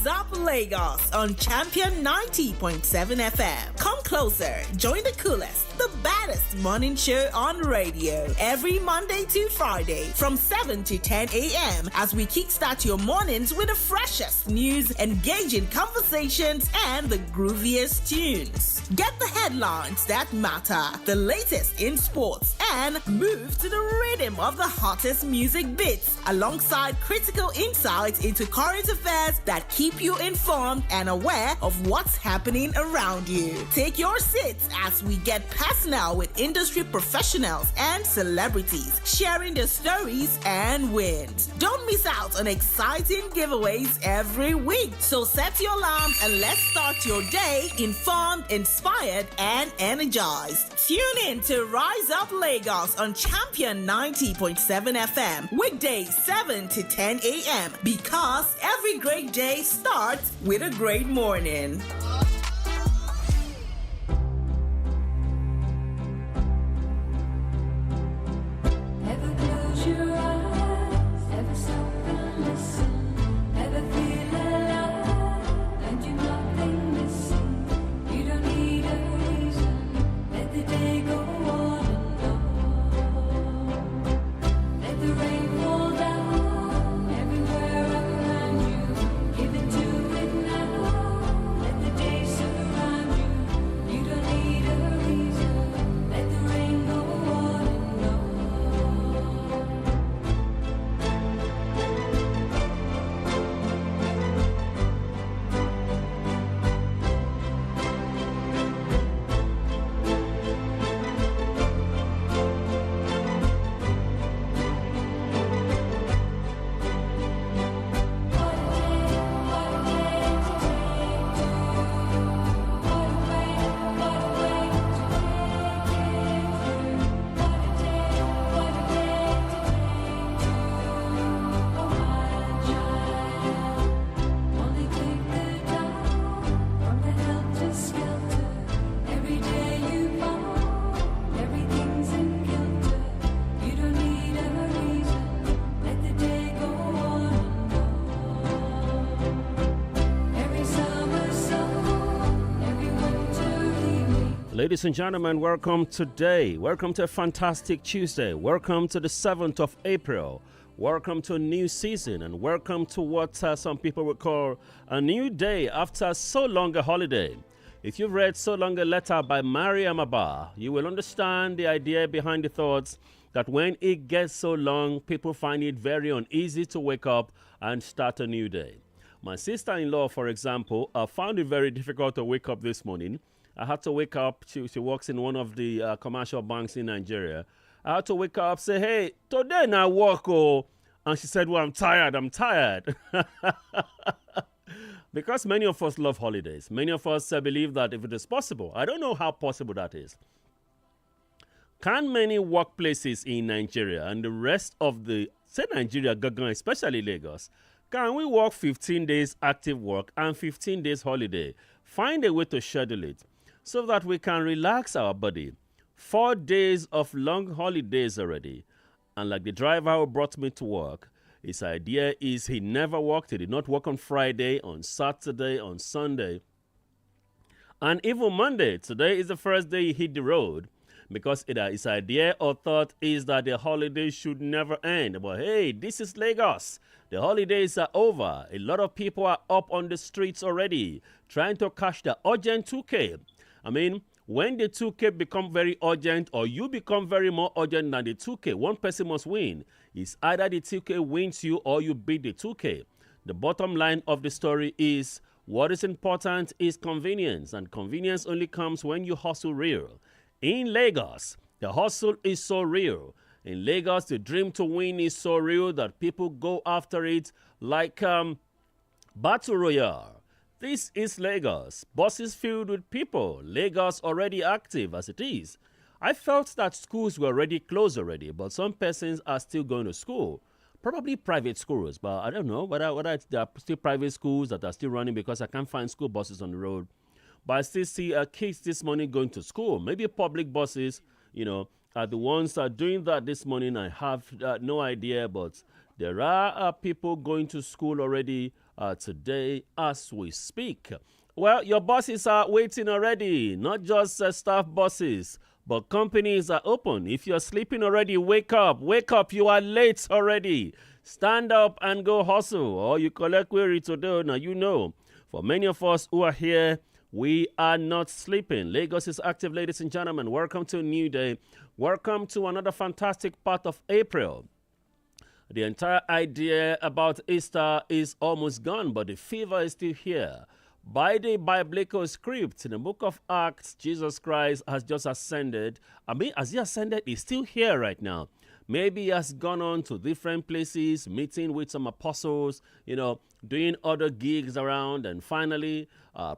Rise Up Lagos on Champion 90.7 FM. Come closer, join the coolest, the baddest morning show on radio every Monday to Friday from 7 to 10 a.m. as we kickstart your mornings with the freshest news, engaging conversations, and the grooviest tunes. Get the headlines that matter, the latest in sports, and move to the rhythm of the hottest music bits alongside critical insights into current affairs that keep you informed and aware of what's happening around you. Take your seats as we get personal with industry professionals and celebrities sharing their stories and wins. Don't miss out on exciting giveaways every week. So set your alarms and let's start your day informed, inspired, and energized. Tune in to Rise Up Lagos on Champion 90.7 FM, weekdays 7 to 10 a.m. because every great day starts with a great morning. Ever close your eyes, ever stop and listen, ever feel alive, and you're nothing missing. You don't need a reason, let the day go on and on. Let the rain fall down everywhere around you. Give it to it now, let the day surround you. You don't need a reason, let the rain go on and on. Ladies and gentlemen, welcome today. Welcome to a fantastic Tuesday. Welcome to the 7th of April. Welcome to a new season and welcome to what some people would call a new day after so long a holiday. If you've read So Long a Letter by Mariam Abba, you will understand the idea behind the thoughts that when it gets so long, people find it very uneasy to wake up and start a new day. My sister-in-law, for example, found it very difficult to wake up this morning. I had to wake up. She works in one of the commercial banks in Nigeria. I had to wake up, say, hey, today now work, oh. And she said, well, I'm tired. Because many of us love holidays. Many of us believe that if it is possible, I don't know how possible that is. Can many workplaces in Nigeria and the rest of the, say Nigeria, Gagan, especially Lagos, can we work 15 days active work and 15 days holiday? Find a way to schedule it so that we can relax our body. 4 days of long holidays already. And like the driver who brought me to work, his idea is he never worked. He did not work on Friday, on Saturday, on Sunday, and even Monday. Today is the first day he hit the road because his idea or thought is that the holiday should never end. But hey, this is Lagos. The holidays are over. A lot of people are up on the streets already trying to cash the urgent 2K. I mean, when the 2K become very urgent or you become very more urgent than the 2K, one person must win. It's either the 2K wins you or you beat the 2K. The bottom line of the story is what is important is convenience, and convenience only comes when you hustle real. In Lagos, the hustle is so real. In Lagos, the dream to win is so real that people go after it like Battle Royale. This is Lagos. Buses filled with people. Lagos already active as it is. I felt that schools were already closed already, but some persons are still going to school. Probably private schools, but I don't know whether there are still private schools that are still running because I can't find school buses on the road. But I still see kids this morning going to school. Maybe public buses, are the ones that are doing that this morning. I have no idea, but there are people going to school already today as we speak. Well, your bosses are waiting already, not just staff bosses, but companies are open. If you're sleeping already, wake up. Wake up. You are late already. Stand up and go hustle. Or you collect query today. Now, you know, for many of us who are here, we are not sleeping. Lagos is active, ladies and gentlemen. Welcome to a new day. Welcome to another fantastic part of April. The entire idea about Easter is almost gone, but the fever is still here. By the biblical script, in the book of Acts, Jesus Christ has just ascended. I mean, as he ascended, he's still here right now. Maybe he has gone on to different places, meeting with some apostles, doing other gigs around, and finally,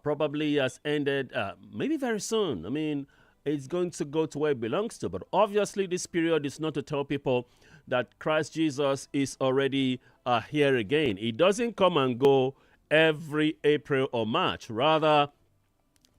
probably he has ended, maybe very soon. I mean, it's going to go to where it belongs to. But obviously, this period is not to tell people that Christ Jesus is already here again. He doesn't come and go every April or March. Rather,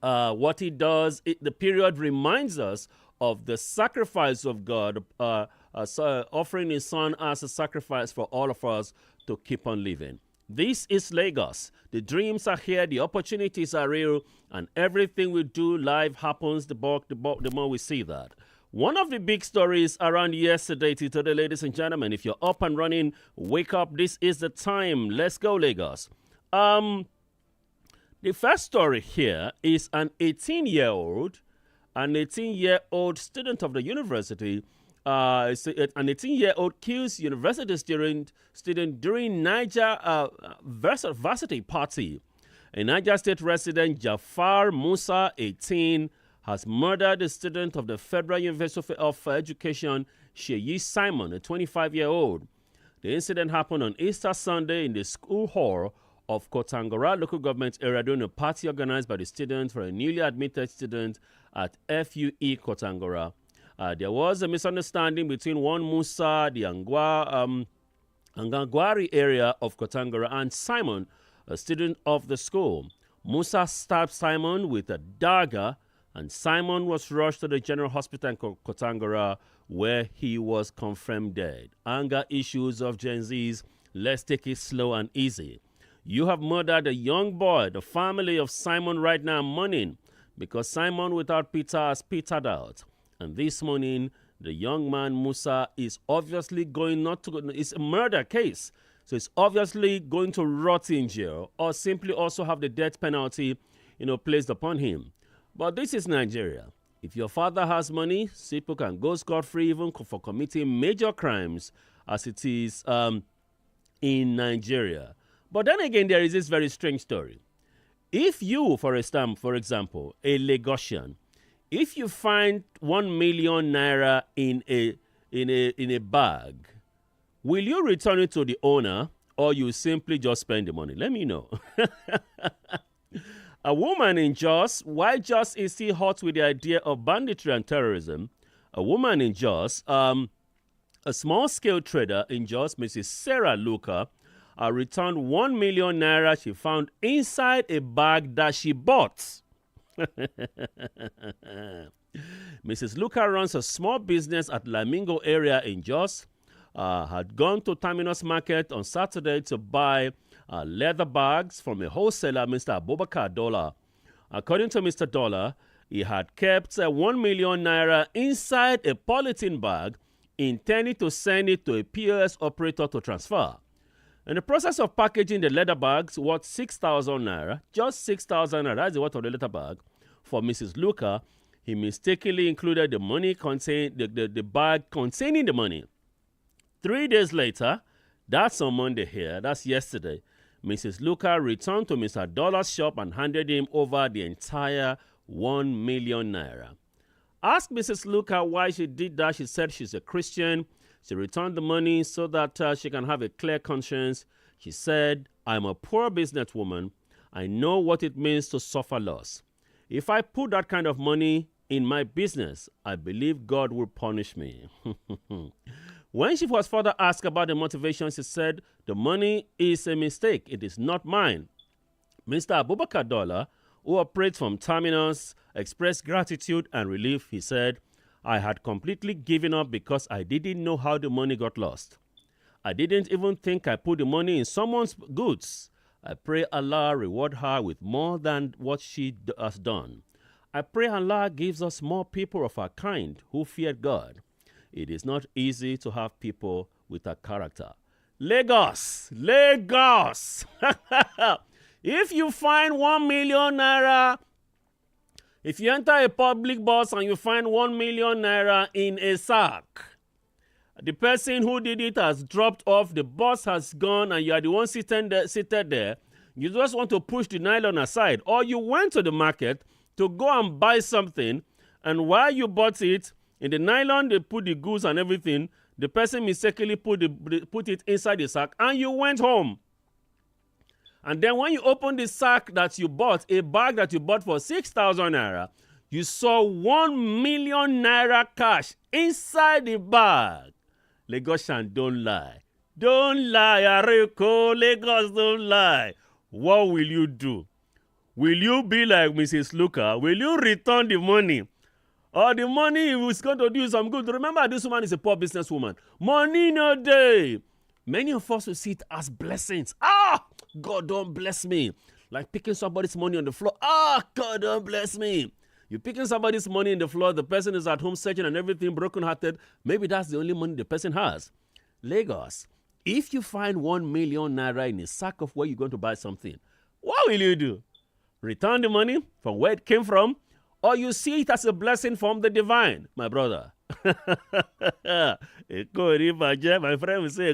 what he does, the period reminds us of the sacrifice of God, offering his son as a sacrifice for all of us to keep on living. This is Lagos. The dreams are here, the opportunities are real, and everything we do live happens the more we see that. One of the big stories around yesterday to today, ladies and gentlemen, if you're up and running, wake up. This is the time. Let's go, Lagos. The first story here is an 18-year-old student of the university. An 18-year-old kills university student during Niger varsity party. A Niger State resident, Jafar Musa, 18, has murdered the student of the Federal University of Education, Sheyi Simon, a 25-year-old. The incident happened on Easter Sunday in the school hall of Kotangora local government area during a party organized by the students for a newly admitted student at FUE Kotangora. There was a misunderstanding between one Musa, the Angangwari area of Kotangora, and Simon, a student of the school. Musa stabbed Simon with a dagger, and Simon was rushed to the General Hospital in Kotangora, where he was confirmed dead. Anger issues of Gen Zs. Let's take it slow and easy. You have murdered a young boy. The family of Simon right now mourning because Simon without Peter has petered out. And this morning, the young man Musa is obviously it's a murder case. So it's obviously going to rot in jail or simply also have the death penalty, placed upon him. But this is Nigeria. If your father has money, people can go scot-free even for committing major crimes as it is in Nigeria. But then again, there is this very strange story. If you, for example, a Lagosian, if you find 1 million naira in a bag, will you return it to the owner or you simply just spend the money? Let me know. A woman in Jos, why Jos is still hot with the idea of banditry and terrorism? A woman in Jos, a small-scale trader in Jos, Mrs. Sarah Luca, returned 1 million naira she found inside a bag that she bought. Mrs. Luca runs a small business at Lamingo area in Jos. Had gone to Terminus Market on Saturday to buy leather bags from a wholesaler, Mr. Abubakar Dollar. According to Mr. Dollar, he had kept 1 million naira inside a polythene bag, intending to send it to a POS operator to transfer. In the process of packaging the leather bags worth 6,000 naira, just 6,000 naira, that's the worth of the leather bag, for Mrs. Luca, he mistakenly included the money the bag containing the money. 3 days later, that's on Monday here, that's yesterday, Mrs. Luca returned to Mr. Dollar's shop and handed him over the entire 1 million naira. Asked Mrs. Luca why she did that. She said she's a Christian. She returned the money so that she can have a clear conscience. She said, I'm a poor businesswoman. I know what it means to suffer loss. If I put that kind of money in my business, I believe God will punish me. When she was further asked about the motivation, she said, the money is a mistake. It is not mine. Mr. Abubakar Dollar, who operates from Terminus, expressed gratitude and relief. He said, I had completely given up because I didn't know how the money got lost. I didn't even think I put the money in someone's goods. I pray Allah reward her with more than what she has done. I pray Allah gives us more people of our kind who fear God. It is not easy to have people with a character. Lagos, Lagos. If you find 1 million naira, if you enter a public bus and you find 1 million naira in a sack, the person who did it has dropped off, the bus has gone, and you are the one seated there. You just want to push the nylon aside, or you went to the market to go and buy something, and while you bought it, in the nylon they put the goods and everything, the person mistakenly put it inside the sack, and you went home. And then when you open the sack that you bought, a bag that you bought for 6,000 naira, you saw 1 million naira cash inside the bag. Lagosian, don't lie. Don't lie, Areko. Lagos, don't lie. What will you do? Will you be like Mrs. Luca? Will you return the money? Or the money he was going to do some good? Remember, this woman is a poor businesswoman. Money no day. Many of us will see it as blessings. God don't bless me. Like picking somebody's money on the floor. God don't bless me. You're picking somebody's money in the floor. The person is at home searching and everything, broken-hearted. Maybe that's the only money the person has. Lagos, if you find 1 million naira in a sack of where you're going to buy something, what will you do? Return the money from where it came from, or you see it as a blessing from the divine, my brother? My friend will say,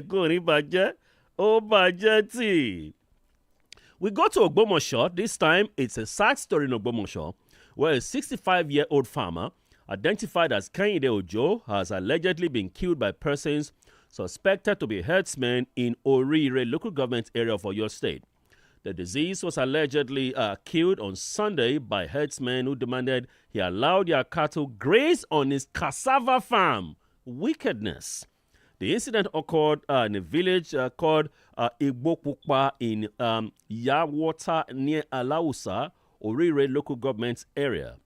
we go to Ogbomoso. This time, it's a sad story in Ogbomoso, where a 65-year-old farmer, identified as Kehinde Ojo, has allegedly been killed by persons suspected to be herdsmen in Orire local government area of Oyo State. The deceased was allegedly killed on Sunday by herdsmen who demanded he allow their cattle graze on his cassava farm. Wickedness. The incident occurred in a village called Igbokukpa in Yawota near Alausa, Orire local government area.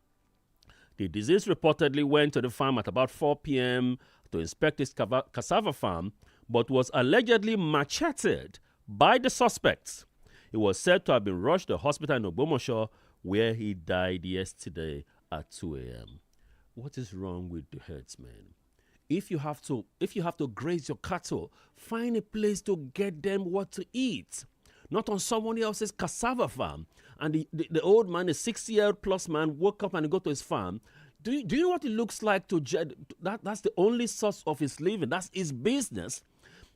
The deceased reportedly went to the farm at about 4 p.m. to inspect his cassava farm, but was allegedly macheted by the suspects. He was said to have been rushed to the hospital in Ogbomoso, where he died yesterday at 2 a.m. What is wrong with the herdsmen? If you have to graze your cattle, find a place to get them what to eat. Not on someone else's cassava farm. And the old man, a 60-year-old plus man, woke up and go to his farm. Do you know what it looks like to that's the only source of his living. That's his business.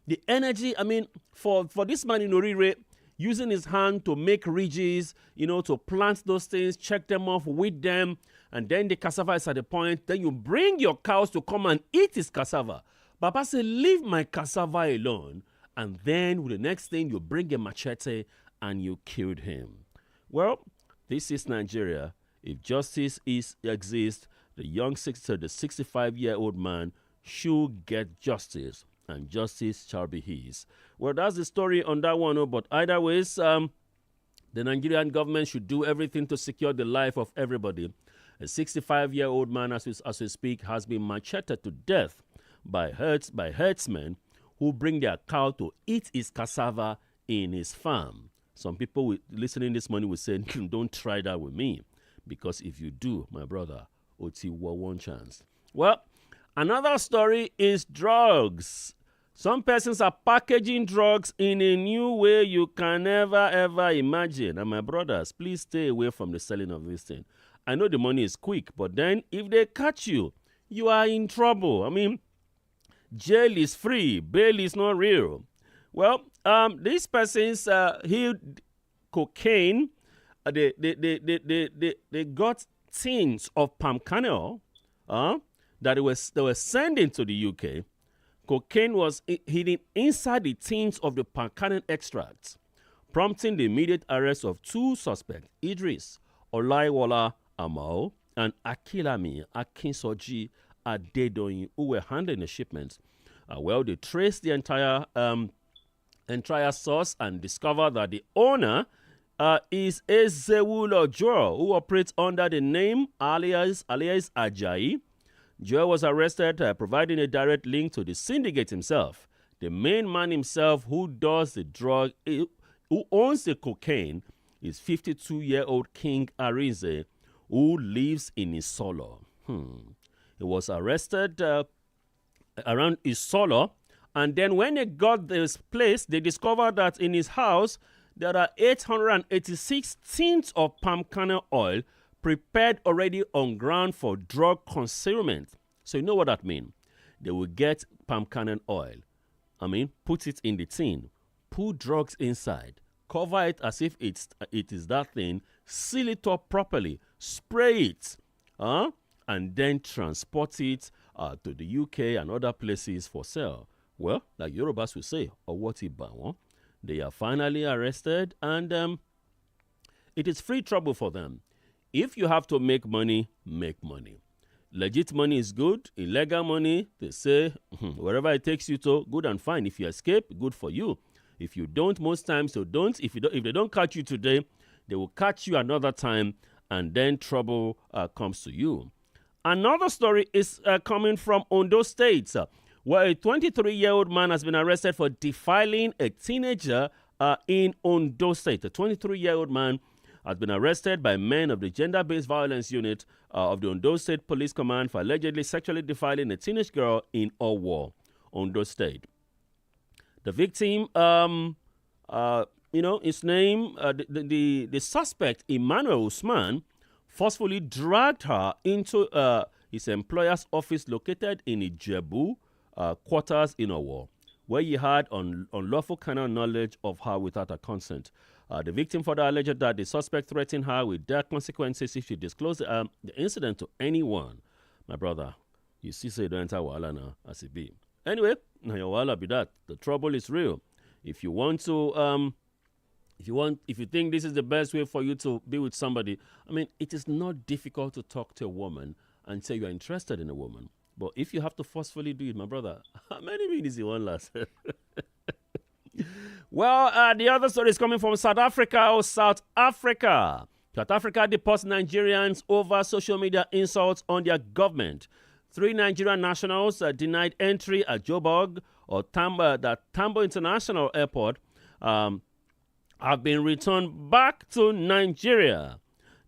The energy, I mean, for this man in Orire, using his hand to make ridges, to plant those things, check them off, weed them, and then the cassava is at the point, then you bring your cows to come and eat his cassava. Papa said, leave my cassava alone. And then with the next thing, you bring a machete and you killed him. Well, this is Nigeria. If justice exists, the 65-year-old man should get justice, and justice shall be his. Well, that's the story on that one. But either ways, the Nigerian government should do everything to secure the life of everybody. A 65-year-old man, as we speak, has been macheted to death by herdsmen who bring their cow to eat his cassava in his farm. Some people listening this morning will say, don't try that with me. Because if you do, my brother, Oti will one chance. Well, another story is drugs. Some persons are packaging drugs in a new way you can never, ever imagine. And my brothers, please stay away from the selling of this thing. I know the money is quick, but then if they catch you, you are in trouble. I mean, jail is free, bail is not real. Well, these persons healed cocaine. They got tins of palm kernel that they were sending to the UK. Cocaine was hidden inside the tins of the palm kernel extracts, prompting the immediate arrest of 2 suspects, Idris Olaiwola Amao and Akilami Akinsoji Adedoyin, who were handling the shipments. Well, they traced the entire source and discovered that the owner is Ezewulo Joel, who operates under the name alias Ajayi. Joel was arrested, providing a direct link to the syndicate himself. The main man himself who does the drug who owns the cocaine is 52-year-old King Arinze, who lives in Isolo. He was arrested around Isolo, and then when they got this place, they discovered that in his house there are 886 tins of palm kernel oil prepared already on ground for drug concealment. So you know what that means? They will get palm kernel oil. Put it in the tin, put drugs inside, cover it as if it is that thing, seal it up properly, spray it, and then transport it to the UK and other places for sale. Well, like Yorubas will say, Owoti they are finally arrested, and it is free trouble for them. If you have to make money, make money. Legit money is good. Illegal money, they say, wherever it takes you to, good and fine. If you escape, good for you. If you don't, most times you don't. If they don't catch you today, they will catch you another time, and then trouble comes to you. Another story is coming from Ondo State, where a 23-year-old man has been arrested for defiling a teenager in Ondo State. A 23-year-old man has been arrested by men of the Gender-Based Violence Unit of the Ondo State Police Command for allegedly sexually defiling a teenage girl in Owo, Ondo State. The victim, his name, the suspect, Emmanuel Usman, forcefully dragged her into his employer's office located in Ijebu quarters in Owo, where he had unlawful carnal knowledge of her without her consent. The victim further alleged that the suspect threatened her with dire consequences if she disclosed the incident to anyone. My brother, you see, say you don't enter Wahala now, as it be. Anyway, now your Wahala be that. The trouble is real. If you want to, if you think this is the best way for you to be with somebody, it is not difficult to talk to a woman and say you are interested in a woman. But if you have to forcefully do it, my brother, how many minutes you want last? Well, the other story is coming from South Africa. South Africa deports Nigerians over social media insults on their government. 3 Nigerian nationals denied entry at Joburg or Tambo International Airport have been returned back to Nigeria.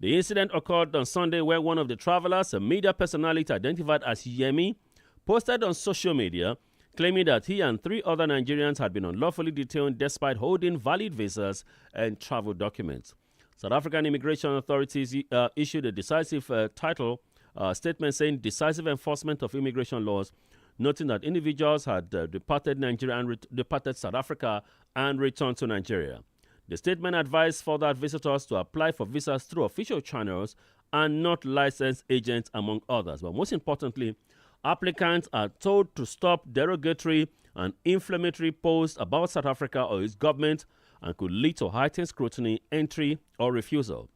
The incident occurred on Sunday where one of the travelers, a media personality identified as Yemi, posted on social media claiming that he and 3 other Nigerians had been unlawfully detained despite holding valid visas and travel documents. South African immigration authorities issued a decisive statement saying decisive enforcement of immigration laws, noting that individuals had departed Nigeria and departed South Africa and returned to Nigeria. The statement advised further visitors to apply for visas through official channels and not licensed agents, among others. But most importantly, applicants are told to stop derogatory and inflammatory posts about South Africa or its government and could lead to heightened scrutiny, entry, or refusal.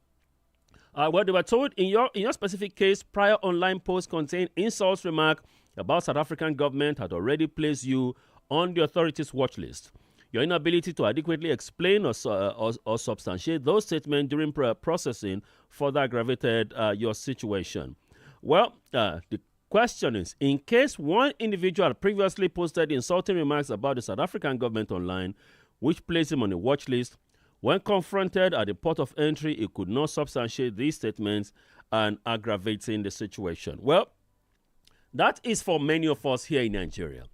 Well, they were told in your specific case, prior online posts contain insults remark about South African government had already placed you on the authorities' watch list. Your inability to adequately explain or substantiate those statements during processing further aggravated your situation. Well, the question is, in case one individual previously posted insulting remarks about the South African government online, which placed him on a watch list, when confronted at the port of entry, he could not substantiate these statements and aggravating the situation. Well, that is for many of us here in Nigeria.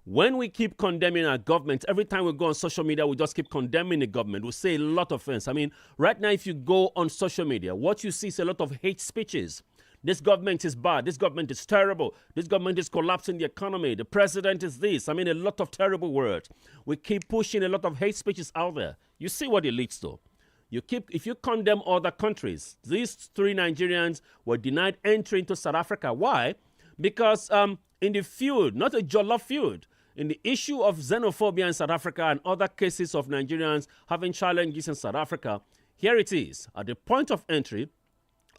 When we keep condemning our government, every time we go on social media, we just keep condemning the government. We say a lot of things. Right now, if you go on social media, what you see is a lot of hate speeches. This government is bad. This government is terrible. This government is collapsing the economy. The president is this. A lot of terrible words. We keep pushing a lot of hate speeches out there. You see what it leads to. If you condemn other countries, these 3 Nigerians were denied entry into South Africa. Why? Because in the field, not a jollof field, in the issue of xenophobia in South Africa and other cases of Nigerians having challenges in South Africa, here it is. At the point of entry,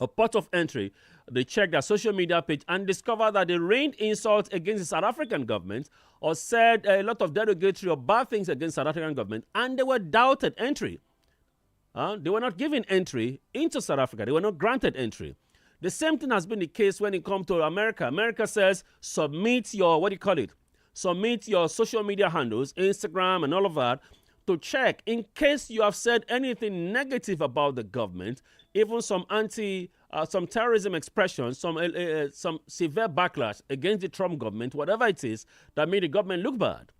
or port of entry, they checked their social media page and discovered that they rained insults against the South African government or said a lot of derogatory or bad things against South African government, and they were doubted entry. They were not given entry into South Africa. They were not granted entry. The same thing has been the case when it comes to America. America says submit your, Submit your social media handles, Instagram and all of that, to check in case you have said anything negative about the government, even some some terrorism expressions, some severe backlash against the Trump government, whatever it is that made the government look bad.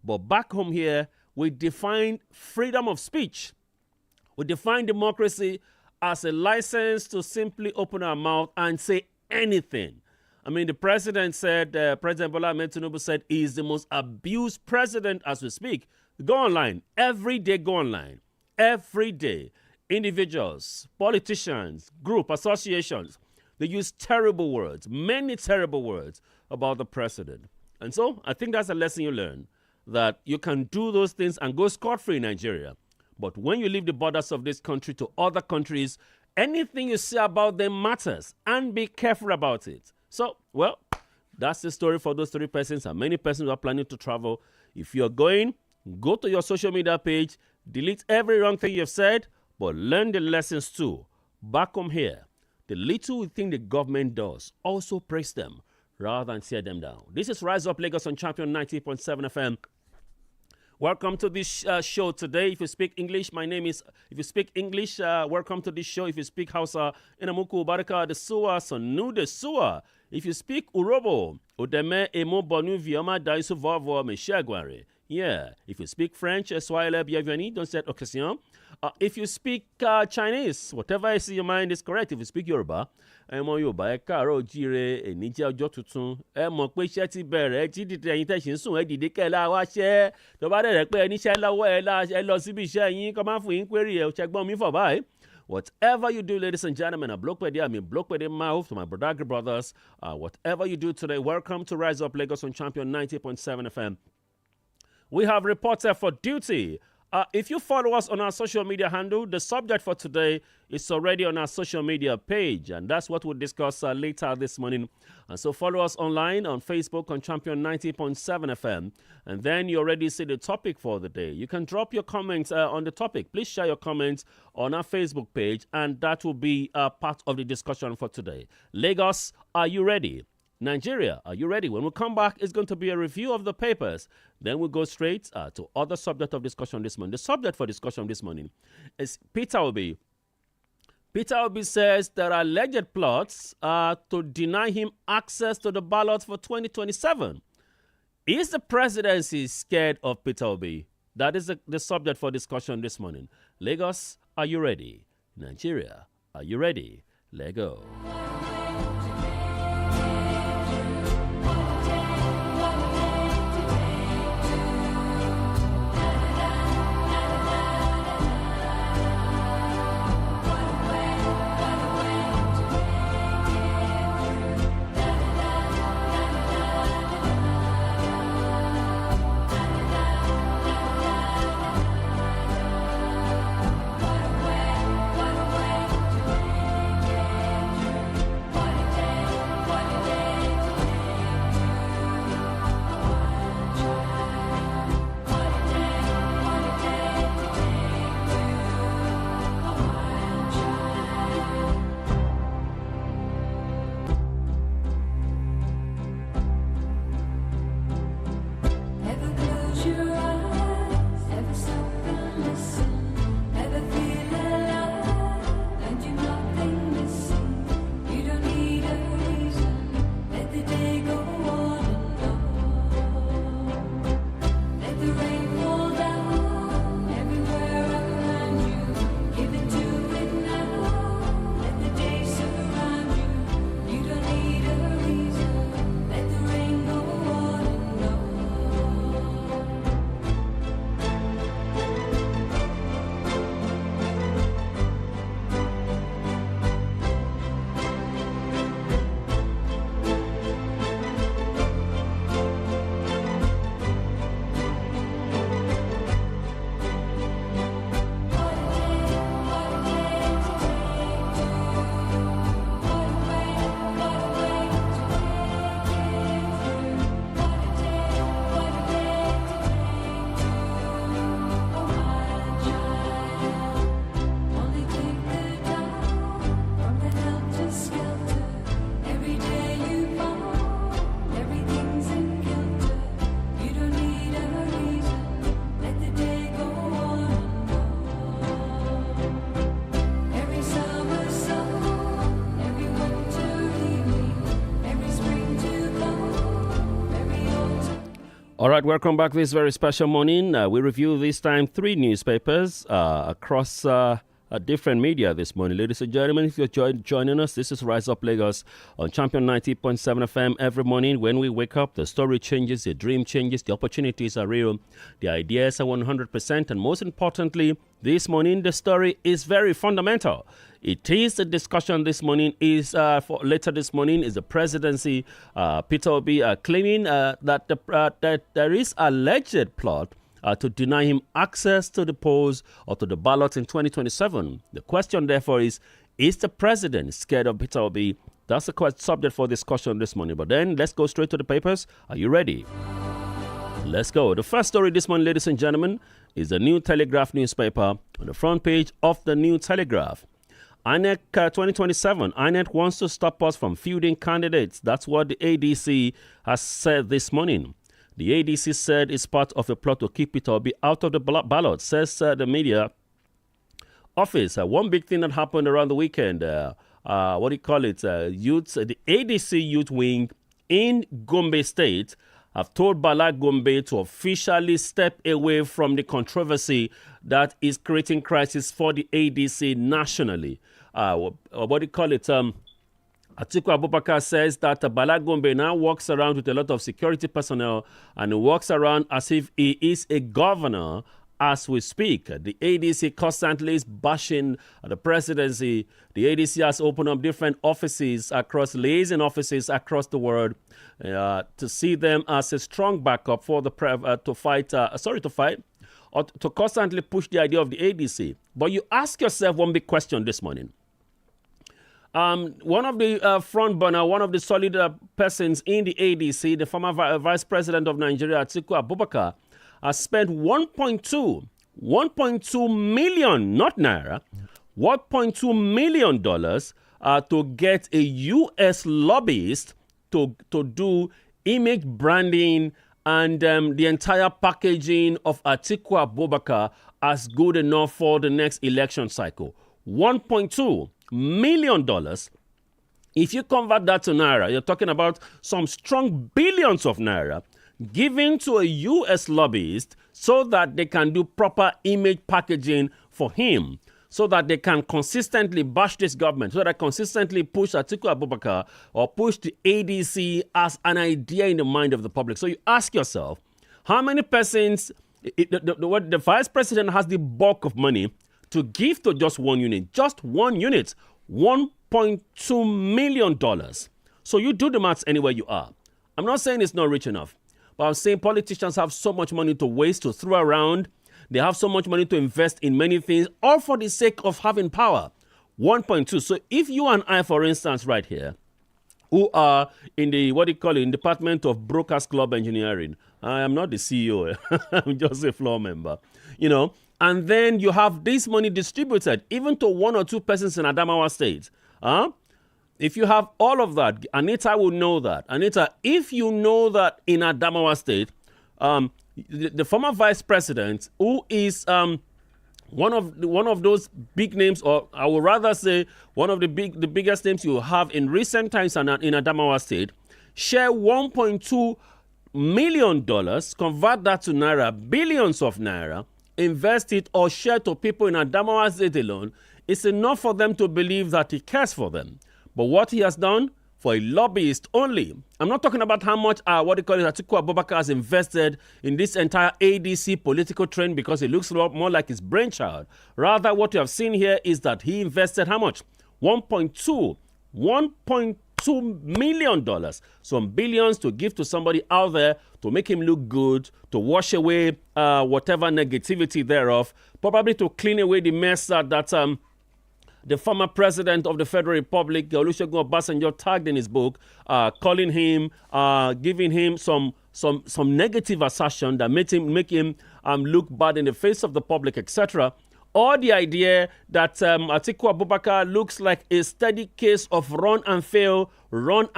But back home here, we define freedom of speech. We define democracy as a license to simply open our mouth and say anything. I mean, the president said, President Bola Ahmed Tinubu said, he is the most abused president as we speak. Go online. Every day, go online. Every day. Individuals, politicians, group, associations, they use terrible words, many terrible words about the president. And so I think that's a lesson you learn, that you can do those things and go scot-free in Nigeria. But when you leave the borders of this country to other countries, anything you say about them matters, and be careful about it. So, well, that's the story for those 3 persons and many persons who are planning to travel. If you're going, go to your social media page, delete every wrong thing you've said, but learn the lessons too. Back home here, the little thing the government does, also praise them rather than tear them down. This is Rise Up Lagos on Champion 90.7 FM. Welcome to this show today. If you speak English, my name is, if you speak English, welcome to this show. If you speak Hausa, Inamuku Baraka de Suwa, Sonu de Suwa. If you speak Urobo, Udeme Emo Bonu Vioma Daisu Vovo Meshagware. Yeah. If you speak French, Swahili, bienvenue dans cette occasion. If you speak Chinese, whatever is in your mind is correct. If you speak Yoruba, Emo Yoruba, Karo Jire, Enija Jotutun, Emo Kweshe ti bẹ̀rẹ̀, ti dìde ẹ̀yin tẹ́ ṣì ń sùn, ẹ dìde kẹ́ la wá ṣẹ́. Tó bá dẹ̀ rẹ̀ pé ẹni ṣẹ́ lọ́wọ́ ẹ lọ síbi iṣẹ́ yín, kọ́ máa fún yín query ẹ̀ ṣẹ́gbọ́n mi for báyìí. Whatever you do, ladies and gentlemen, a block I mean block with mouth to my Brodagri brothers. Whatever you do today, welcome to Rise Up Lagos on Champion 90.7 FM. We have reporter for duty. If you follow us on our social media handle, the subject for today is already on our social media page, and that's what we'll discuss later this morning. And so follow us online on Facebook on Champion 90.7 FM, and then you already see the topic for the day. You can drop your comments on the topic. Please share your comments on our Facebook page, and that will be part of the discussion for today. Lagos, are you ready? Nigeria, are you ready? When we come back, it's going to be a review of the papers. Then we'll go straight to other subject of discussion this morning. The subject for discussion this morning is Peter Obi. Peter Obi says there are alleged plots to deny him access to the ballot for 2027. Is the presidency scared of Peter Obi? That is the subject for discussion this morning. Lagos, are you ready? Nigeria, are you ready? Let's go. All right, welcome back this very special morning. We review this time 3 newspapers across different media this morning. Ladies and gentlemen, if you're joining us, this is Rise Up Lagos on Champion 90.7 FM every morning. When we wake up, the story changes, the dream changes, the opportunities are real, the ideas are 100%, and most importantly, this morning, the story is very fundamental. It is the discussion this morning is for later this morning is the presidency. Peter Obi claiming that there is alleged plot to deny him access to the polls or to the ballot in 2027. The question, therefore, is the president scared of Peter Obi? That's the subject for discussion this morning. But then let's go straight to the papers. Are you ready? Let's go. The first story this morning, ladies and gentlemen, is the New Telegraph newspaper on the front page of the New Telegraph. INEC 2027. INEC wants to stop us from fielding candidates. That's what the ADC has said this morning. The ADC said it's part of a plot to keep Peter Obi out of the ballot, says the media office. One big thing that happened around the weekend, what do you call it? Youth, the ADC youth wing in Gombe State have told Bala Gombe to officially step away from the controversy that is creating crisis for the ADC nationally. What do you call it? Atiku Abubakar says that Bala Gombe now walks around with a lot of security personnel and walks around as if he is a governor as we speak. The ADC constantly is bashing the presidency. The ADC has opened up different offices liaison offices across the world to see them as a strong backup for the to fight or to constantly push the idea of the ADC. But you ask yourself one big question this morning. One of the front burner, one of the solid persons in the ADC, the former Vice President of Nigeria, Atiku Abubakar, has spent 1.2 million, not naira, $1.2 million to get a U.S. lobbyist to do image branding and the entire packaging of Atiku Abubakar as good enough for the next election cycle. $1.2 million. If you convert that to naira, you're talking about some strong billions of naira given to a U.S. lobbyist so that they can do proper image packaging for him, so that they can consistently bash this government, so that they consistently push Atiku Abubakar or push the ADC as an idea in the mind of the public. So you ask yourself, how many persons, the vice president has the bulk of money to give to just one unit, $1.2 million. So you do the maths anywhere you are. I'm not saying it's not rich enough, but I'm saying politicians have so much money to waste, to throw around. They have so much money to invest in many things, all for the sake of having power. 1.2. So if you and I, for instance, right here, who are in the, in Department of Brokers Club Engineering, I am not the CEO, I'm just a floor member, and then you have this money distributed even to 1 or 2 persons in Adamawa State. If you have all of that, Anita will know that. Anita, if you know that in Adamawa State, the former vice president, who is one of those big names, or I would rather say one of the biggest names you have in recent times in Adamawa State, share $1.2 million, convert that to naira, billions of naira, invest it or share to people in Adamawa State alone, it's enough for them to believe that he cares for them. But what he has done for a lobbyist only, I'm not talking about how much Atiku Abubakar has invested in this entire ADC political trend because it looks a lot more like his brainchild. Rather, what you have seen here is that he invested how much? $1.2 million, some billions to give to somebody out there to make him look good, to wash away whatever negativity thereof, probably to clean away the mess that the former president of the Federal Republic, Olusegun Obasanjo, tagged in his book, calling him, giving him some negative assertion that make him look bad in the face of the public, etc. Or the idea that Atiku Abubakar looks like a steady case of run and fail, so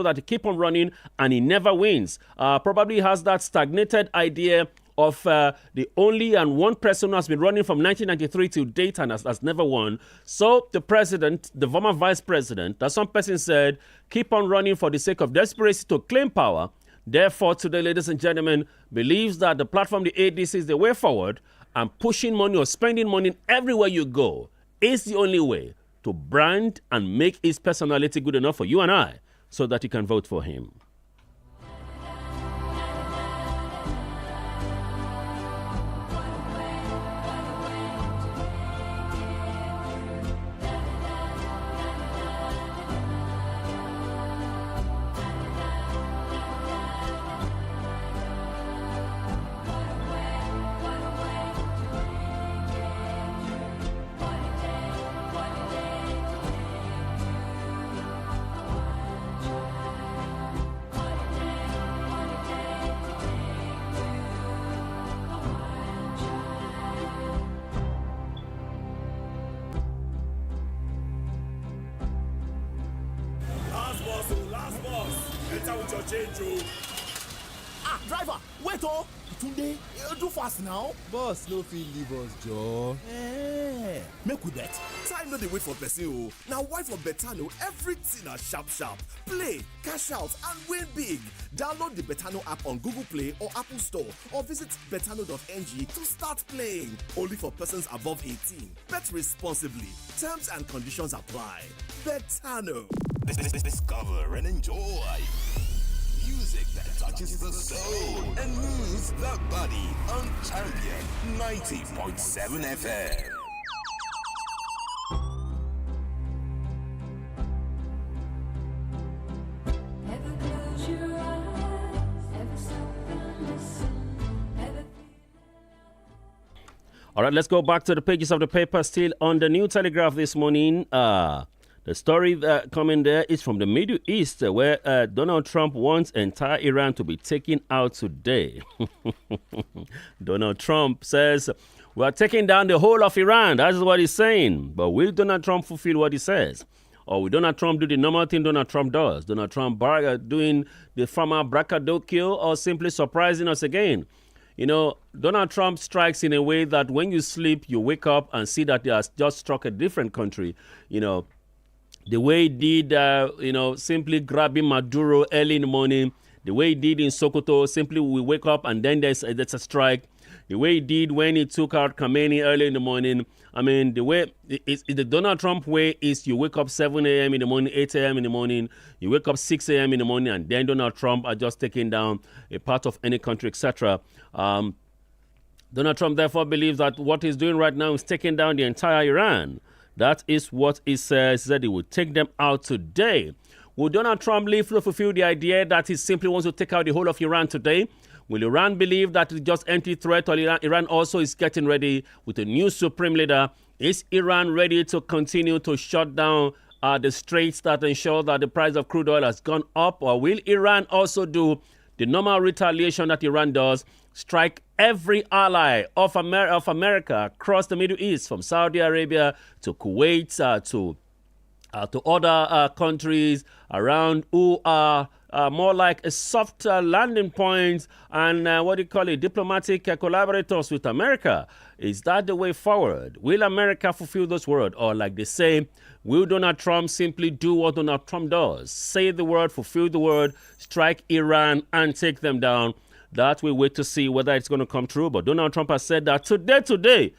that he keep on running and he never wins. Probably has that stagnated idea of the only and one person who has been running from 1993 to date and has never won. So the president, the former vice president, that some person said, keep on running for the sake of desperation to claim power. therefore, today, ladies and gentlemen, believes that the platform, the ADC, is the way forward, and pushing money or spending money everywhere you go is the only way to brand and make his personality good enough for you and I so that you can vote for him. Last boss. Enter with your change, Driver, wait Tunde, do fast now. Boss no fit leave us, Joe. Make we bet. Time no dey wait for person Now why for Betano everything na sharp. Play, cash out and win big. Download the Betano app on Google Play or Apple Store or visit betano.ng to start playing. Only for persons above 18. Bet responsibly. Terms and conditions apply. Betano. Discover and enjoy music that touches the soul and moves the body on Champion 90.7 FM. Ever close your eyes, ever stop and listen, ever All right, let's go back to the pages of the paper. Still on the New Telegraph this morning. The story coming there is from the Middle East, where Donald Trump wants entire Iran to be taken out today. Donald Trump says, we are taking down the whole of Iran. That is what he's saying. But will Donald Trump fulfill what he says? Or will Donald Trump do the normal thing Donald Trump does? Donald Trump doing the former braggadocio or simply surprising us again? You know, Donald Trump strikes in a way that when you sleep, you wake up and see that he has just struck a different country. You know, the way he did, simply grabbing Maduro early in the morning. The way he did in Sokoto, simply we wake up and then there's a strike. The way he did when he took out Khamenei early in the morning. I mean, the way, the Donald Trump way is you wake up 7 a.m. in the morning, 8 a.m. in the morning. You wake up 6 a.m. in the morning and then Donald Trump are just taking down a part of any country, etc. Donald Trump therefore believes that what he's doing right now is taking down the entire Iran. That is what he says, that he will take them out today. Will Donald Trump fulfill the idea that he simply wants to take out the whole of Iran today? Will Iran believe that it's just empty threat, or Iran also is getting ready with a new supreme leader? Is Iran ready to continue to shut down the straits that ensure that the price of crude oil has gone up? Or will Iran also do the normal retaliation that Iran does, strike every ally of America across the Middle East, from Saudi Arabia to Kuwait to other countries around who are more like a soft landing point and diplomatic collaborators with America? Is that the way forward? Will America fulfill those words? Or like they say, will Donald Trump simply do what Donald Trump does? Say the word, fulfill the word, strike Iran and take them down. That we wait to see whether it's going to come true. But Donald Trump has said that today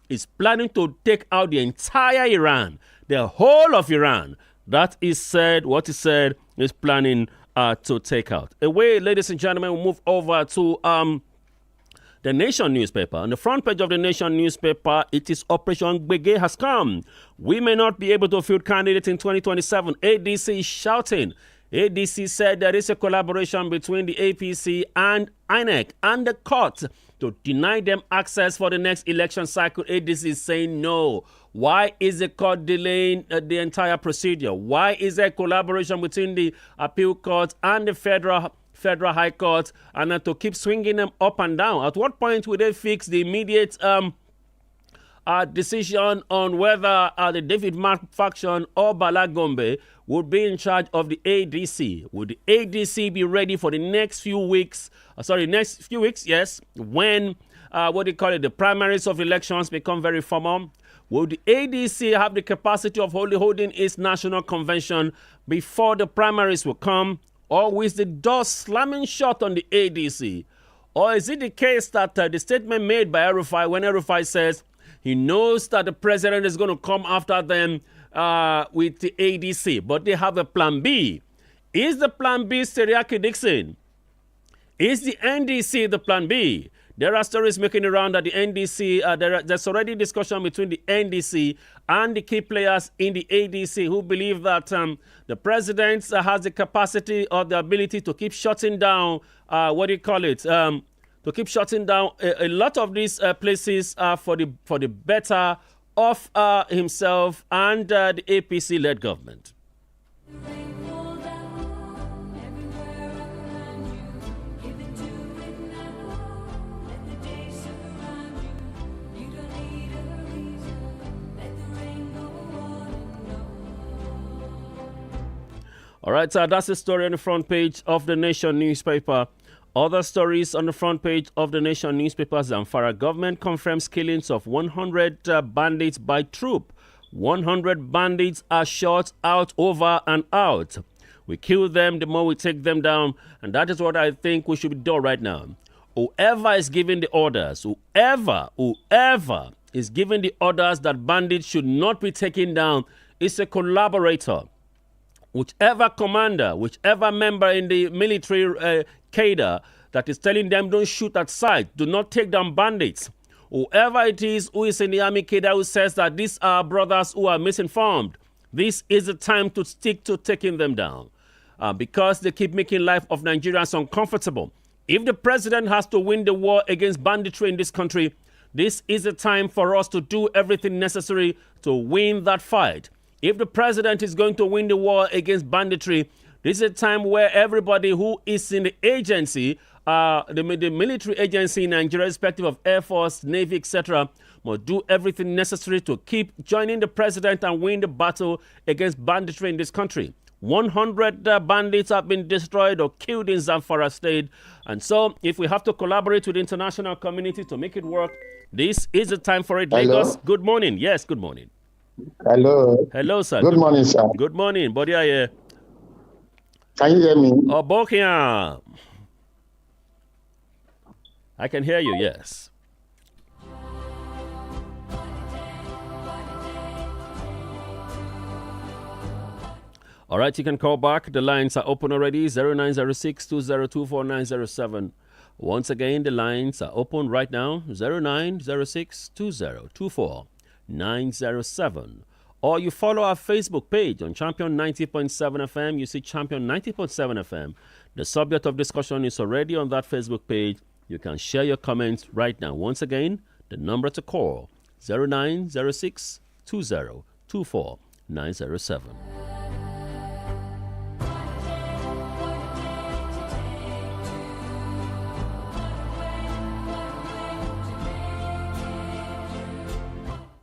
is planning to take out the entire Iran, the whole of Iran. That is said, what he said is planning to take out. Away, ladies and gentlemen, we'll move over to the Nation newspaper. On the front page of the Nation newspaper, it is Operation Gbege has come. We may not be able to field candidates in 2027. ADC is shouting. ADC said there is a collaboration between the APC and INEC and the court to deny them access for the next election cycle. ADC is saying no. Why is the court delaying the entire procedure? Why is there collaboration between the appeal court and the federal high court, and to keep swinging them up and down? At what point will they fix the immediate decision on whether the David Mark faction or Bala Gombe would be in charge of the ADC? Would the ADC be ready for the next few weeks? Yes, when the primaries of elections become very formal? Will the ADC have the capacity of holding its national convention before the primaries will come? or with the door slamming shut on the ADC? Or is it the case that the statement made by hereby, when hereby says he knows that the president is going to come after them with the ADC, but they have a plan B? Is the plan B Seriaki Dixon? Is the NDC the plan B? There are stories making around that the NDC, there's already discussion between the NDC and the key players in the ADC who believe that the president has the capacity or the ability to keep shutting down, to keep shutting down a lot of these places for the better of himself and the APC-led government. All right, that's the story on the front page of the Nation newspaper. Other stories on the front page of the Nation newspaper: Zamfara government confirms killings of 100 bandits by troop. 100 bandits are shot out over and out. We kill them, the more we take them down, and that is what I think we should be doing right now. Whoever is giving the orders, whoever is giving the orders that bandits should not be taken down is a collaborator. Whichever commander, whichever member in the military cadre that is telling them don't shoot at sight, do not take down bandits, whoever it is who is in the army cadre who says that these are brothers who are misinformed, this is the time to stick to taking them down because they keep making life of Nigerians uncomfortable. If the president has to win the war against banditry in this country, this is the time for us to do everything necessary to win that fight. If the president is going to win the war against banditry, this is a time where everybody who is in the agency, the military agency in Nigeria, respective of Air Force, Navy, etc., must do everything necessary to keep joining the president and win the battle against banditry in this country. 100 bandits have been destroyed or killed in Zamfara state. And so if we have to collaborate with the international community to make it work, this is the time for it. Hello? Lagos, good morning. Yes, good morning. Hello. Hello, sir. Good morning, sir. Good morning. Body here. Can you hear me? Oh, Bokia. I can hear you, yes. All right, you can call back. The lines are open already. 0906-2024-907. Once again, the lines are open right now. 0906-2024-907. Or you follow our Facebook page on Champion 90.7 FM. You see Champion 90.7 FM. The subject of discussion is already on that Facebook page. You can share your comments right now. Once again, the number to call 0906-2024-907.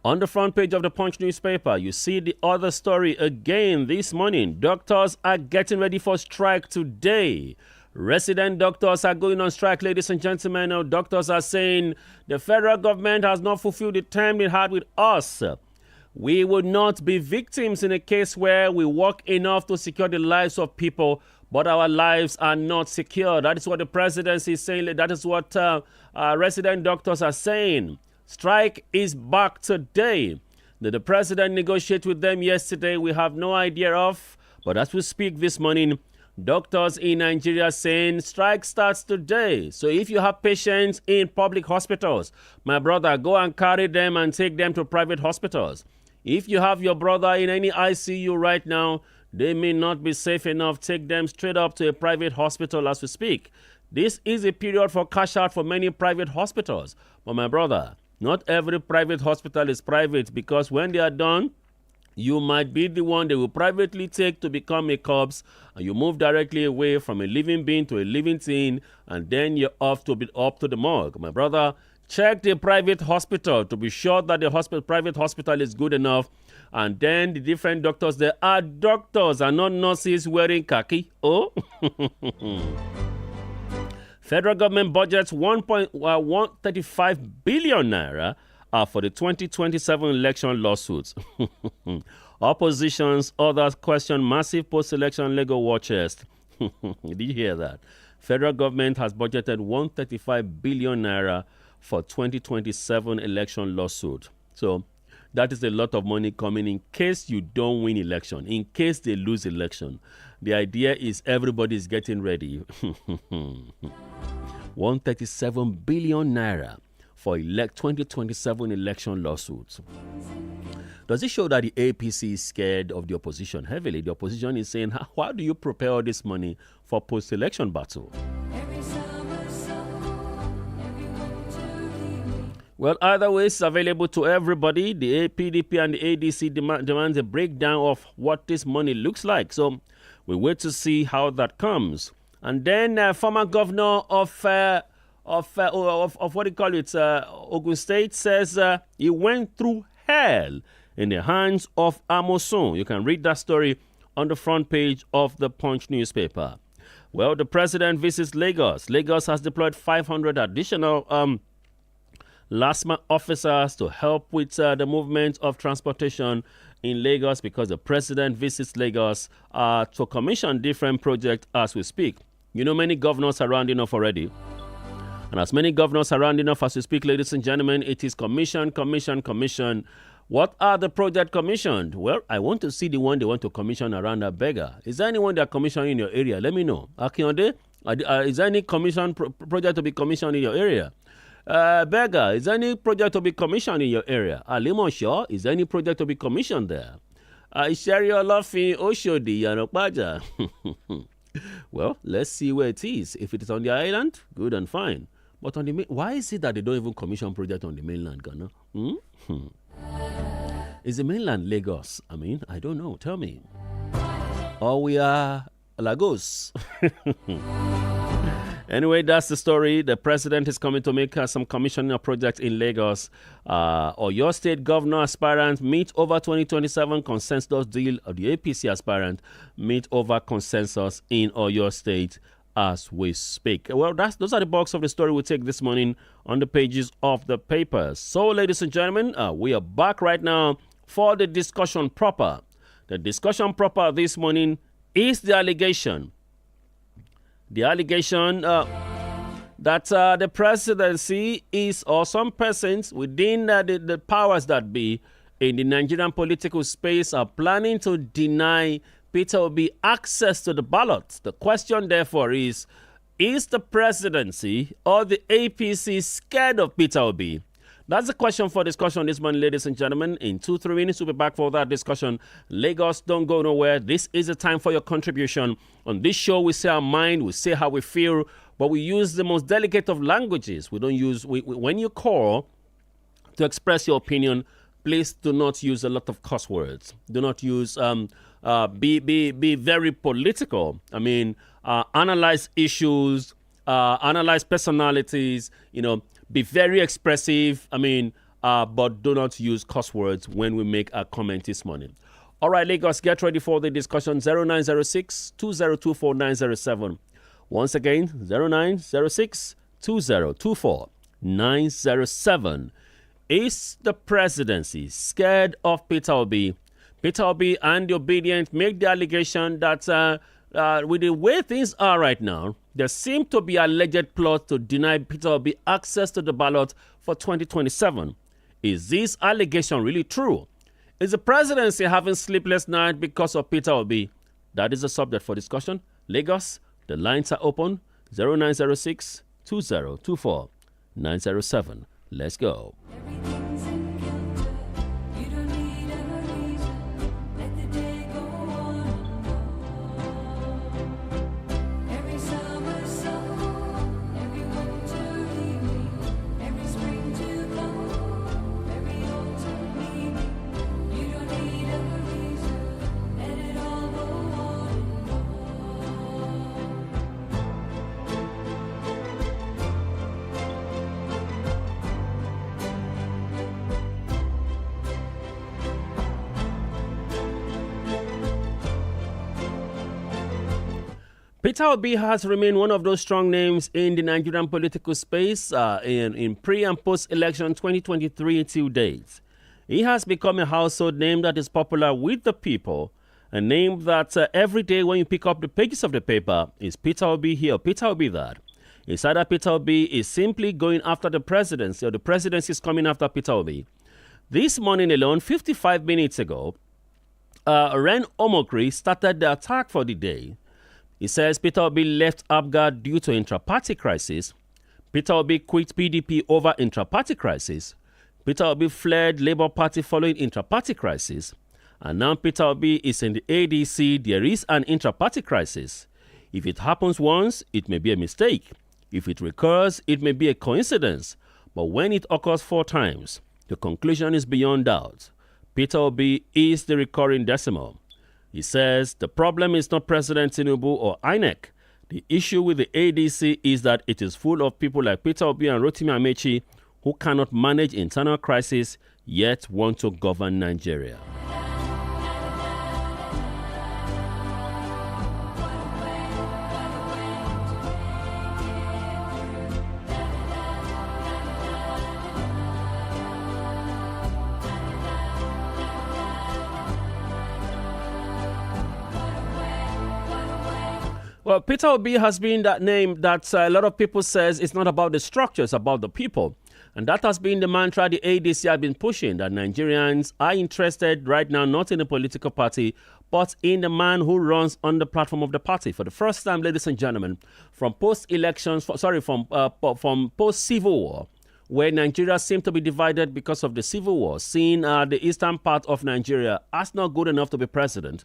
On the front page of the Punch newspaper, you see the other story again this morning. Doctors are getting ready for strike today. Resident doctors are going on strike, ladies and gentlemen. Now, doctors are saying the federal government has not fulfilled the term it had with us. We will not be victims in a case where we work enough to secure the lives of people, but our lives are not secure. That is what the presidency is saying. That is what resident doctors are saying. Strike is back today. Did the president negotiate with them yesterday? We have no idea of. But as we speak this morning, doctors in Nigeria saying strike starts today. So if you have patients in public hospitals, my brother, go and carry them and take them to private hospitals. If you have your brother in any ICU right now, they may not be safe enough. Take them straight up to a private hospital as we speak. This is a period for cash out for many private hospitals. But my brother, not every private hospital is private, because when they are done, you might be the one they will privately take to become a corpse, and you move directly away from a living being to a living thing, and then you're off to the morgue. My brother, check the private hospital to be sure that the private hospital is good enough, and then the different doctors. There are doctors and not nurses wearing khaki. Oh. Federal government budgets 1.135 billion naira for the 2027 election lawsuits. Oppositions, others question massive post-election legal war chest. Did you hear that? Federal government has budgeted 135 billion naira for 2027 election lawsuit. So that is a lot of money coming in case you don't win election, in case they lose election. The idea is everybody is getting ready. 137 billion naira for 2027 election lawsuits. Does it show that the APC is scared of the opposition heavily? The opposition is saying, how do you prepare all this money for post-election battle? Well, either way, it's available to everybody. The PDP and the ADC demands a breakdown of what this money looks like. So we wait to see how that comes. And then former governor of what do you call it, Ogun State says he went through hell in the hands of Amosun. You can read that story on the front page of the Punch newspaper. Well, the president visits Lagos. Lagos has deployed 500 additional LASMA officers to help with the movement of transportation in Lagos, because the president visits Lagos to commission different projects as we speak. You know, many governors are rounding off already. And as many governors are rounding off as we speak, ladies and gentlemen, it is commission. What are the project commissioned? Well, I want to see the one they want to commission around a beggar. Is there anyone they are commissioning in your area? Let me know. Akionde, is there any project to be commissioned in your area? Beggar, is there any project to be commissioned in your area? Alimosho, is there any project to be commissioned there? Isheri Olofin, Oshodi, Yanokbaja. Well, let's see where it is. If it is on the island, good and fine. But on the why is it that they don't even commission project on the mainland, Ghana? Is the mainland Lagos? I mean, I don't know. Tell me. Or we are Lagos. Anyway, that's the story. The president is coming to make some commissioning of projects in Lagos. Or your state governor aspirant meet over 2027 consensus deal. Of the APC aspirant meet over consensus in Oyo State as we speak. Well, those are the bulks of the story we take this morning on the pages of the papers. So, ladies and gentlemen, we are back right now for the discussion proper. The discussion proper this morning is the allegation. The allegation that the presidency is, or some persons within the powers that be in the Nigerian political space are planning to deny Peter Obi access to the ballot. The question, therefore, is the presidency or the APC scared of Peter Obi? That's the question for discussion this morning, ladies and gentlemen. In 2-3 minutes, we'll be back for that discussion. Lagos, don't go nowhere. This is the time for your contribution. On this show, we say our mind, we say how we feel, but we use the most delicate of languages. We don't use, when you call to express your opinion, please do not use a lot of cuss words. Do not use, be very political. I mean, analyze issues, analyze personalities, be very expressive. I mean, but do not use cuss words when we make a comment this morning. All right, Lagos, get ready for the discussion. 0906-2024-907. Once again, 0906-2024-907. Is the presidency scared of Peter Obi? Peter Obi and the Obedient make the allegation that with the way things are right now, there seems to be alleged plot to deny Peter Obi access to the ballot for 2027. Is this allegation really true? Is the presidency having sleepless night because of Peter Obi? That is the subject for discussion. Lagos, the lines are open. 0906-2024-907. Let's go. Everything's in kilter. You don't need a reason. Let the day go on and on. Every summer song, every winter evening, every spring to come, every autumn evening. You don't need a reason. Let it all go on and on. Peter Obi has remained one of those strong names in the Nigerian political space in pre- and post-election 2023 till date. He has become a household name that is popular with the people A name that every day when you pick up the pages of the paper is Peter Obi here, Peter Obi that. It's either Peter Obi is simply going after the presidency or the presidency is coming after Peter Obi. This morning alone, 55 minutes ago, Ren Omokri started the attack for the day. He says Peter Obi left APGA due to intra-party crisis. Peter Obi quit PDP over intra-party crisis. Peter Obi fled Labour Party following intra-party crisis. And now Peter Obi is in the ADC. There is an intra-party crisis. If it happens once, it may be a mistake. If it recurs, it may be a coincidence. But when it occurs 4 times, the conclusion is beyond doubt. Peter Obi is the recurring decimal. He says the problem is not President Tinubu or INEC. The issue with the ADC is that it is full of people like Peter Obi and Rotimi Amechi who cannot manage internal crisis yet want to govern Nigeria. Well, Peter Obi has been that name that a lot of people says it's not about the structure, it's about the people. And that has been the mantra the ADC have been pushing, that Nigerians are interested right now not in a political party, but in the man who runs on the platform of the party. For the first time, ladies and gentlemen, from post-elections, from post-civil war, where Nigeria seemed to be divided because of the civil war, seeing the eastern part of Nigeria as not good enough to be president,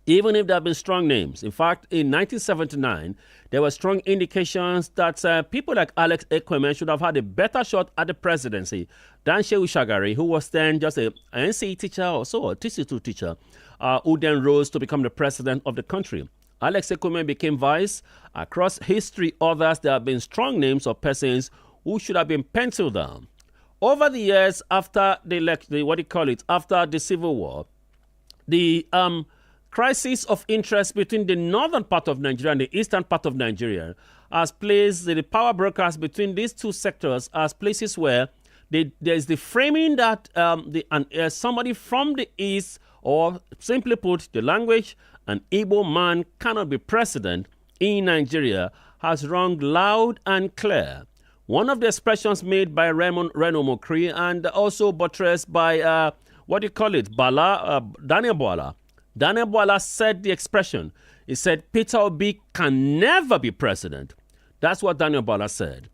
even if there have been strong names. In fact, in 1979, there were strong indications that people like Alex Ekweme should have had a better shot at the presidency than Shehu Shagari, who was then just an NCE teacher or so, a TC2 teacher, who then rose to become the president of the country. Alex Ekweme became vice. Across history, others, there have been strong names of persons who should have been penciled down. Over the years, after after the Civil War, the crisis of interest between the northern part of Nigeria and the eastern part of Nigeria has placed the power brokers between these two sectors as places where there is the framing that somebody from the east, or simply put, the language, an Igbo man cannot be president in Nigeria, has rung loud and clear. One of the expressions made by Reno Mokri and also buttressed by, Daniel Boala. Daniel Boala said the expression. He said, Peter Obi can never be president. That's what Daniel Boala said.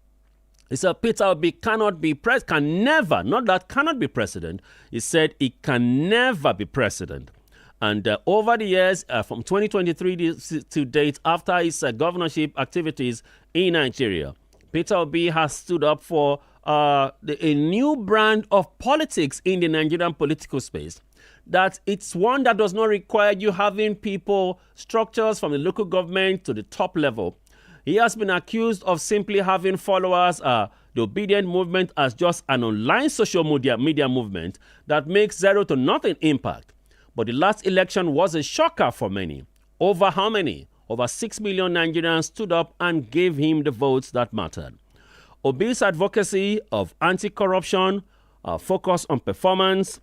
He said, Peter Obi cannot be president, can never, not that cannot be president. He said he can never be president. And over the years, from 2023 to date, after his governorship activities in Nigeria, Peter Obi has stood up for a new brand of politics in the Nigerian political space. That it's one that does not require you having people, structures from the local government to the top level. He has been accused of simply having followers, the obedient movement, as just an online social media movement that makes zero to nothing impact. But the last election was a shocker for many. Over how many? Over 6 million Nigerians stood up and gave him the votes that mattered. Obi's advocacy of anti-corruption, focus on performance,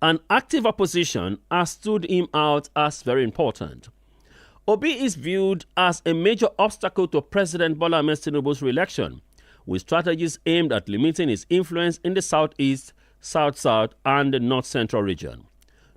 and active opposition has stood him out as very important. Obi is viewed as a major obstacle to President Bola Ahmed Tinubu's re-election, with strategies aimed at limiting his influence in the southeast, south-south, and the north-central region.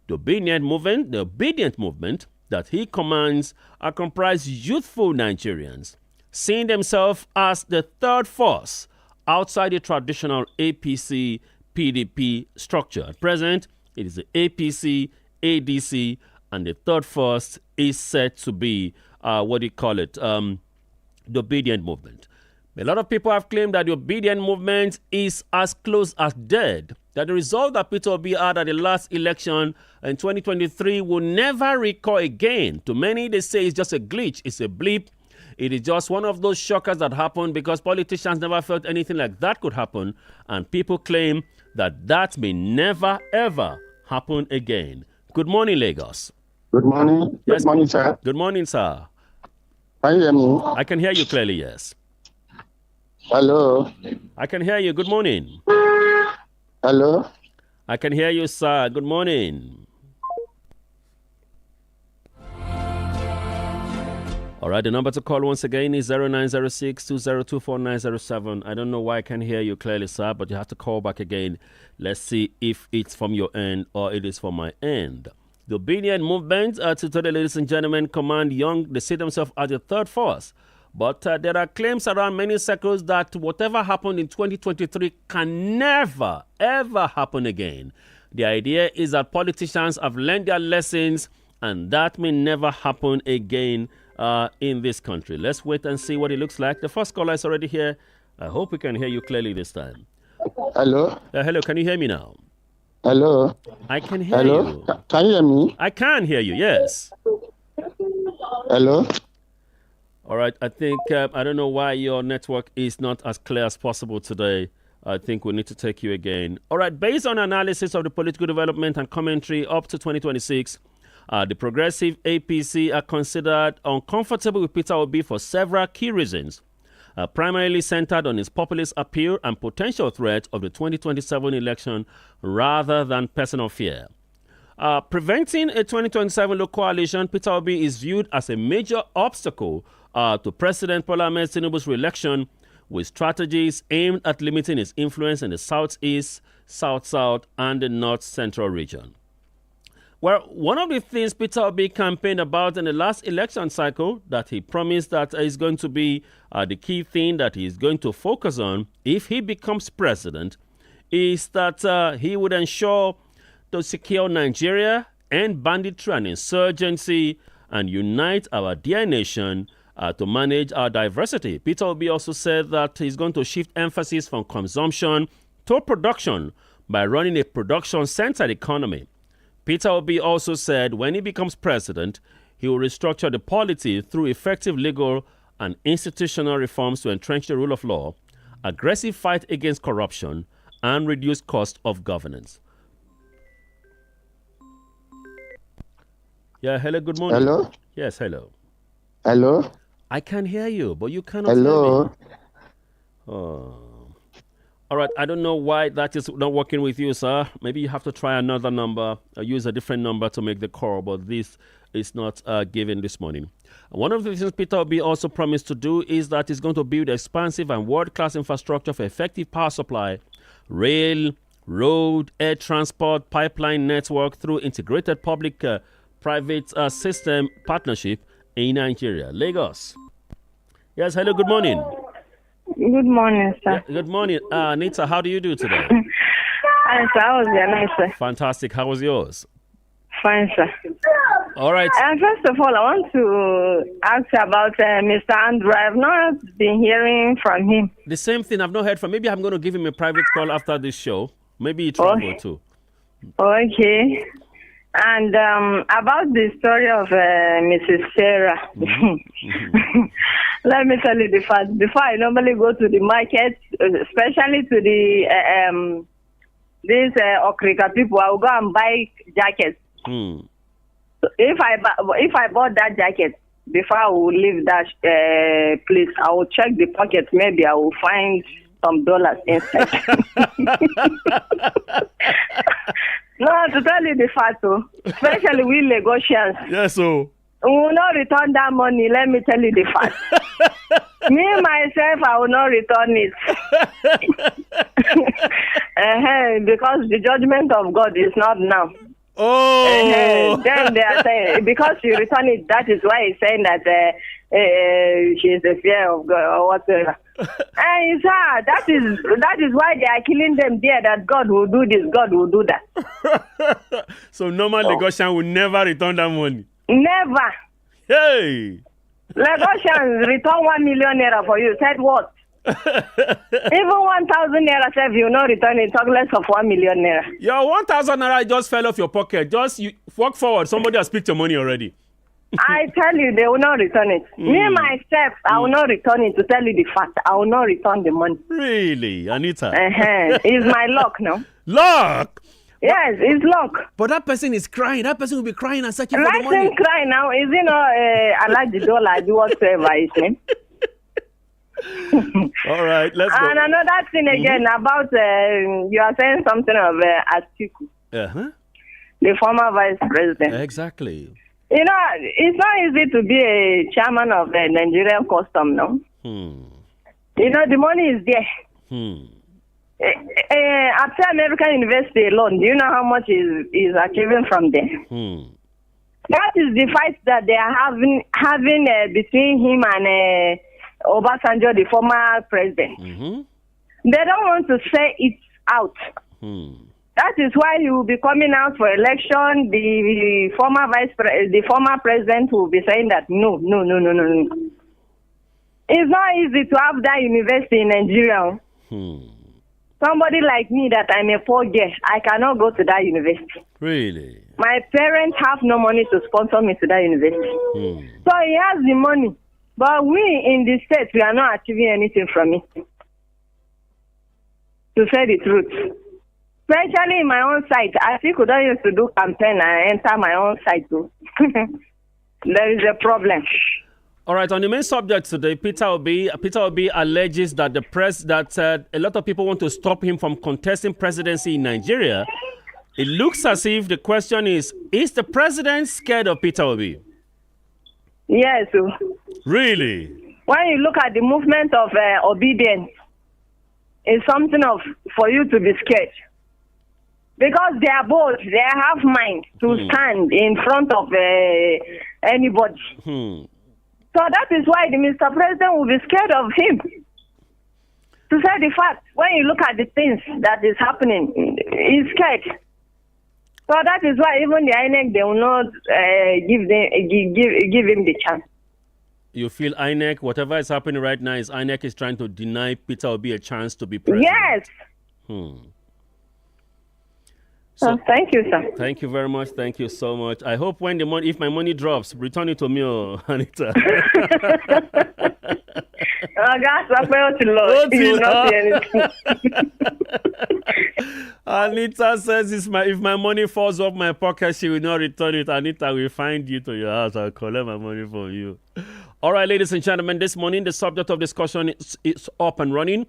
The obedient movement that he commands are comprised youthful Nigerians, seeing themselves as the third force outside the traditional APC-PDP structure. At present, it is the APC, ADC, and the third force is said to be, the obedient movement. A lot of people have claimed that the obedient movement is as close as dead, that the result that Peter Obi had at the last election in 2023 will never recur again. To many, they say it's just a glitch, it's a blip. It is just one of those shockers that happened because politicians never felt anything like that could happen, and people claim that may never, ever happen again. Good morning, Lagos. Good morning. Yes. Good morning, sir. Good morning, sir. Can you hear me? I can hear you clearly, yes. Hello. I can hear you. Good morning. Hello. I can hear you, sir. Good morning. All right, the number to call once again is 0906-2024907. I don't know why I can't hear you clearly, sir, but you have to call back again. Let's see if it's from your end or it is from my end. The obedient movement, today, ladies and gentlemen, command young, they see themselves as the third force. But there are claims around many circles that whatever happened in 2023 can never, ever happen again. The idea is that politicians have learned their lessons and that may never happen again in this country. Let's wait and see what it looks like. The first caller is already here. I hope we can hear you clearly this time. Hello? Hello, can you hear me now? Hello? I can hear Hello? you. Can you hear me? I can hear you, yes. Hello? All right, I think, I don't know why your network is not as clear as possible today. I think we need to take you again. All right, based on analysis of the political development and commentary up to 2026, the progressive APC are considered uncomfortable with Peter Obi for several key reasons, primarily centered on his populist appeal and potential threat of the 2027 election rather than personal fear. Preventing a 2027 local coalition, Peter Obi is viewed as a major obstacle to President Bola Ahmed Tinubu's re-election, with strategies aimed at limiting his influence in the Southeast, South-South, and the North-Central region. Well, one of the things Peter Obi campaigned about in the last election cycle that he promised that is going to be the key thing that he's going to focus on if he becomes president is that he would ensure to secure Nigeria, end banditry and insurgency, and unite our dear nation to manage our diversity. Peter Obi also said that he's going to shift emphasis from consumption to production by running a production-centered economy. Peter Obi also said when he becomes president, he will restructure the polity through effective legal and institutional reforms to entrench the rule of law, aggressive fight against corruption, and reduce cost of governance. Yeah, hello, good morning. Hello? Yes, hello. Hello? I can hear you, but you cannot Hello? hear me. Oh. All right, I don't know why that is not working with you, sir. Maybe you have to try another number or use a different number to make the call, but this is not given this morning. One of the things Peter Obi also promised to do is that he's going to build expansive and world-class infrastructure for effective power supply, rail, road, air transport, pipeline network through integrated public-private system partnership in Nigeria. Lagos. Yes, hello, good morning. Good morning, sir. Yeah, good morning. Nita, how do you do today? Hi, sir. How was your night, sir? Fantastic. How was yours? Fine, sir. All right. First of all, I want to ask about Mr. Andrew. I've not been hearing from him. The same thing. I've not heard from. Maybe I'm going to give him a private call after this show. Maybe he traveled too. Okay. And about the story of Mrs. Sarah, let me tell you the fact. Before I normally go to the market, especially to the these Okrika people, I will go and buy jackets. So if I bought that jacket before I will leave that place, I will check the pocket. Maybe I will find some dollars inside. No, to tell you the fact, especially we Lagosians. Yes, so. We will not return that money, let me tell you the fact. Me, myself, I will not return it. Because the judgment of God is not now. Oh! Then they are saying, because you return it, that is why he's saying that she is the fear of God or whatever. And that is why they are killing them there, that God will do this, God will do that. So normal Lagosian will never return that money? Never. Hey! Lagosians return 1 million naira for you. Said what? Even 1,000 naira said you not return it, talk less of 1 million naira. Your 1,000 naira just fell off your pocket. Just you walk forward, somebody has picked your money already. I tell you, they will not return it. Me, myself, I will not return it. To tell you the fact, I will not return the money. Really, Anita? It's my luck now. Luck? Yes, it's luck. But that person is crying. That person will be crying and searching for the money. Let him cry now. Is he not Alaji Dollar, do whatsoever his name? All right, let's go. And another thing again about, you are saying something of Atiku, Uh-huh. the former vice president. Exactly. You know, it's not easy to be a chairman of the Nigerian custom, no? You know, the money is there. After American University alone, do you know how much is achieving from there? That is the fight that they are having between him and Obasanjo, the former president. They don't want to say it out. That is why he will be coming out for election. The former president will be saying that no. It's not easy to have that university in Nigeria. Somebody like me that I'm a poor girl, I cannot go to that university. Really? My parents have no money to sponsor me to that university. So he has the money. But we in the States, we are not achieving anything from it. To say the truth. Especially in my own site. I think we don't used to do campaign and enter my own site too. There is a problem. All right, on the main subject today, Peter Obi alleges that a lot of people want to stop him from contesting presidency in Nigeria. It looks as if the question is the president scared of Peter Obi? Yes. Really? When you look at the movement of obedience, it's something for you to be scared. Because they are bold, they have mind to stand in front of anybody. So that is why the Mr. President will be scared of him. To say the fact, when you look at the things that is happening, he's scared. So that is why even the INEC, they will not give him the chance. You feel INEC, whatever is happening right now, INEC is trying to deny Peter Obi a chance to be president? Yes. So, thank you, sir. Thank you very much. Thank you so much. I hope if my money drops, return it to me, Anita. Anita says if my money falls off my pocket, she will not return it. Anita will find you to your house. I'll collect my money from you. All right, ladies and gentlemen, this morning the subject of discussion is up and running.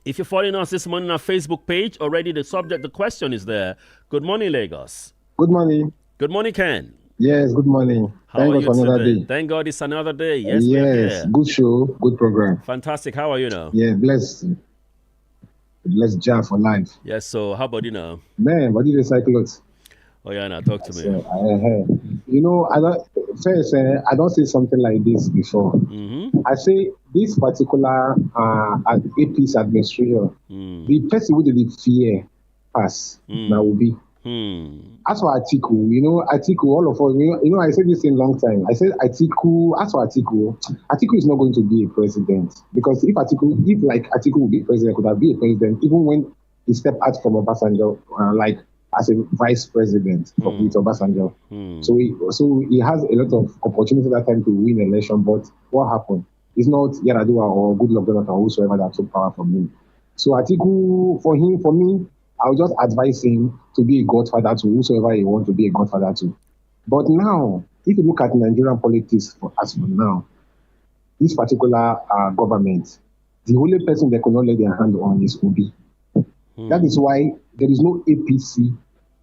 If you're following us this morning on our Facebook page, already the question is there. Good morning, Lagos. Good morning. Good morning, Ken. Yes, good morning. How are you for another today? day. Thank God it's another day. Yes, yes. Good show, good program. Fantastic. How are you now? Yeah, bless Jah for life. Yes, so how about you now? Man, what did you cyclones? Oh yeah, now talk to me. You know, I don't say something like this before. I say this particular AP's administration, the person who did the fear pass now will be. As for Atiku, all of us, I said this in a long time. I said Atiku is not going to be a president, because if Atiku will be president, could have been a president even when he stepped out from Obasanjo, as a vice president with Obasanjo. So he has a lot of opportunity at that time to win an election, but what happened? It's not Yaradua or Goodluck Jonathan or whosoever that took power from him. So Atiku, for me, I would just advise him to be a godfather to whosoever he wants to be a godfather to. But now, if you look at Nigerian politics as for now, this particular government, the only person they could not lay their hand on is Obi. That is why there is no APC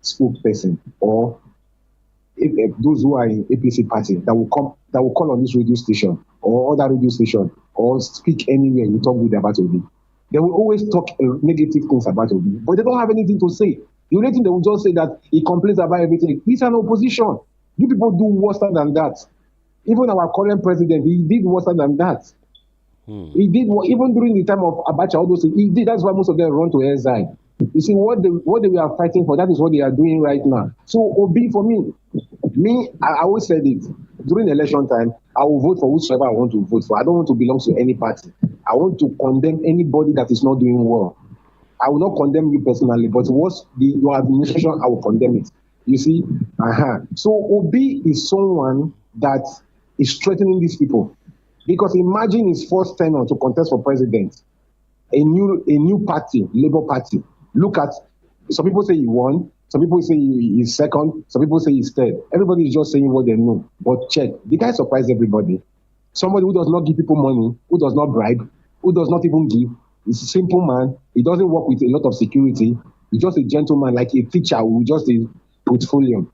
spokesperson or those who are in APC party that will call on this radio station or other radio station or speak anywhere we talk good about Obi. They will always talk negative things about Obi, but they don't have anything to say. The only thing they will just say that he complains about everything. He's an opposition. You people do worse than that. Even our current president, he did worse than that. He did even during the time of Abacha, all those things, he did. That's why most of them run to exile. You see, what they were fighting for, that is what they are doing right now. So Obi, for me, I always said it. During election time, I will vote for whosoever I want to vote for. I don't want to belong to any party. I want to condemn anybody that is not doing well. I will not condemn you personally, but what's your administration, I will condemn it. You see? So Obi is someone that is threatening these people. Because imagine his first tenure to contest for president. A new party, Labour Party. Look at, some people say he won, some people say he's second, some people say he's third. Everybody is just saying what they know. But check, the guy surprised everybody. Somebody who does not give people money, who does not bribe, who does not even give. He's a simple man. He doesn't work with a lot of security. He's just a gentleman, like a teacher who just a portfolio.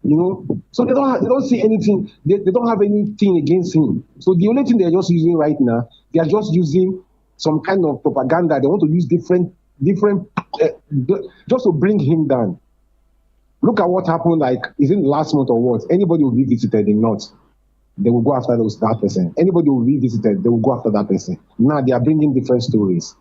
You know, so they don't see anything. They don't have anything against him. So the only thing they're just using right now, they are just using some kind of propaganda. They want to use different, just to bring him down. Look at what happened. Like, is it last month or what? Anybody will be visited in North, they will go after that person. Anybody will be visited, they will go after that person. Now they are bringing different stories.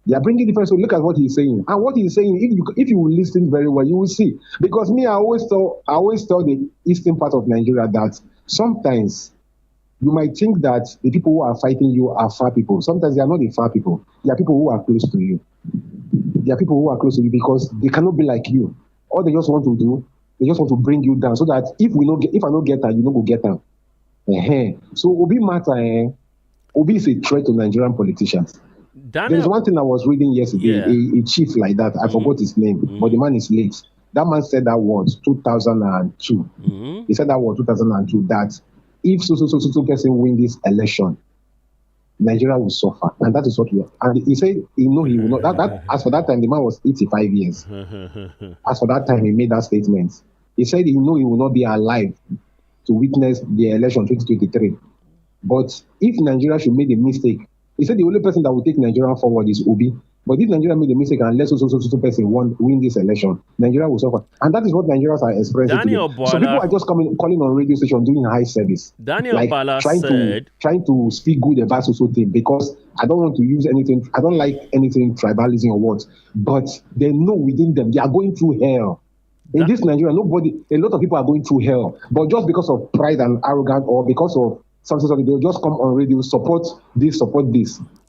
They are bringing different stories. Look at what he's saying. And what he's saying, if you listen very well, you will see. Because me, I always tell the eastern part of Nigeria that sometimes you might think that the people who are fighting you are far people. Sometimes they are not the far people. They are people who are close to you. They are people who are close to you because they cannot be like you. All they just want to do, they just want to bring you down so that if I don't get her, you don't go get her. So Obi matter, Obi is a threat to Nigerian politicians. There's one thing I was reading yesterday, a chief like that, I forgot his name, but the man is late. That man said that word 2002. He said that word 2002, that if so person win this election, Nigeria will suffer. And that is what we are. And he said, he will not. That as for that time, the man was 85 years. As for that time, he made that statement. He said he will not be alive to witness the election 2023. But if Nigeria should make a mistake, he said the only person that will take Nigeria forward is Obi. But if Nigeria made a mistake and let so person win this election, Nigeria will suffer. And that is what Nigerians are expressing today. So people are just calling on radio station doing high service. Daniel Bala trying to speak good about so thing because I don't want to use anything. I don't like anything tribalism or what. But they know within them they are going through hell. In this Nigeria, a lot of people are going through hell. But just because of pride and arrogance or because of something, they'll just come on radio, support this.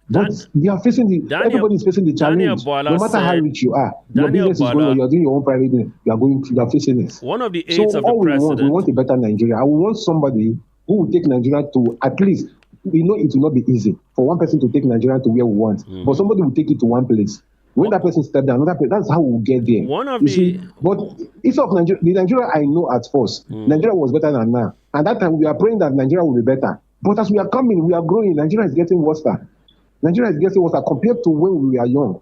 But they are everybody is facing the challenge. No matter how rich you are, your business is going on, you're doing your own private business, you are facing this. One of the aides of the president. We want a better Nigeria. I want somebody who will take Nigeria to at least, we know it will not be easy for one person to take Nigeria to where we want, but somebody will take it to one place. When that person steps down, another place, that's how we'll get there. But it's of Nigeria, the Nigeria I know at first, Nigeria was better than now. And that time we are praying that Nigeria will be better. But as we are coming, we are growing, Nigeria is getting worse. Nigeria is getting worse compared to when we were young.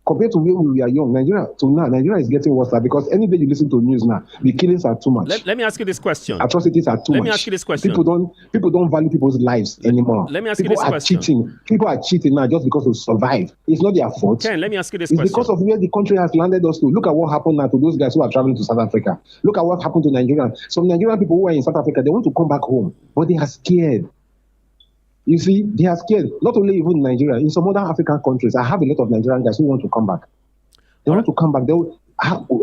Compared to when we were young, Nigeria is getting worse because any day you listen to news now, the killings are too much. Let me ask you this question. Atrocities are too much. Let me ask you this question. People don't value people's lives anymore. Let me ask you this question. People are cheating now just because to survive. It's not their fault. Ken, let me ask you this question. It's because of where the country has landed us to. Look at what happened now to those guys who are traveling to South Africa. Look at what happened to Nigeria. Some Nigerian people who are in South Africa, they want to come back home, but they are scared. You see, they are scared. Not only even in Nigeria, in some other African countries, I have a lot of Nigerian guys who want to come back. They want to come back.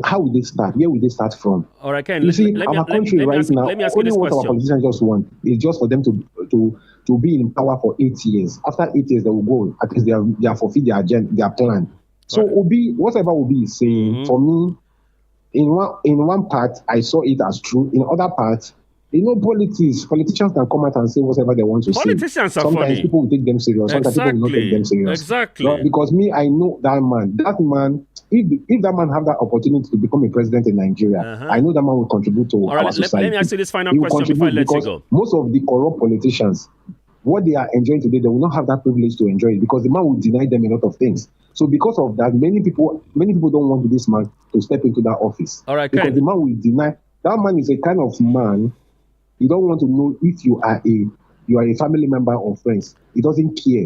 How will they start? Where will they start from? All right, Ken. You see, our country right now, only what our politicians just want is just for them to be in power for 8 years. After 8 years, they will go. At least they are fulfill their plan. So Obi, whatever Obi is saying, for me, in one part, I saw it as true. In other parts, politicians can come out and say whatever they want to say. Politicians are Sometimes funny. people will take them serious. Sometimes people will not take them serious. Exactly. No, because me, I know that man. That man, if that man have that opportunity to become a president in Nigeria, I know that man will contribute to our society. Let me ask you this final question before I let you go. Most of the corrupt politicians, what they are enjoying today, they will not have that privilege to enjoy it because the man will deny them a lot of things. So because of that, many people don't want this man to step into that office. All right, because the man will deny. That man is a kind of man. You don't want to know if you are a family member or friends. He doesn't care.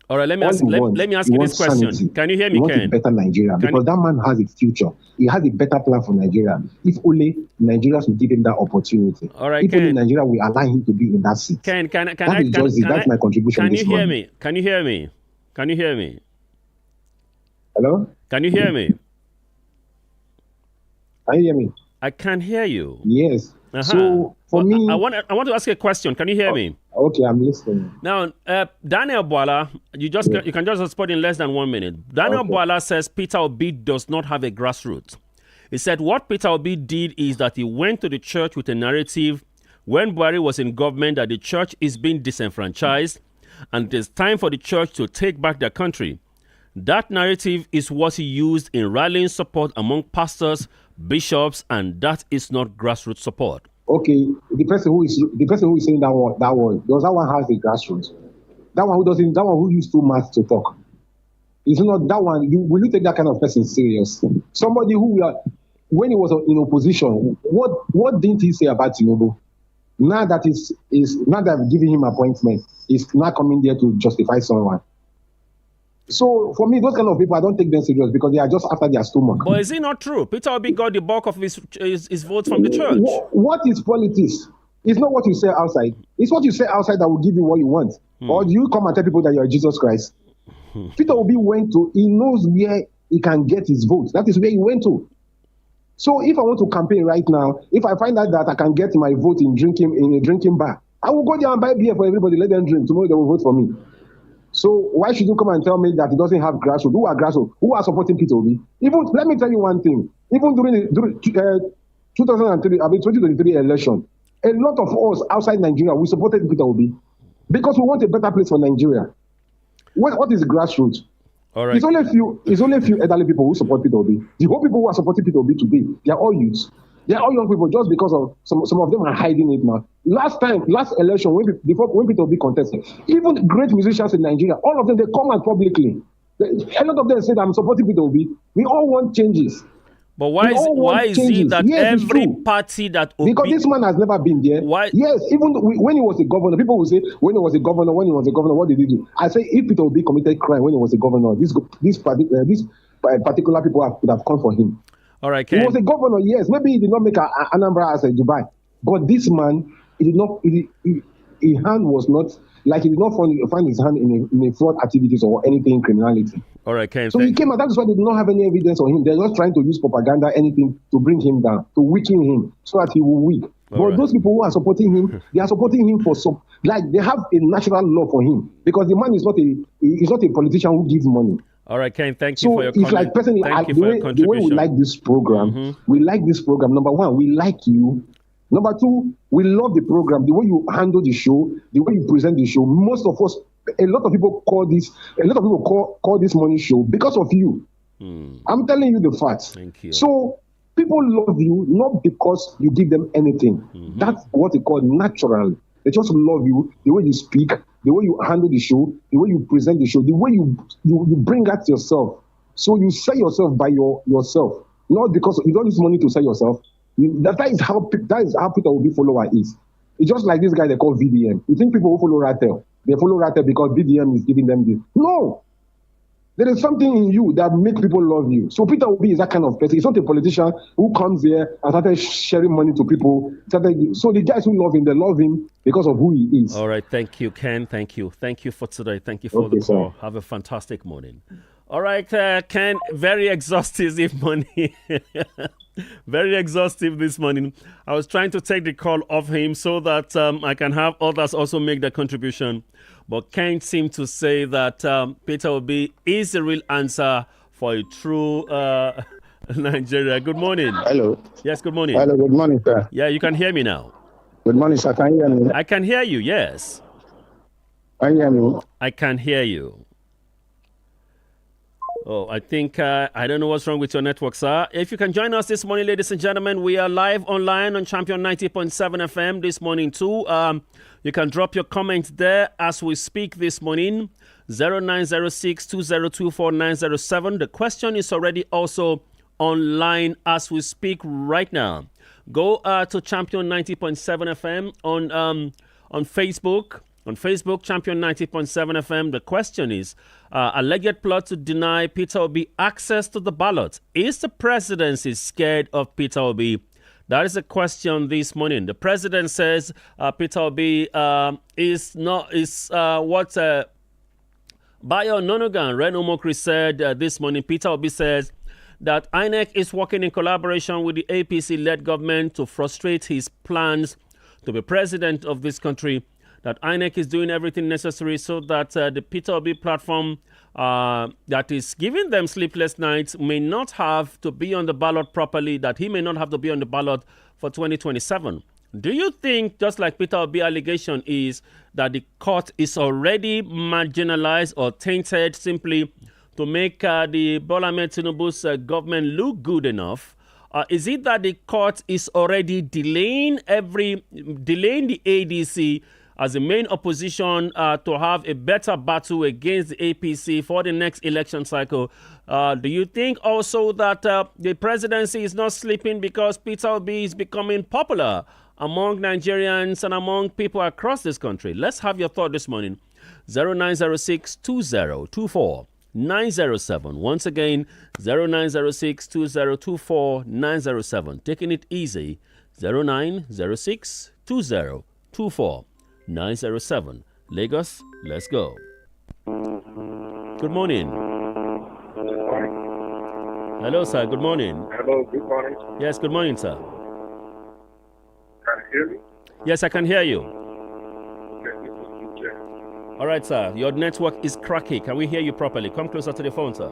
All right, let me ask you this question. Sanity. Can you hear me, Ken? A better Nigeria because that man has a future. He has a better plan for Nigeria. If only Nigerians will give him that opportunity. All right, if only Nigeria will allow him to be in that seat. That's my contribution. Can you hear me? Can you hear me? Can you hear me? Hello? Can you hear me? Can you hear me? I can hear you. Yes. So for me, I want to ask you a question. Can you hear me? Okay, I'm listening. Now, Daniel Boala, you can just respond in less than 1 minute. Daniel Boala says Peter Obi does not have a grassroots. He said what Peter Obi did is that he went to the church with a narrative when Buhari was in government that the church is being disenfranchised and it is time for the church to take back their country. That narrative is what he used in rallying support among pastors, bishops, and that is not grassroots support. Okay, the person who is saying that one, does that one has a grassroots? That one who used too much to talk. It's not that one. Will you take that kind of person serious? Somebody who when he was in opposition, what didn't he say about Tinubu? Now that now that I've given him appointment, he's now coming there to justify someone. So for me, those kind of people, I don't take them serious because they are just after their stomach. But is it not true? Peter Obi got the bulk of his votes from the church. What is politics? It's not what you say outside. It's what you say outside that will give you what you want. Or do you come and tell people that you're Jesus Christ? Peter Obi went to, he knows where he can get his votes. That is where he went to. So if I want to campaign right now, if I find out that I can get my vote in a drinking bar, I will go there and buy beer for everybody, let them drink. Tomorrow they will vote for me. So why should you come and tell me that it doesn't have grassroots? Who are grassroots? Who are supporting Peter Obi? Even let me tell you one thing. Even during 2023 election, a lot of us outside Nigeria, we supported Peter Obi because we want a better place for Nigeria. What is grassroots? All right. It's only a few elderly people who support Peter Obi. The whole people who are supporting Peter Obi today, they are all youths. They are all young people just because of some of them are hiding it now. Last election, when Peter Obi contested, even great musicians in Nigeria, all of them, they come out publicly. A lot of them said, I'm supporting Peter Obi. We all want changes. But why is it that every party that Obi... Because this man has never been there. Why? Yes, even when he was a governor, people will say, when he was a governor, what did he do? I say, if Peter Obi committed crime when he was a governor, these particular people could have come for him. All right, Ken. He was a governor, yes. Maybe he did not make Anambra as a Dubai. But this man, his hand was not... Like he did not find his hand in a fraud activities or anything criminality. All right, Ken. So he came out. That's why they did not have any evidence on him. They're just trying to use propaganda, anything to bring him down, to weaken him, so that he will weak. But those people who are supporting him, they are supporting him for some. Like they have a natural love for him because the man is not a politician who gives money. All right, Ken. Thank you for your comment. So it's like personally, the way we like this program, we like this program. Number one, we like you. Number two, we love the program, the way you handle the show, the way you present the show. Most of us, a lot of people call this morning show because of you. I'm telling you the facts. Thank you. So people love you not because you give them anything. That's what they call natural. They just love you, the way you speak, the way you handle the show, the way you present the show, the way you bring out yourself. So you sell yourself by yourself, not because you don't use money to sell yourself. That is how Peter Obi follower is. It's just like this guy they call VDM. You think people who follow Rattel, they follow Rattel because VDM is giving them this? No. There is something in you that makes people love you. So Peter Obi is that kind of person. He's not a politician who comes here and started sharing money to people. So the guys who love him, they love him because of who he is. All right. Thank you, Ken. Thank you. Thank you for today. Thank you for the call. Sir. Have a fantastic morning. All right, Ken, very exhaustive this morning. Very exhaustive this morning. I was trying to take the call off him so that I can have others also make their contribution. But Ken seemed to say that Peter Obi is the real answer for a true Nigeria. Good morning. Hello. Yes, good morning. Hello, good morning, sir. Yeah, you can hear me now. Good morning, sir. Can you hear me? I can hear you, yes. Can you hear me? I can hear you. Oh, I think, I don't know what's wrong with your network, sir. If you can join us this morning, ladies and gentlemen, we are live online on Champion 90.7 FM this morning too. You can drop your comment there as we speak this morning, 0906-2024907. The question is already also online as we speak right now. Go to Champion 90.7 FM on Facebook. On Facebook, Champion 90.7 FM, the question is, alleged plot to deny Peter Obi access to the ballot. Is the presidency scared of Peter Obi? That is a question this morning. The president says Peter Obi is what Bayo Nonogan, Reno Mokri said this morning. Peter Obi says that INEC is working in collaboration with the APC-led government to frustrate his plans to be president of this country. That INEC is doing everything necessary so that the Peter Obi platform that is giving them sleepless nights may not have to be on the ballot properly, that he may not have to be on the ballot for 2027. Do you think, just like Peter Obi allegation is, that the court is already marginalized or tainted simply to make the Bola Ahmed Tinubu's government look good enough? Is it that the court is already delaying the ADC as the main opposition to have a better battle against the APC for the next election cycle? Do you think also that the presidency is not sleeping because Peter Obi is becoming popular among Nigerians and among people across this country? Let's have your thought this morning. 0906 2024 907. Once again, 0906 2024 907. Taking it easy. 0906 2024 907. Lagos, let's go. Good morning. Hello, sir. Good morning. Hello, good morning. Yes, good morning, sir. Can you hear me? Yes, I can hear you. Okay, this is DJ. All right, sir. Your network is cracky. Can we hear you properly? Come closer to the phone, sir.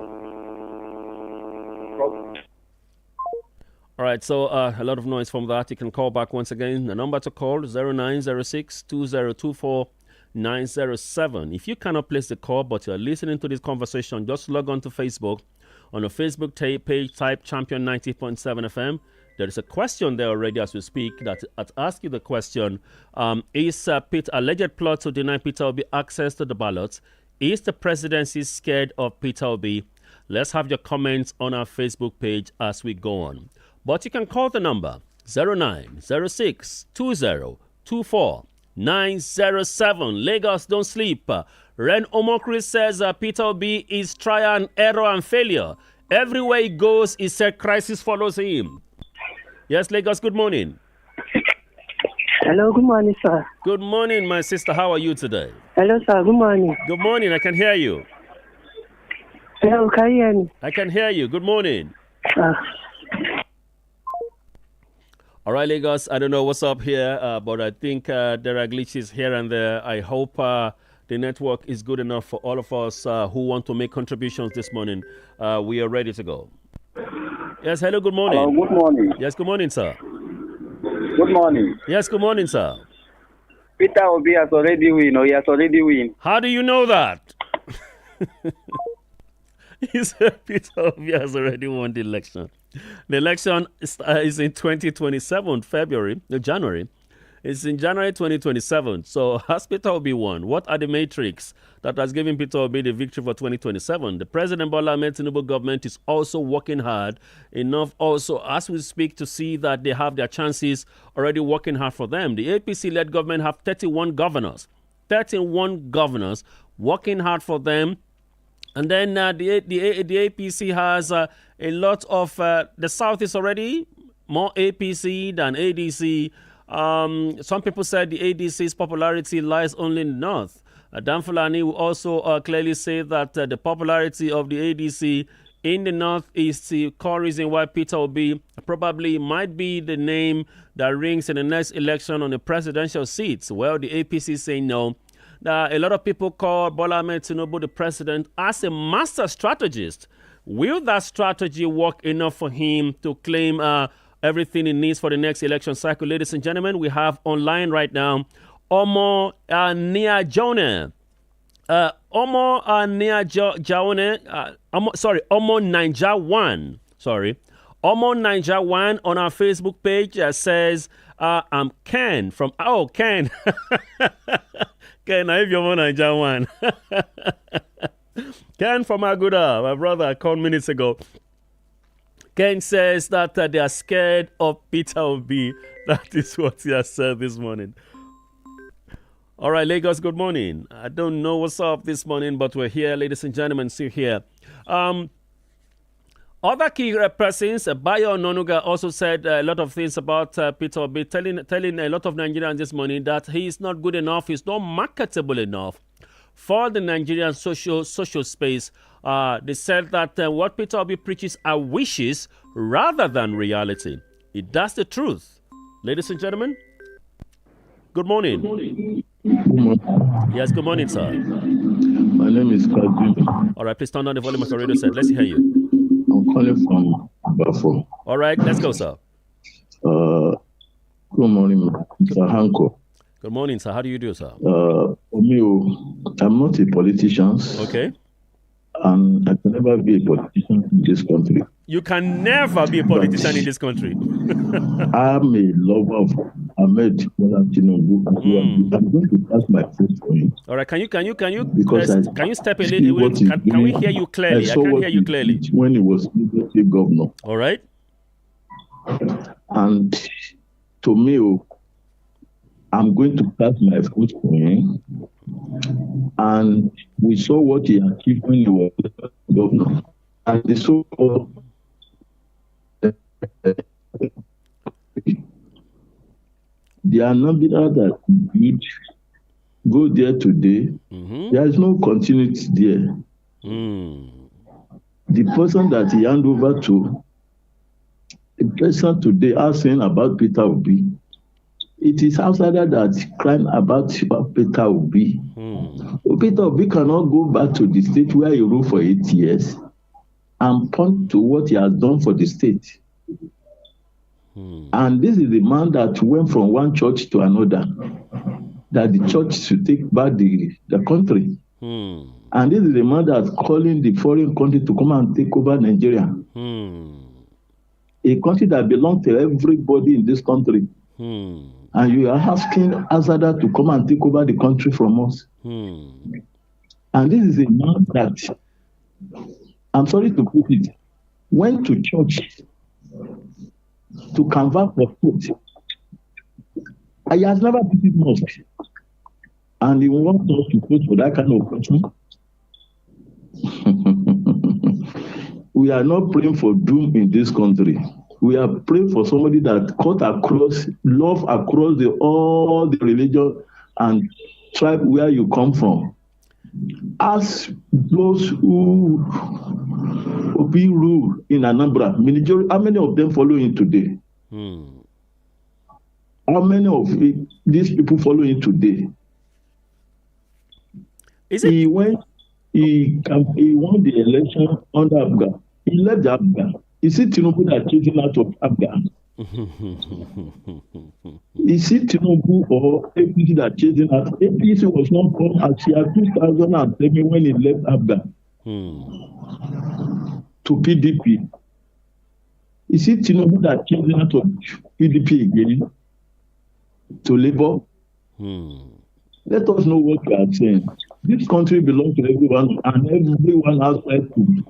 All right, so a lot of noise from that. You can call back once again. The number to call is 0906 2024 907. If you cannot place the call but you're listening to this conversation, just log on to Facebook. On the Facebook page, type Champion 90.7 FM. There is a question there already as we speak that asks you the question, is alleged plot to deny Peter Obi access to the ballots? Is the presidency scared of Peter Obi? Let's have your comments on our Facebook page as we go on. But you can call the number 0906 2024 907. Lagos, don't sleep. Ren Omokri says Peter Obi is trial, error, and failure. Everywhere he goes, he said crisis follows him. Yes, Lagos, good morning. Hello, good morning, sir. Good morning, my sister. How are you today? Hello, sir. Good morning. Good morning. I can hear you. Hello, can you hear me? I can hear you. Good morning. All right, Lagos, I don't know what's up here, but I think there are glitches here and there. I hope the network is good enough for all of us who want to make contributions this morning. We are ready to go. Yes, hello, good morning. Hello, good morning. Yes, good morning, sir. Good morning. Yes, good morning, sir. Peter Obi has already win, or he has already win. How do you know that? He said Peter Obi has already won the election. The election is in 2027, January. It's in January 2027. So has Peter Obi won? What are the matrix that has given Peter Obi the victory for 2027? The President Bola Ahmed Tinubu government is also working hard enough also as we speak to see that they have their chances already working hard for them. The APC-led government have 31 governors. 31 governors working hard for them. And then the APC has a lot of, the South is already more APC than ADC. Some people said the ADC's popularity lies only in the North. Dan Fulani will also clearly say that the popularity of the ADC in the North is the core reason why Peter Obi probably might be the name that rings in the next election on the presidential seats. Well, the APC say no. A lot of people call Bola Ahmed Tinubu, the president, as a master strategist. Will that strategy work enough for him to claim everything he needs for the next election cycle? Ladies and gentlemen, we have online right now Omo Niajone. Omo Naija 1. Sorry. Omo Naija 1 on our Facebook page says, I'm Ken from... Oh, Ken. Ken, I have your Naija 1. Ken from Aguda, my brother, I called minutes ago. Ken says that they are scared of Peter Obi. That is what he has said this morning. All right, Lagos, good morning. I don't know what's up this morning, but we're here, ladies and gentlemen, still here. Other key persons, Bayo Nonuga also said a lot of things about Peter Obi, telling a lot of Nigerians this morning that he is not good enough, he's not marketable enough for the Nigerian social space. They said that what Peter Obi preaches are wishes rather than reality. That's the truth. Ladies and gentlemen, good morning. Good morning. Yes, good morning, sir. My name is Kadri. All right, please turn down the volume of the radio set. Let's hear you. I'm calling from Bafo. All right, let's go, sir. Good morning, Mr. Hanko. Good morning, sir. How do you do, sir? For me, I'm not a politician. Okay. And I can never be a politician in this country. You can never be a politician in this country. I'm a lover of Ahmed Bola Tinubu. I'm going to pass my vote for him. All right, can you Because can you step a see little? what he's Can we doing. hear you clearly? I saw can't what hear you he clearly. did when he was State governor. All right. And to me, I'm going to pass my vote for him. And we saw what he achieved when he was governor. And the so-called the Anambra that built go there today. There is no continuity there. The person that he hand over to, the person today asking about Peter Obi, it is outsider that crying about Peter Obi. Peter Obi cannot go back to the state where he ruled for 8 years and point to what he has done for the state. And this is the man that went from one church to another, that the church should take back the country. And this is the man that's calling the foreign country to come and take over Nigeria. A country that belongs to everybody in this country. And you are asking Azada to come and take over the country from us. And this is a man that, I'm sorry to put it, went to church to convert for food. And he has never visited mosque. And he wants us to vote for that kind of person. We are not praying for doom in this country. We are praying for somebody that cut across, love across all the religion and tribe where you come from. As those who be rule in Anambra, how many of them follow him today? How many of these people follow him today? He won the election under Abga. He left Abga. Is it Tinubu that chasing out of Abga? Is it Tinubu or APC that chasing out? APC was not born as year 2007 when he left Abga to PDP. Is it Tinubu that chasing out of PDP again to Labour? Let us know what you are saying. This country belongs to everyone, and everyone has right to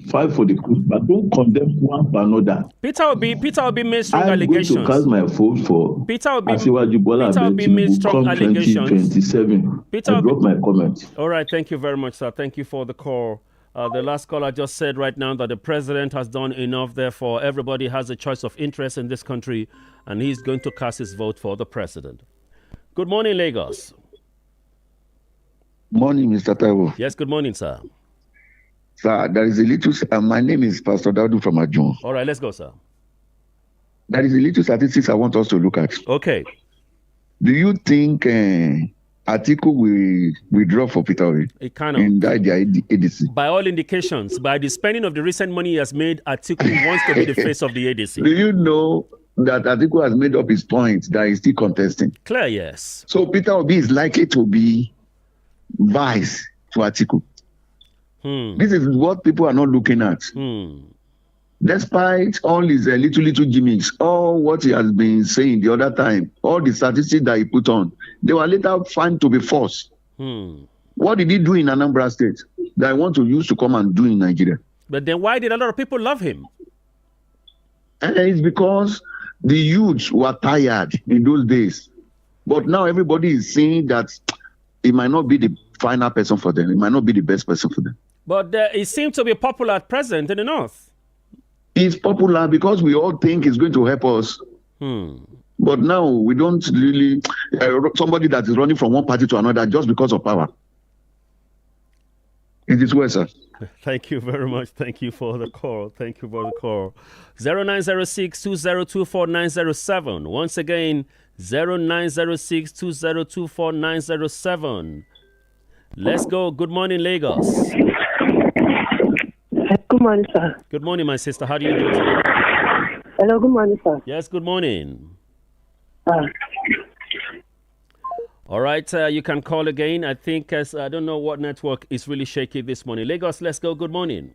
fight for the truth, but don't condemn one for another. Peter Obi made strong allegations. I'm going to cast my vote for Peter Obi made strong allegations. 2027. I drop my comment. All right, thank you very much, sir. Thank you for the call. The last caller just said right now that the president has done enough. Therefore, everybody has a choice of interest in this country, and he's going to cast his vote for the president. Good morning, Lagos. Morning, Mr. Taiwo. Yes, good morning, sir. Sir, there is a little. My name is Pastor Daudu from Ajun. All right, let's go, sir. There is a little statistics I want us to look at. Okay. Do you think Atiku will withdraw for Peter Obi? It cannot. In the ADC? By all indications, by the spending of the recent money he has made, Atiku wants to be the face of the ADC. Do you know that Atiku has made up his point that he's still contesting? Clear, yes. So Peter Obi is likely to be vice to Atiku. This is what people are not looking at. Despite all his little gimmicks, all what he has been saying the other time, all the statistics that he put on, they were later found to be false. What did he do in Anambra State that I want to use to come and do in Nigeria? But then why did a lot of people love him? And it's because the youths were tired in those days. But now everybody is seeing that it might not be the final person for them. It might not be the best person for them. But he seems to be popular at present in the North. He's popular because we all think he's going to help us. But now we don't really... somebody that is running from one party to another just because of power. It is well, sir. Thank you very much. Thank you for the call. 0906-2024-907. Once again, 0906-2024-907. Let's go. Good morning, Lagos. Good morning, sir. Good morning, my sister. How do you do today? Hello, good morning, sir. Yes, good morning. All right, you can call again. I think I don't know what network is really shaky this morning. Lagos, let's go. Good morning.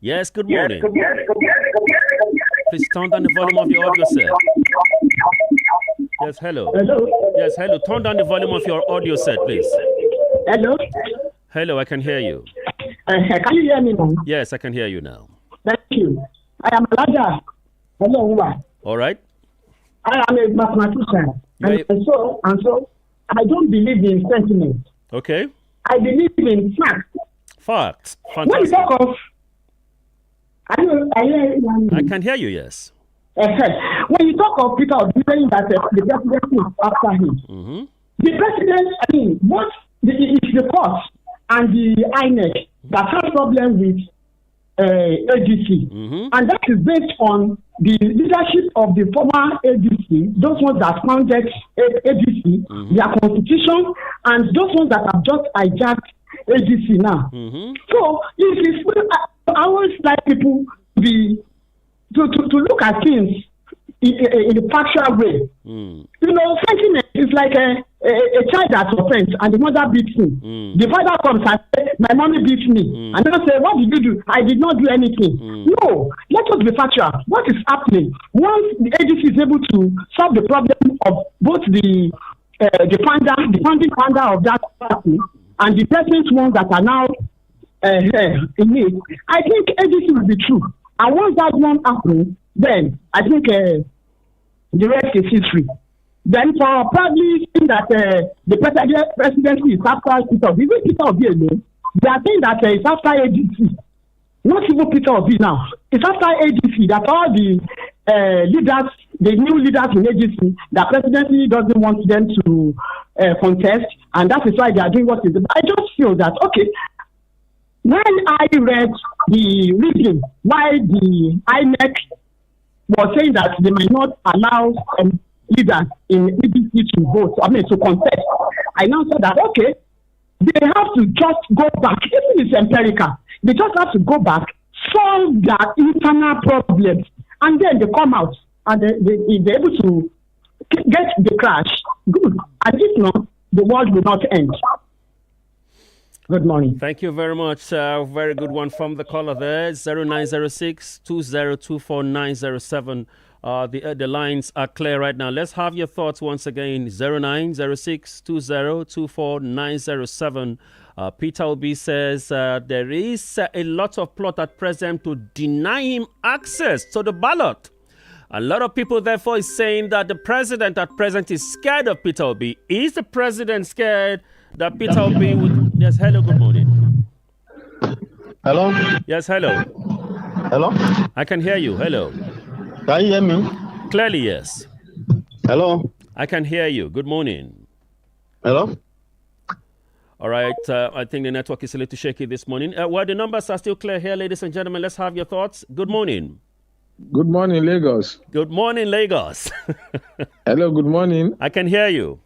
Yes, good morning. Please turn down the volume of your audio set. Yes, hello. Hello. Yes, hello. Turn down the volume of your audio set, please. Hello. Hello, I can hear you. Can you hear me now? Yes, I can hear you now. Thank you. I am Alaja. Hello. All right. I am a mathematician. And so, I don't believe in sentiment. Okay. I believe in facts. Facts. When you Fantastic. talk of... I can hear you, yes. When you talk of Peter Obi saying that the president is after him, the president, I mean, what it's the court and the INEC that have problem with AGC, and that is based on the leadership of the former AGC, those ones that founded AGC, their constitution, and those ones that have just hijacked AGC now. So, if it's, I always like people to look at things in a factual way. You know, sentiment is like a child that offends and the mother beats him. The father comes and says, my mommy beats me. And then say, what did you do? I did not do anything. No, let us be factual. What is happening? Once the agency is able to solve the problem of both the founding founder of that party and the present ones that are now in it, I think agency will be true. And once that one happens, then I think the rest is history. Then for probably saying that the presidency is after Peter Obi, even Peter Obi alone, they are saying that it's after AGC. Not even Peter Obi now. It's after AGC that all the leaders, the new leaders in AGC, the presidency doesn't want them to contest, and that is why they are doing what is. I just feel that, okay, when I read the reason why the INEC was saying that they might not allow leaders in EDC to vote, to contest, I now said that, okay, they have to just go back, even if it's empirical, they just have to go back, solve their internal problems, and then they come out, and they're able to get the crash, good. And if not, the world will not end. Good morning. Thank you very much. Very good one from the caller there. 0906 2024 907. The lines are clear right now. Let's have your thoughts once again. 0906 2024 907. Peter Obi says there is a lot of plot at present to deny him access to the ballot. A lot of people, therefore, is saying that the president at present is scared of Peter Obi. Is the president scared that Peter Obi would... Yes, hello, good morning. Hello? Yes, hello. Hello? I can hear you. Hello. Can you hear me? Clearly, yes. Hello? I can hear you. Good morning. Hello? All right. I think the network is a little shaky this morning. Well, the numbers are still clear here, ladies and gentlemen. Let's have your thoughts. Good morning. Good morning, Lagos. Good morning, Lagos. Hello, good morning. I can hear you.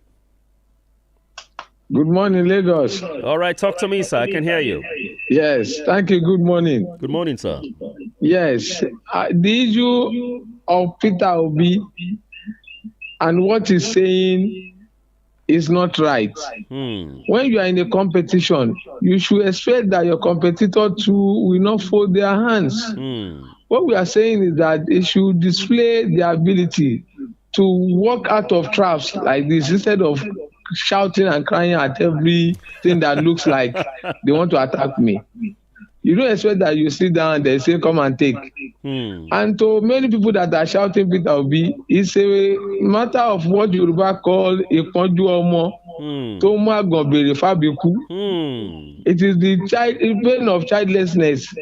Good morning, Lagos. All right, talk to me, sir. I can hear you. Yes, thank you. Good morning. Good morning, sir. Yes, the issue of Peter Obi and what he's saying is not right. When you are in a competition, you should expect that your competitor too will not fold their hands. What we are saying is that they should display their ability to walk out of traps like this instead of shouting and crying at everything that looks like they want to attack me. You don't expect that you sit down and they say, come and take. And to many people that are shouting Peter Obi, it's a matter of what Yoruba call a konju omo. It is the pain of childlessness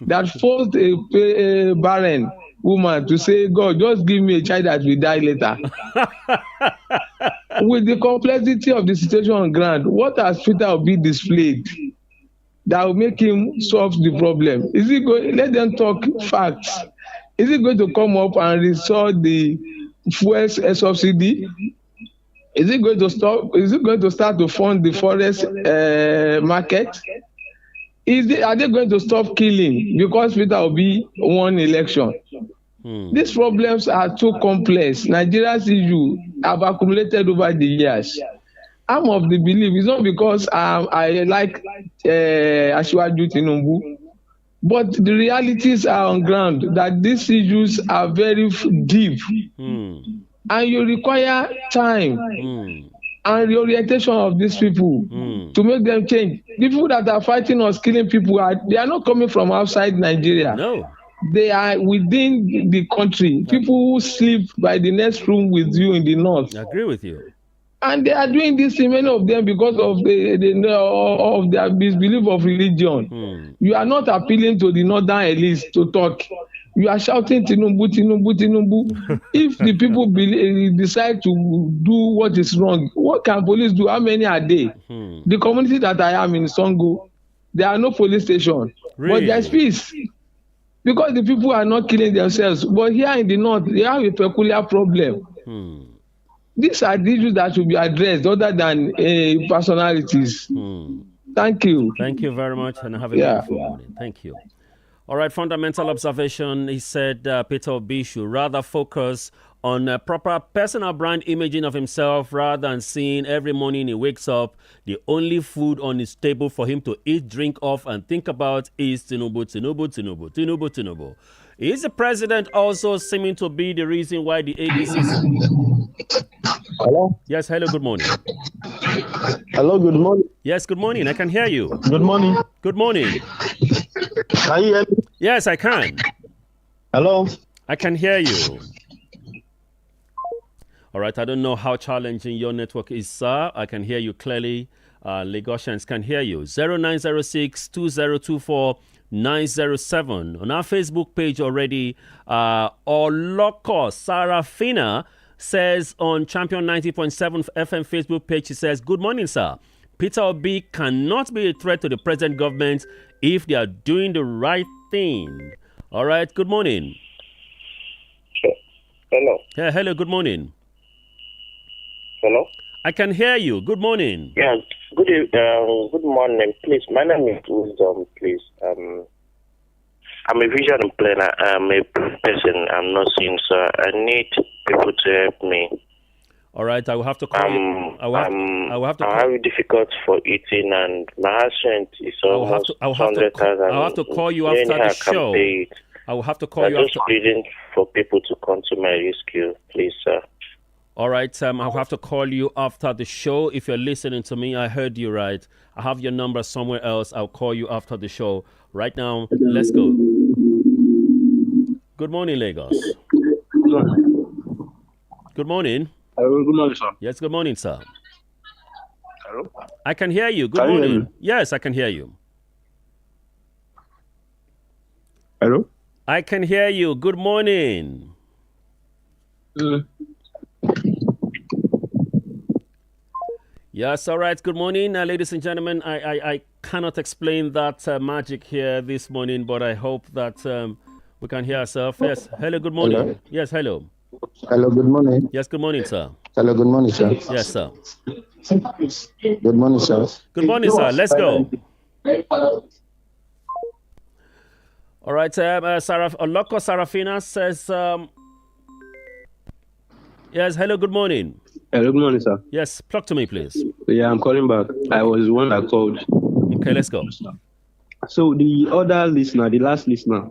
that forced a barren woman to say, God, just give me a child that will die later. With the complexity of the situation on ground, what has Peter Obi displayed that will make him solve the problem? Is he going? Let them talk facts. Is he going to come up and restore the fuel subsidy? Is he going to stop? Is he going to start to fund the forest market? Are they going to stop killing because Peter Obi won election? These problems are too complex. Nigeria's issue have accumulated over the years. I'm of the belief it's not because I like Asiwaju Tinubu But the realities are on ground that these issues are very deep, and you require time and reorientation of these people to make them change. The people that are fighting us, killing people, they are not coming from outside Nigeria. No. They are within the country. People who sleep by the next room with you in the north. I agree with you. And they are doing this in many of them because of of their disbelief of religion. You are not appealing to the northern elites to talk. You are shouting Tinubu, Tinubu, Tinubu. If the people decide to do what is wrong, what can police do? How many are they? The community that I am in Songo, there are no police stations, but there is peace. Because the people are not killing themselves. But here in the north, they have a peculiar problem. These are the issues that should be addressed other than personalities. Thank you. Thank you very much, and have a beautiful morning. Thank you. All right, fundamental observation. He said Peter Obi should rather focus on proper personal brand imaging of himself rather than seeing every morning he wakes up, the only food on his table for him to eat, drink off, and think about is Tinubu, Tinubu, Tinubu, Tinubu, Tinubu. Is the president also seeming to be the reason why the ADCs... Hello? Yes, hello, good morning. Hello, good morning. Yes, good morning. I can hear you. Good morning. Good morning. Can you hear me? Yes, I can. Hello? I can hear you. All right, I don't know how challenging your network is, sir. I can hear you clearly. Lagosians can hear you. 0906-2024-907. On our Facebook page already, Oloko Sarafina says on Champion 90.7 FM Facebook page, she says, good morning, sir. Peter Obi cannot be a threat to the present government if they are doing the right thing. All right, good morning. Hello. Yeah, hello, good morning. Hello. I can hear you. Good morning. Yeah. Good morning. Please, my name is Wisdom. Please, I'm a vision planner. I'm a person. I'm not seeing, sir. I need people to help me. All right, I will have to call you. I will have to. I'm having difficult for eating, and my accent is almost 100,000. I'll have to call you after the show. I will have to call you after. I'm just pleading for people to come to my rescue, please, sir. All right, I'll have to call you after the show. If you're listening to me, I heard you right. I have your number somewhere else. I'll call you after the show. Right now, let's go. Good morning, Lagos. Good morning. Hello, good morning, sir. Yes, good morning, sir. Hello? I can hear you. Good Can you hear morning. me? Yes, I can hear you. Hello? I can hear you. Good morning. Yes, all right. Good morning, ladies and gentlemen. I cannot explain that magic here this morning, but I hope that we can hear ourselves. Yes, hello, good morning. Hello? Yes, hello. Hello, good morning. Yes, good morning, sir. Hello, good morning, sir. Yes, sir. Good morning, sir. Good morning, sir. Let's go. All right, Oloko Sarafina says, yes, hello, good morning. Hello, good morning, sir. Yes, talk to me, please. Yeah, I'm calling back. I was the one that called. Okay, let's go. So the other listener, the last listener,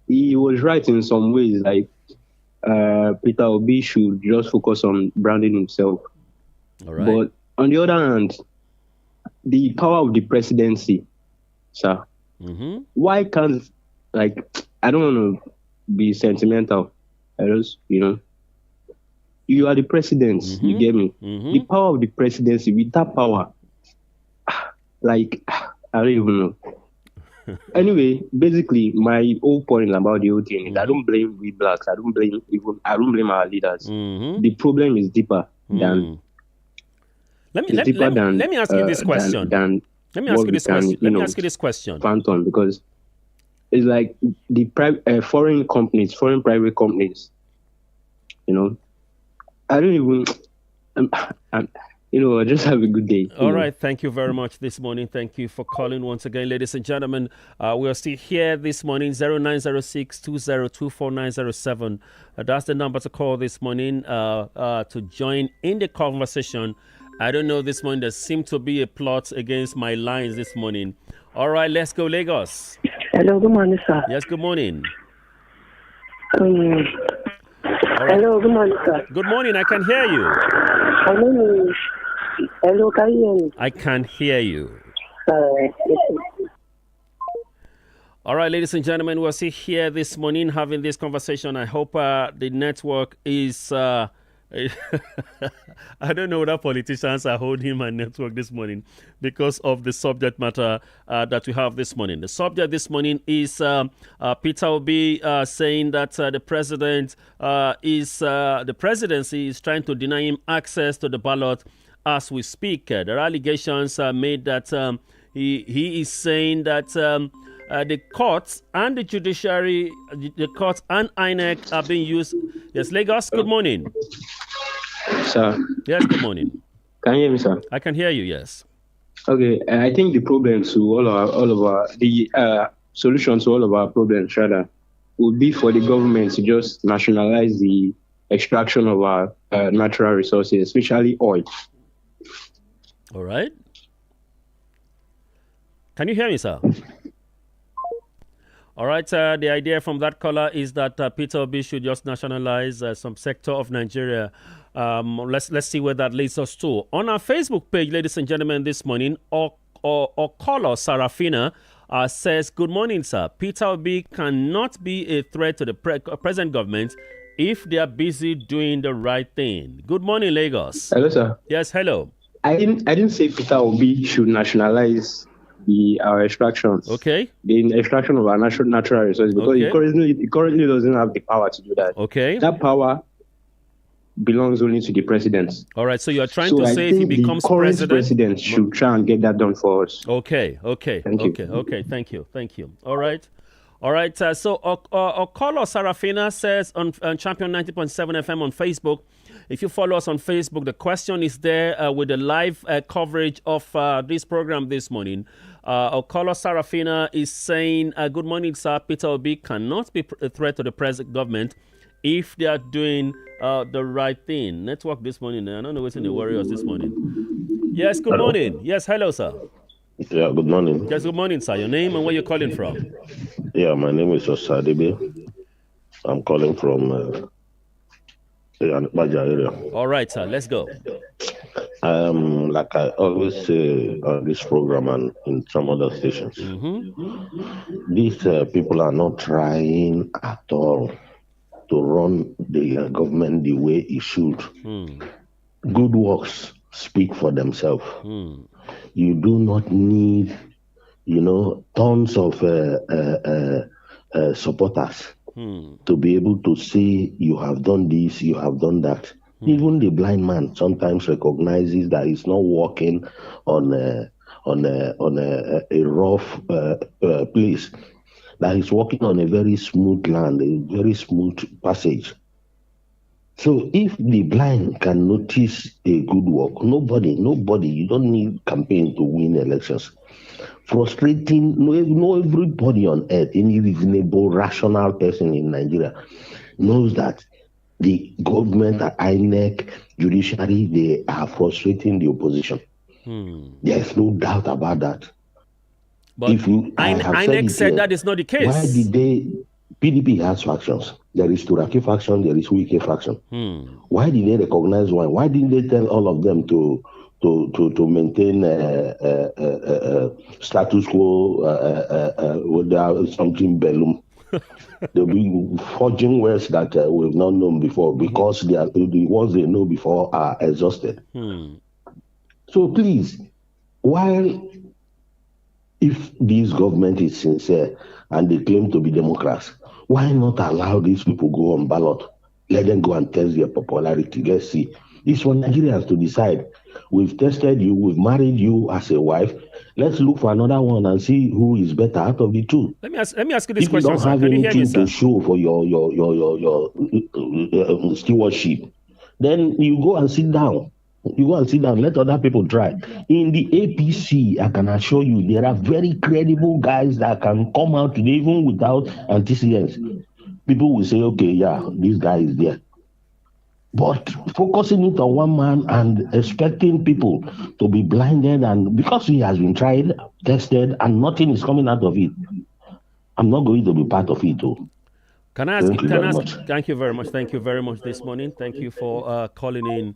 he was right in some ways. Like Peter Obi should just focus on branding himself. All right. But on the other hand, the power of the presidency, sir. Why can't, like, I don't want to be sentimental. I just, you are the president. You get me? The power of the presidency, with that power, like, I don't even know. Anyway, basically, my whole point about the whole thing is I don't blame we blacks. I don't blame our leaders. The problem is deeper than. Let me ask you this question. Let me ask you this question. Phantom, because it's like the foreign private companies. I don't even. Just have a good day. All right. Thank you very much this morning. Thank you for calling once again, ladies and gentlemen. We are still here this morning, 0906-2024-907. That's the number to call this morning to join in the conversation I don't know this morning. There seemed to be a plot against my lines this morning. All right, let's go, Lagos. Hello, good morning, sir. Yes, good morning. Hello, good morning, sir. Good morning. I can hear you. My name is. Hello, can you hear me? I can hear you. All right, ladies and gentlemen, we're still here this morning having this conversation. I hope the network is. I don't know whether politicians are holding my network this morning because of the subject matter that we have this morning. The subject this morning is Peter Obi saying that the presidency is trying to deny him access to the ballot as we speak. There are allegations made that he is saying that the courts and the judiciary, the courts and INEC are being used. Yes, Lagos, good morning. Sir. Yes, good morning. Can you hear me, sir? I can hear you, yes. Okay, I think the problem to all of our solution to all of our problems, rather, would be for the government to just nationalize the extraction of our natural resources, especially oil. All right. Can you hear me, sir? All right. The idea from that caller is that Peter Obi should just nationalize some sector of Nigeria. Let's see where that leads us to. On our Facebook page, ladies and gentlemen, this morning, caller Sarafina says, "Good morning, sir. Peter Obi cannot be a threat to the present government if they are busy doing the right thing." Good morning, Lagos. Hello, sir. Yes, hello. I didn't say Peter Obi should nationalize our extractions. Okay. The extraction of our natural resources, because Okay. he currently doesn't have the power to do that. Okay. That power belongs only to the president. All right. So you are trying to I say if he think becomes the current president should try and get that done for us. Okay. Thank you. Okay. Thank you. All right. So caller Sarafina says on Champion 90.7 FM on Facebook. If you follow us on Facebook, the question is there with the live coverage of this program this morning. Caller Sarafina is saying, "Good morning, sir. Peter Obi cannot be a threat to the present government if they are doing the right thing." Network this morning. I don't know what's in the Warriors this morning. Yes. Good morning. Yes. Hello, sir. Yeah, good morning. Yes, good morning, sir. Your name and where you're calling from? Yeah, my name is Osadebe. I'm calling from the Baja area. All right, sir. Let's go. Like I always say on this program and in some other stations, these people are not trying at all to run the government the way it should. Good works speak for themselves. You do not need, tons of supporters to be able to say you have done this, you have done that. Even the blind man sometimes recognizes that he's not walking on a rough place, that he's walking on a very smooth land, a very smooth passage. So if the blind can notice a good work, nobody, you don't need campaign to win elections. Frustrating, no everybody on earth, any reasonable, rational person in Nigeria knows that the government, INEC, judiciary, they are frustrating the opposition. There's no doubt about that. But INEC said that is not the case. Why did PDP has factions. There is Turaki faction, there is Wike faction. Why did they recognize one? Why didn't they tell all of them to maintain status quo without something Bellum? They'll be forging words that we've not known before because the ones they know before are exhausted. So please, while if this government is sincere and they claim to be Democrats, why not allow these people go on ballot? Let them go and test their popularity. Let's see. It's for Nigerians to decide. We've tested you, we've married you as a wife. Let's look for another one and see who is better out of the two. Let me ask you this if question. If you don't have anything to show for your stewardship, then you go and sit down. Let other people try. In the APC, I can assure you, there are very credible guys that can come out today even without antecedents. People will say, okay, yeah, this guy is there. But focusing it on one man and expecting people to be blinded, and because he has been tried, tested, and nothing is coming out of it, I'm not going to be part of it. Can I ask? Thank you very much. Thank you very much. Thank you very much this morning. Thank you for calling in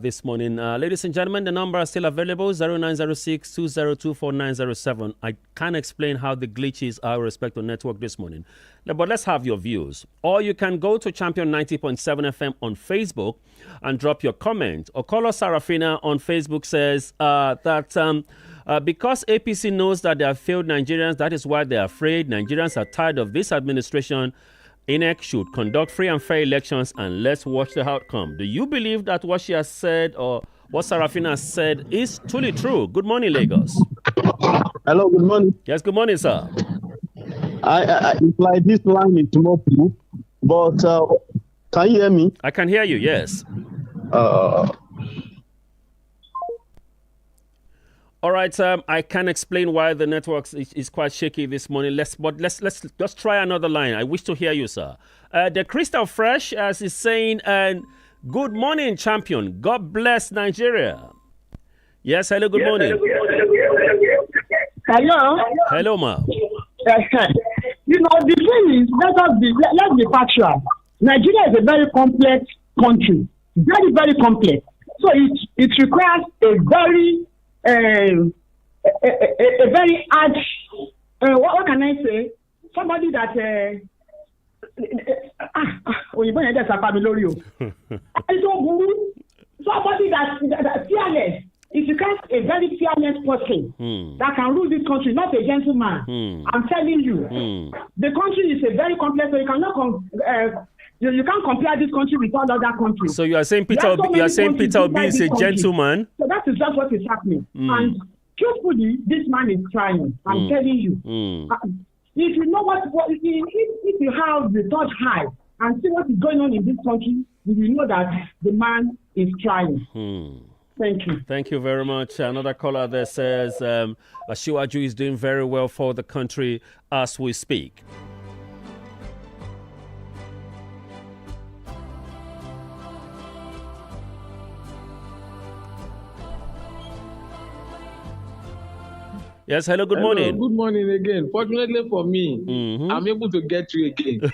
this morning, ladies and gentlemen. The number is still available: 0906-202-4907. I can't explain how the glitches are with respect to network this morning, but let's have your views. Or you can go to Champion 90.7 FM on Facebook and drop your comment. Or caller Sarafina on Facebook says that. Because APC knows that they have failed Nigerians, that is why they are afraid. Nigerians are tired of this administration. INEC should conduct free and fair elections, and let's watch the outcome. Do you believe that what she has said or what Sarafina has said is truly true? Good morning, Lagos. Hello, good morning. Yes, good morning, sir. I implied this line is muffled, but can you hear me? I can hear you, yes. All right, I can explain why the network is quite shaky this morning. Let's just try another line. I wish to hear you, sir. The Crystal Fresh as is saying, good morning, champion. God bless Nigeria. Yes, hello, good morning. Hello. Hello, ma. You know, the thing is, let's be factual. Nigeria is a very complex country, very, very complex. So it requires a very hard, what can I say? Somebody that somebody that fearless. It requires a very fearless person that can rule this country, not a gentleman. I'm telling you, the country is a very complex. So you cannot you can't compare this country with all other countries. So you are saying Peter Obi is a gentleman? So that is just what is happening. And truthfully, this man is trying. I'm telling you. If you know if you have the third eye and see what is going on in this country, you will know that the man is trying. Thank you. Thank you very much. Another caller there says Asiwaju is doing very well for the country as we speak. Yes, hello, good morning. Good morning again. Fortunately for me, I'm able to get you again.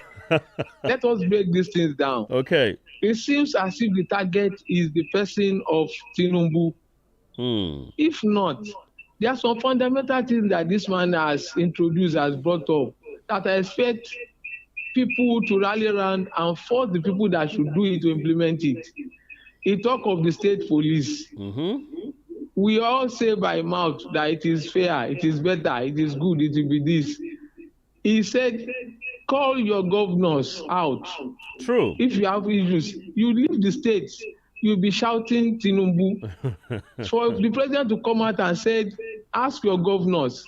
Let us break these things down. Okay. It seems as if the target is the person of Tinubu. If not, there are some fundamental things that this man has introduced, has brought up, that I expect people to rally around and force the people that should do it to implement it. He talk of the state police. We all say by mouth that it is fair, it is better, it is good, it will be this. He said, call your governors out. True. If you have issues, you leave the states, you'll be shouting Tinubu. For the president to come out and say, ask your governors,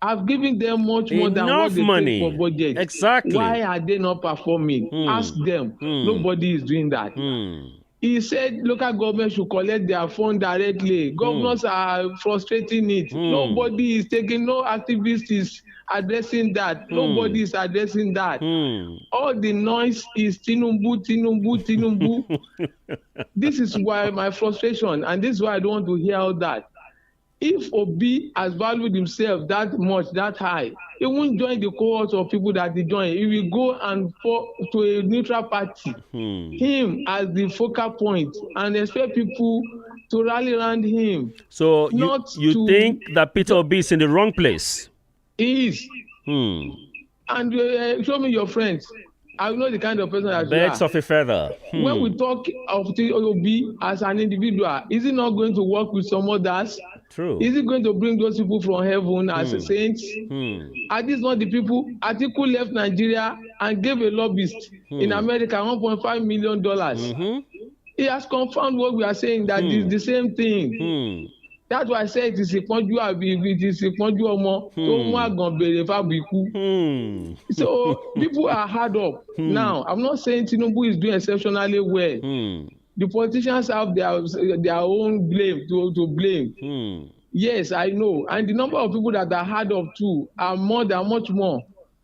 I've given them much more than what they money take for budget. Exactly. Why are they not performing? Ask them. Nobody is doing that. He said local government should collect their fund directly. Governors are frustrating it. Nobody is taking, no activist is addressing that. Nobody is addressing that. All the noise is Tinubu, Tinubu, Tinubu. This is why my frustration, and this is why I don't want to hear all that. If Obi has valued himself that much, that high, he won't join the cohort of people that he join. He will go and fall to a neutral party, him as the focal point, and expect people to rally around him. So you think that Peter Obi is in the wrong place? He is. And show me your friends. I know the kind of person that you are. Birds of a feather. When we talk of Obi as an individual, is he not going to work with some others? True. Is he going to bring those people from heaven as saints? Are these not the people? Atiku left Nigeria and gave a lobbyist in America $1.5 million. He has confirmed what we are saying, that it's the same thing. That's why I said it is a ponju abi, it is a ponju omo to mu agan bere fabiku. So people are hard up. Now, I'm not saying Tinubu is doing exceptionally well. The politicians have their own blame to blame. Yes, I know. And the number of people that are hard up too are much more.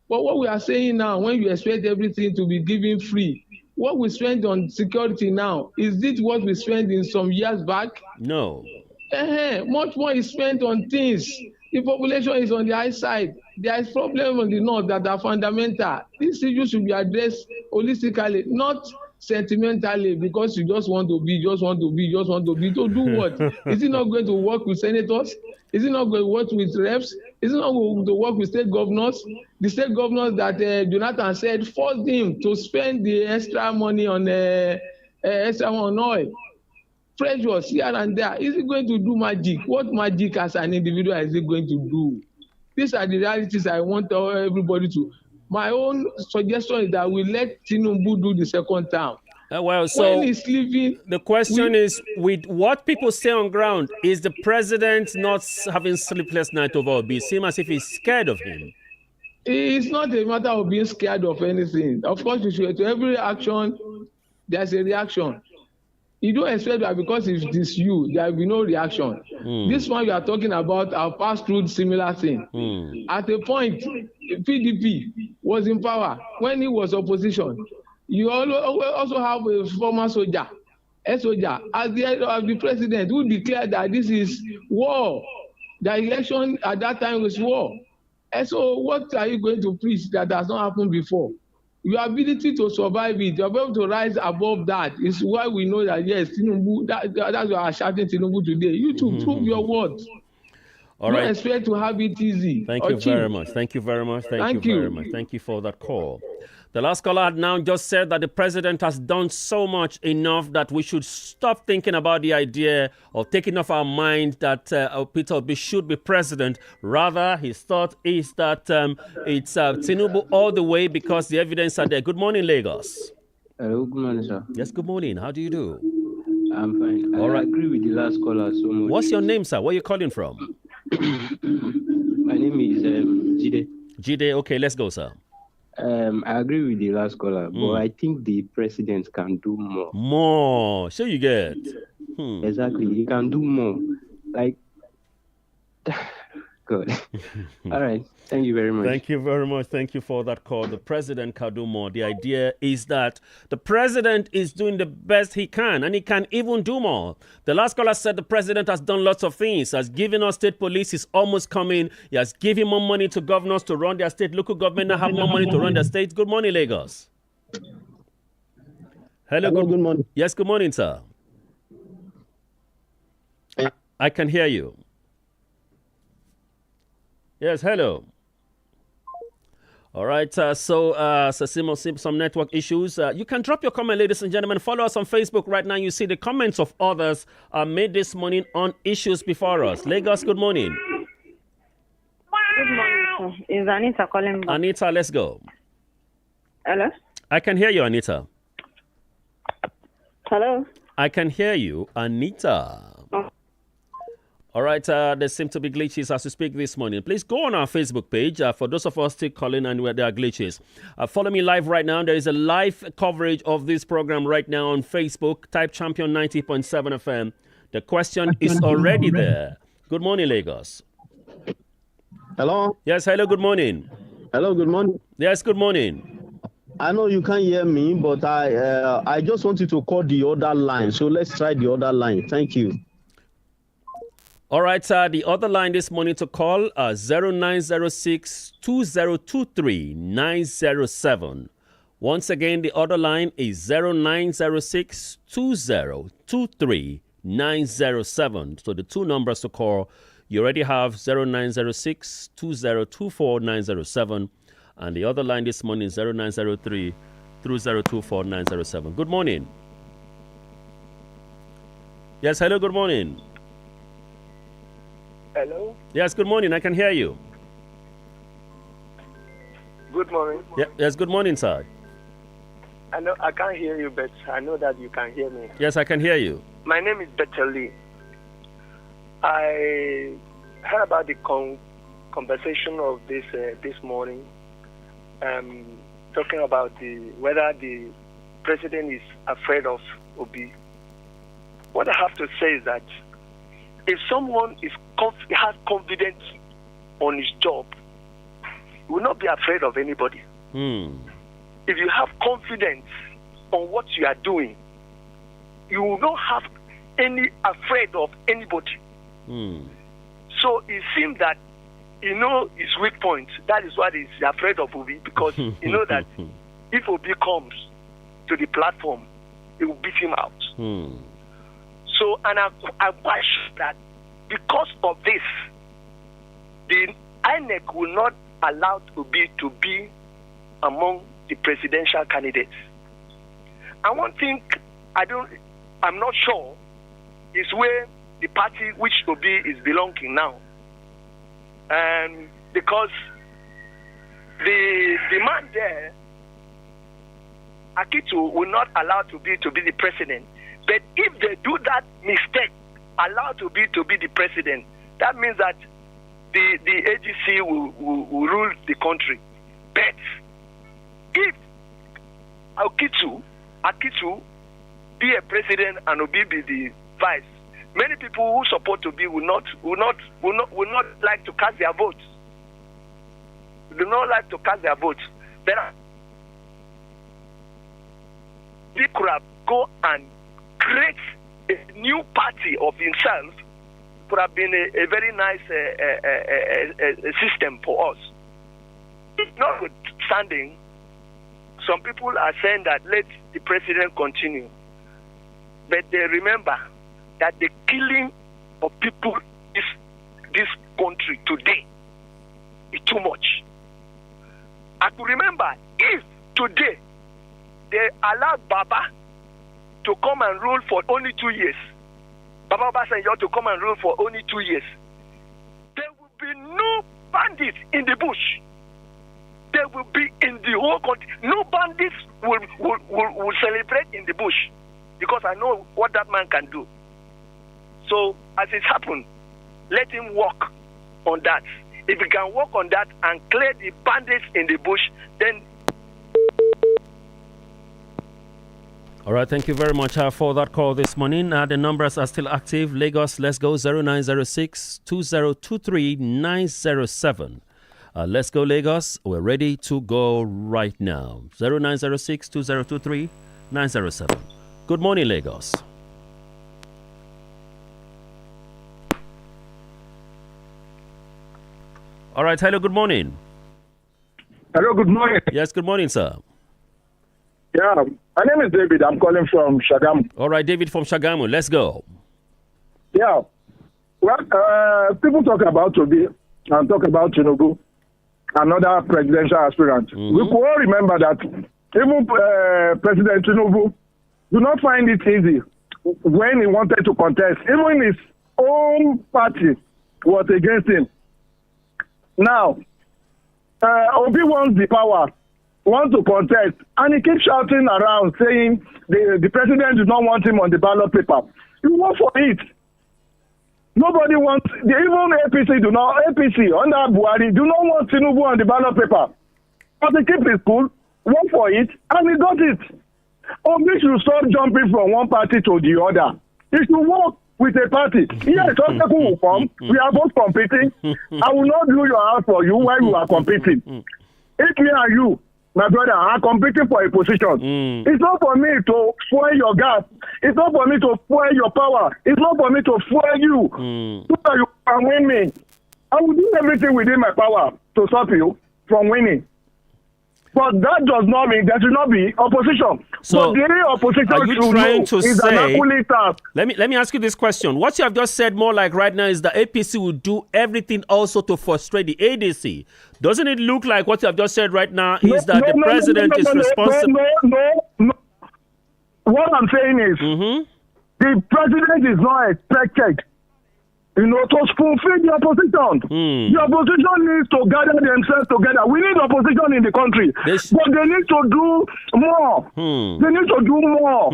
But what we are saying now, when you expect everything to be given free, What we spend on security now, is it what we spent in some years back? No. Much more is spent on things. The population is on the high side. There is problem on the north that are fundamental. These issues should be addressed holistically, not sentimentally, because you just want to be. To do what? Is it not going to work with senators? Is it not going to work with reps? Is it not going to work with state governors? The state governors that Jonathan said forced him to spend the extra money on oil. Pressures here and there. Is it going to do magic? What magic as an individual is it going to do? These are the realities I want everybody to. My own suggestion is that we let Tinubu do the second term. So when he's leaving, the question is, with what people say on ground, is the president not having sleepless night over Obi? It seems as if he's scared of him. It's not a matter of being scared of anything. Of course, to every action, there's a reaction. You don't expect that because it is you, there will be no reaction. This one you are talking about, I've passed through similar thing. At a point, PDP was in power when he was opposition. You also have a former soldier, ex-soldier, as the head of the president who declared that this is war. The election at that time was war. And so what are you going to preach that has not happened before? Your ability to survive it, your ability to rise above that is why we know that, yes, Tinubu, that's why I'm shouting Tinubu today. You to prove your words. All right. Don't expect to have it easy. Thank you very much. Thank you very much. Thank you very much. Thank you for that call. The last caller had now just said that the president has done so much enough that we should stop thinking about the idea of taking off our mind that Peter Obi should be president. Rather, his thought is that it's Tinubu all the way because the evidence are there. Good morning, Lagos. Hello, good morning, sir. Yes, good morning. How do you do? I'm fine. I agree with the last caller so much. What's your name, sir? Where are you calling from? My name is Jide. Jide, okay, let's go, sir. I agree with the last caller, but I think the president can do more. More? So you get? Exactly, he can do more. Like, good. All right, thank you very much. Thank you very much. Thank you for that call. The president can do more. The idea is that the president is doing the best he can, and he can even do more. The last caller said the president has done lots of things, has given us state police, is almost coming. He has given more money to governors to run their state. Local government now have more money to run their states. Good morning, Lagos. Hello, good morning. Yes, good morning, sir. I can hear you. Yes, hello. All right, so some network issues. You can drop your comment, ladies and gentlemen. Follow us on Facebook right now. You see the comments of others made this morning on issues before us. Lagos, good morning. Good morning, sir. Is Anita calling back? Anita, let's go. Hello? I can hear you, Anita. Hello? I can hear you, Anita. All right, there seem to be glitches as we speak this morning. Please go on our Facebook page for those of us still calling and where there are glitches. Follow me live right now. There is a live coverage of this program right now on Facebook. Type Champion 90.7 FM. The question is already there. Good morning, Lagos. Hello? Yes, hello, good morning. Hello, good morning. Yes, good morning. I know you can't hear me, but I just wanted to call the other line. So let's try the other line. Thank you. All right, the other line this morning to call 0906 2023 907. Once again, the other line is 0906 2023 907. So the two numbers to call, you already have 0906 2024 907. And the other line this morning is 0903 3024 907. Good morning. Yes, hello, good morning. Hello? Yes, good morning. I can hear you. Good morning. Yes, good morning, sir. I know I can't hear you, but I know that you can hear me. Yes, I can hear you. My name is Beteli. I heard about the conversation of this morning, talking about whether the president is afraid of Obi. What I have to say is that if someone has confidence on his job, he will not be afraid of anybody. If you have confidence on what you are doing, you will not have any afraid of anybody. So it seems that you know his weak point. That is why he's afraid of Obi, because you know that if Obi comes to the platform, he will beat him out. So, and I'm quite sure that because of this, the INEC will not allow Obi to be among the presidential candidates. And one thing I'm not sure is where the party which Obi is belonging now. Because the man there, Akitu, will not allow to be the president. But if they do that mistake, allow to be the president, that means that the AGC will rule the country. But if Akitu be a president and Obi be the vice, many people who support Obi will not like to cast their votes. Do not like to cast their votes. But they could have go and create a new party of himself. Could have been a very nice system for us. Notwithstanding, some people are saying that let the president continue. But they remember that the killing of people in this country today is too much. And to remember, if today they allowed Baba to come and rule for only 2 years, Baba Obasanjo to come and rule for only 2 years, there will be no bandits in the bush. There will be in the whole country. No bandits will celebrate in the bush, because I know what that man can do. So as it's happened, let him work on that. If he can work on that and clear the bandits in the bush, then... All right, thank you very much for that call this morning. The numbers are still active. Lagos, let's go 0906 2023 907. Let's go, Lagos. We're ready to go right now. 0906 2023 907. Good morning, Lagos. All right, hello, good morning. Hello, good morning. Yes, good morning, sir. Yeah, my name is David. I'm calling from Shagamu. All right, David from Shagamu. Let's go. Yeah. Well, people talk about Obi and talk about Tinubu, another presidential aspirant. We could all remember that even President Tinubu do not find it easy when he wanted to contest. Even his own party was against him. Now, Obi wants the power, wants to contest, and he keeps shouting around saying the president does not want him on the ballot paper. He wants for it. Nobody wants, even APC under Buhari do not want Tinubu on the ballot paper. But he keeps his cool, work for it, and he got it. Obi should stop jumping from one party to the other. He should work with a party. Yes, some people will come. We are both competing. I will not do your house for you while you are competing. If me and you, my brother, are competing for a position, it's not for me to spoil your gas. It's not for me to spoil your power. It's not for me to spoil you. So that you can win me. I will do everything within my power to stop you from winning. But that does not mean there should not be opposition. So, but the opposition are you trying to is say? An Hercules task. Let me ask you this question. What you have just said more like right now is the APC will do everything also to frustrate the ADC. Doesn't it look like what you have just said right now is that the president is responsible? No. What I'm saying is the president is not expected, to fulfill the opposition. The opposition needs to gather themselves together. We need opposition in the country, but they need to do more. They need to do more.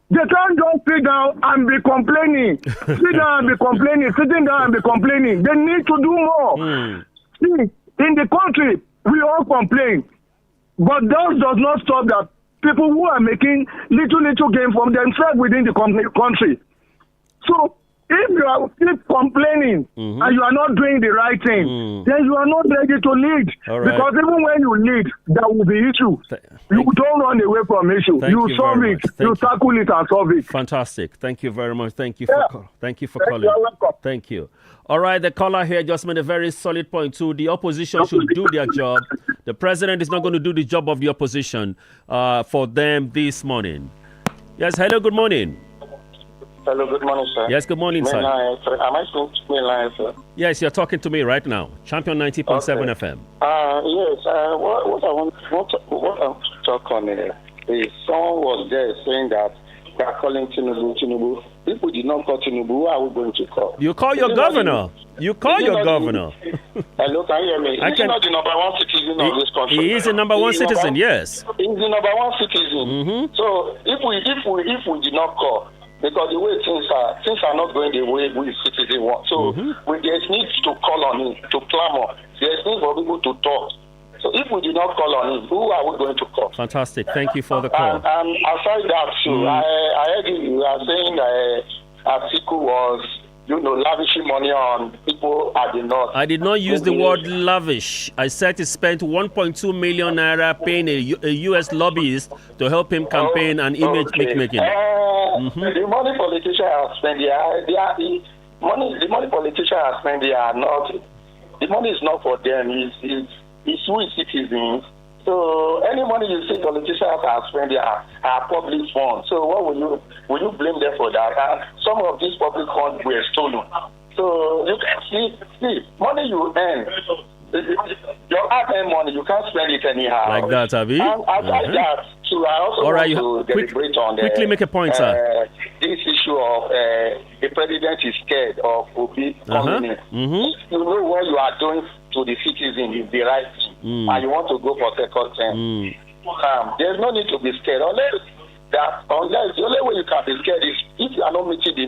They can't just sit down and be complaining. Sit down and be complaining. Sitting down and be complaining. They need to do more. See, in the country, we all complain, but that does not stop that people who are making little gain from themselves within the country. So If you are keep complaining and you are not doing the right thing, then you are not ready to lead. All right. Because even when you lead, there will be issue. You don't run away from issue. You solve it. You tackle it and solve it. Fantastic. Thank you very much. Thank you for calling. You're welcome. Thank you. All right, the caller here just made a very solid point too. The opposition should do their job. The president is not going to do the job of the opposition for them this morning. Yes, hello, good morning. Hello, good morning, sir. Yes, good morning, sir. Am I speaking to me live, sir? Yes, you're talking to me right now. Champion 90.7 FM. Yes, what I want to talk on is someone was there saying that they are calling Tinubu. People did not call Tinubu. Who are we going to call? You call your governor. You call your governor. Hello, can you hear me? He's not the number one citizen of this country. He is the number one citizen, yes. He's the number one citizen. So if we did not call, because the way things are not going the way we citizens want. So there's need to call on him, to clamor. There's need for people to talk. So if we did not call on him, who are we going to call? Fantastic. Thank you for the call. And aside that, too, I heard you are saying that Atiku was, lavishing money on people at the north. I did not use the word lavish. I said he spent 1.2 million naira paying a U.S. lobbyist to help him campaign and image making. The money politicians are spending, the money politicians are spending are not. The money is not for them. It's we citizens. So any money you see politicians are spending are public funds. So what will you blame them for that? And some of these public funds were stolen. So you can see money you earn. Your hard-earned money, you can't spend it anyhow. Like that, Abi? And aside that, too, I also want to deliberate on quickly make a point, sir. This issue of the president is scared of Obi coming in. You know what you are doing to the citizen is the right thing, and you want to go for second term. There's no need to be scared. Unless the only way you can be scared is if you are not meeting the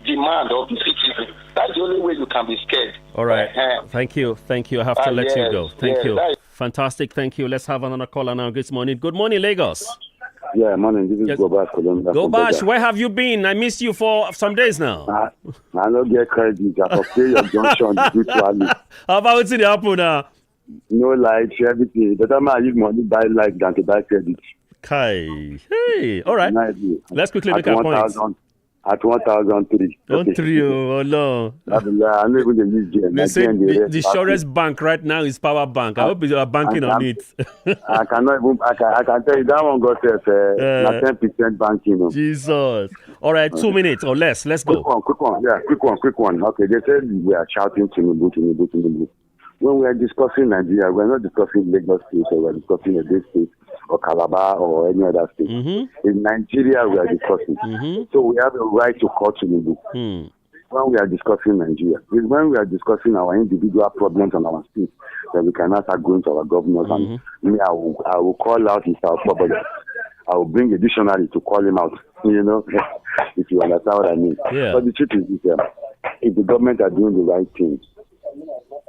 demand of the citizen. That's the only way you can be scared. All right. Thank you. I have to let you go. Thank you. Fantastic. Thank you. Let's have another caller now. Good morning. Good morning, Lagos. Yeah, morning. This is Gobash Columbia. Gobash, where have you been? I missed you for some days now. I don't get credit. I have pay your junction virtually. How about it happen now? No light, everything. The time I use money buy light than to buy credit. Kai. Hey, all right. Let's quickly make our point. At 1,003. 1,003, oh no. I'm not even use GM. They say the surest bank right now is Power Bank. I hope you are banking on it. I cannot even, I can tell you that one got 10% banking. Jesus. All right, 2 minutes or less. Let's go. Quick one. Okay, they said we are shouting Tinubu. When we are discussing Nigeria, we are not discussing Lagos State or we are discussing a big state or Calabar or any other state. In Nigeria, we are discussing. So we have a right to call Tinubu when we are discussing Nigeria. It's when we are discussing our individual problems and our state that we can start going to our governors. And me, I will call out Mr. Okpobolo. I will bring a dictionary to call him out, if you understand what I mean. Yeah. But the truth is, if the government are doing the right things,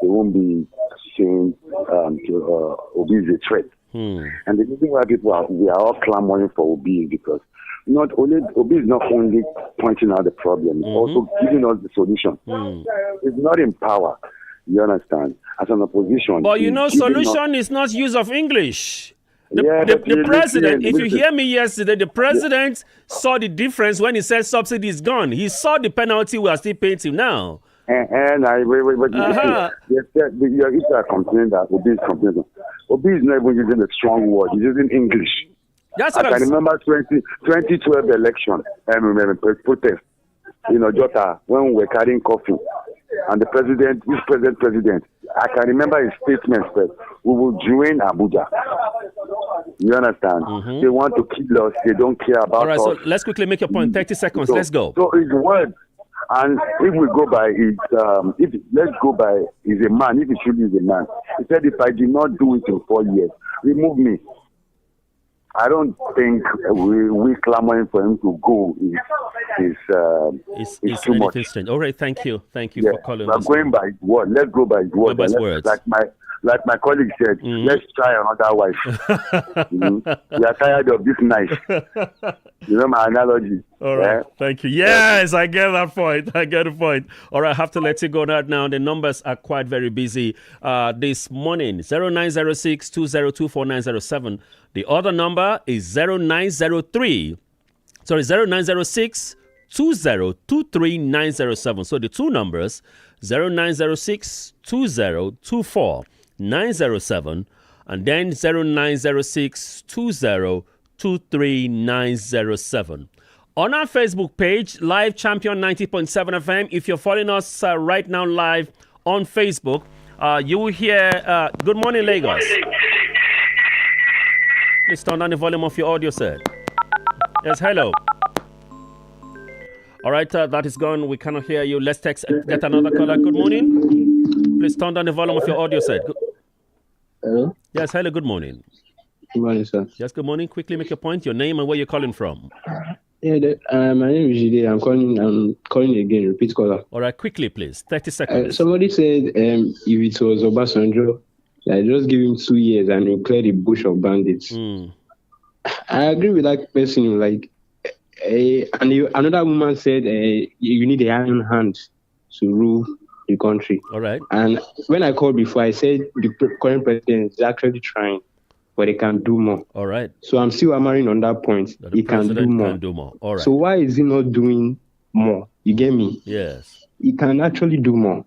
they won't be saying Obi is a threat. And the reason why we are all clamoring for Obi is because Obi is not only pointing out the problem, he's also giving us the solution. He's not in power, you understand, as an opposition. But solution is not use of English. The president, if you hear me yesterday, the president saw the difference when he said subsidy is gone. He saw the penalty we are still paying him now. And you are complaining that Obi is complaining. Obi is not even using a strong word. He's using English. That's I can remember 2012 election protest in Ojota when we were carrying coffee. And the president, president, I can remember his statement first. We will join Abuja. You understand? They want to kill us. They don't care about us. All right, so let's quickly make your point. 30 seconds. Let's go. So his word. And if we go by he's a man, if he truly is a man. He said, if I did not do it in 4 years, remove me. I don't think we clamoring for him to go is too much. Strange. All right, thank you Yeah, for calling. we're going by his word. Let's go by his word. By his words. Like my colleague said, let's try another wife. We are tired of this night. You know my analogy. All right, thank you. Yes, I get that point. I get the point. All right, I have to let you go now. The numbers are quite very busy this morning. 0906 2024 907. The other number is 0906 2023 907. So the two numbers 0906 2024 907 and then 0906 2023 907. On our Facebook page, Live Champion 90.7 FM. If you're following us right now live on Facebook, you will hear Good Morning Lagos. Please turn down the volume of your audio set. Yes, hello. All right, that is gone. We cannot hear you. Let's get another caller. Good morning. Please turn down the volume of your audio set. Hello? Yes, hello, good morning. Good morning, sir. Yes, good morning. Quickly make your point, your name and where you're calling from. Yeah, my name is Jide. I'm calling again, repeat caller. All right, quickly, please. 30 seconds. Somebody said if it was Obasanjo, just give him 2 years and he'll clear the bush of bandits. I agree with that person. Another woman said you need a iron hand to rule the country. All right. And when I called before, I said the current president is actually trying, but they can do more. All right. So I'm still hammering on that point. He can do more. All right. So why is he not doing more? You get me? Yes. He can actually do more.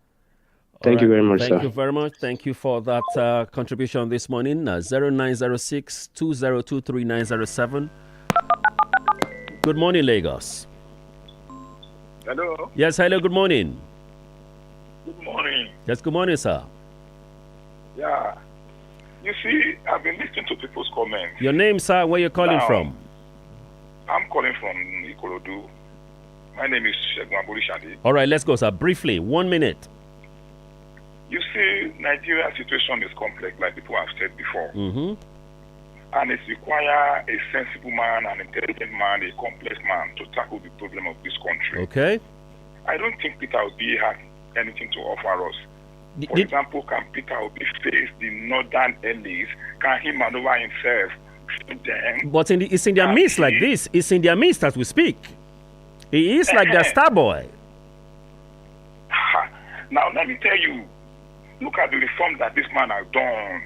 Thank you very much, sir. Thank you very much. Thank you for that contribution this morning. 0906 2023 907. Good morning, Lagos. Hello. Yes, hello, good morning. Good morning. Yes, good morning, sir. Yeah. You see, I've been listening to people's comments. Your name, sir, where you're calling from? I'm calling from Ikorodu. My name is Shegun Aborishade. All right, let's go, sir. Briefly, 1 minute. You see, Nigeria's situation is complex, like people have said before. And it requires a sensible man, an intelligent man, a complex man to tackle the problem of this country. Okay. I don't think Peter Obi has anything to offer us. For example, can Peter Obi face the northern elites? Can he maneuver himself through them? But it's in their midst like this. It's in their midst as we speak. He is like their star boy. Now, let me tell you, look at the reform that this man has done.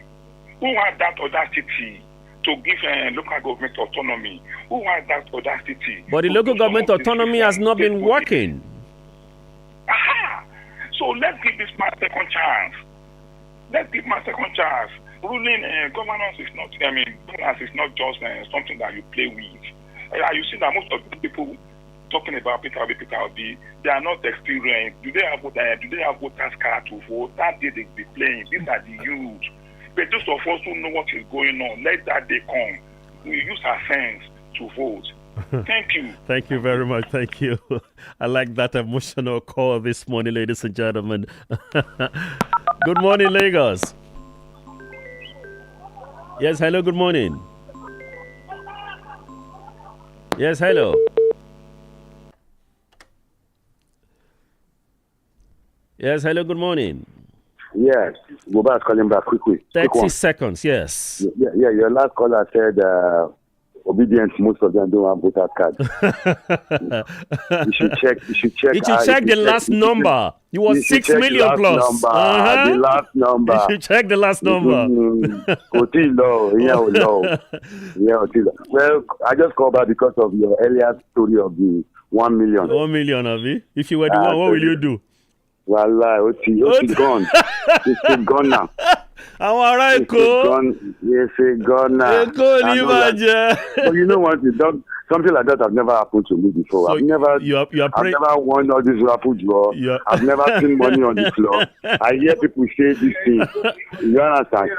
Who had that audacity to give local government autonomy? Who had that audacity? But the local government autonomy has not been working. So let's give this man a second chance. Let's give him a second chance. Ruling governance is not, governance is not just something that you play with. You see that most of the people talking about Peter Obi, they are not experienced. Do they have voters card to vote? That day they be playing. These are the youth. But those of us who know what is going on, let that day come. We use our sense to vote. Thank you. Thank you very much. Thank you. I like that emotional call this morning, ladies and gentlemen. Good morning, Lagos. Yes, hello, good morning. Yes, hello. Yes, hello, good morning. Yes, Boba is calling back quickly. 30 seconds, yes. Yeah, your last caller said obedience, most of them don't have voter card. You should check the last number. You was 6 million plus. The last number. You should check the last number. Well, I just called back because of your earlier story of the 1 million. 1 million, Avi. If you were the one, what will you do? Wallah, it's gone. It's gone now. Àwọn ará Èkó. It's gone now. Èkó ní bàjẹ́. But you know what? Something like that has never happened to me before. So I've never won all this raffle draw. I've never seen money on the floor. I hear people say this thing. You understand?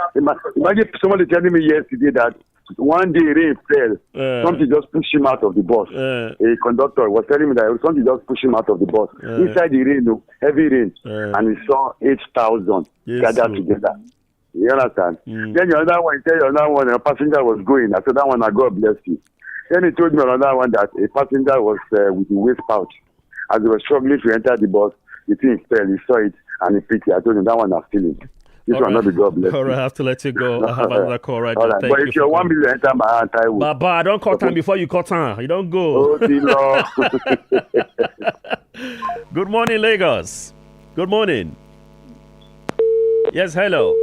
Imagine somebody telling me yesterday that one day rain fell. Something just pushed him out of the bus. A conductor was telling me that something just pushed him out of the bus. Inside the rain, heavy rain. And he saw 8,000 gathered together. You understand? Then the other one, he tell you another one, a passenger was going. I said, that one, God bless you. Then he told me another one that a passenger was with the waist pouch. As they were struggling to enter the bus, the thing fell. He saw it and he picked it. I told him that one I'm feeling. This All one right. not be God bless All you. right, I have to let you go. I have another call right All now. right. Thank But you if you're for 1 million enter my hand, I will. Baba, don't cut time before you cut time. You don't go. Oh, Dino. Good morning, Lagos. Good morning. Yes, hello.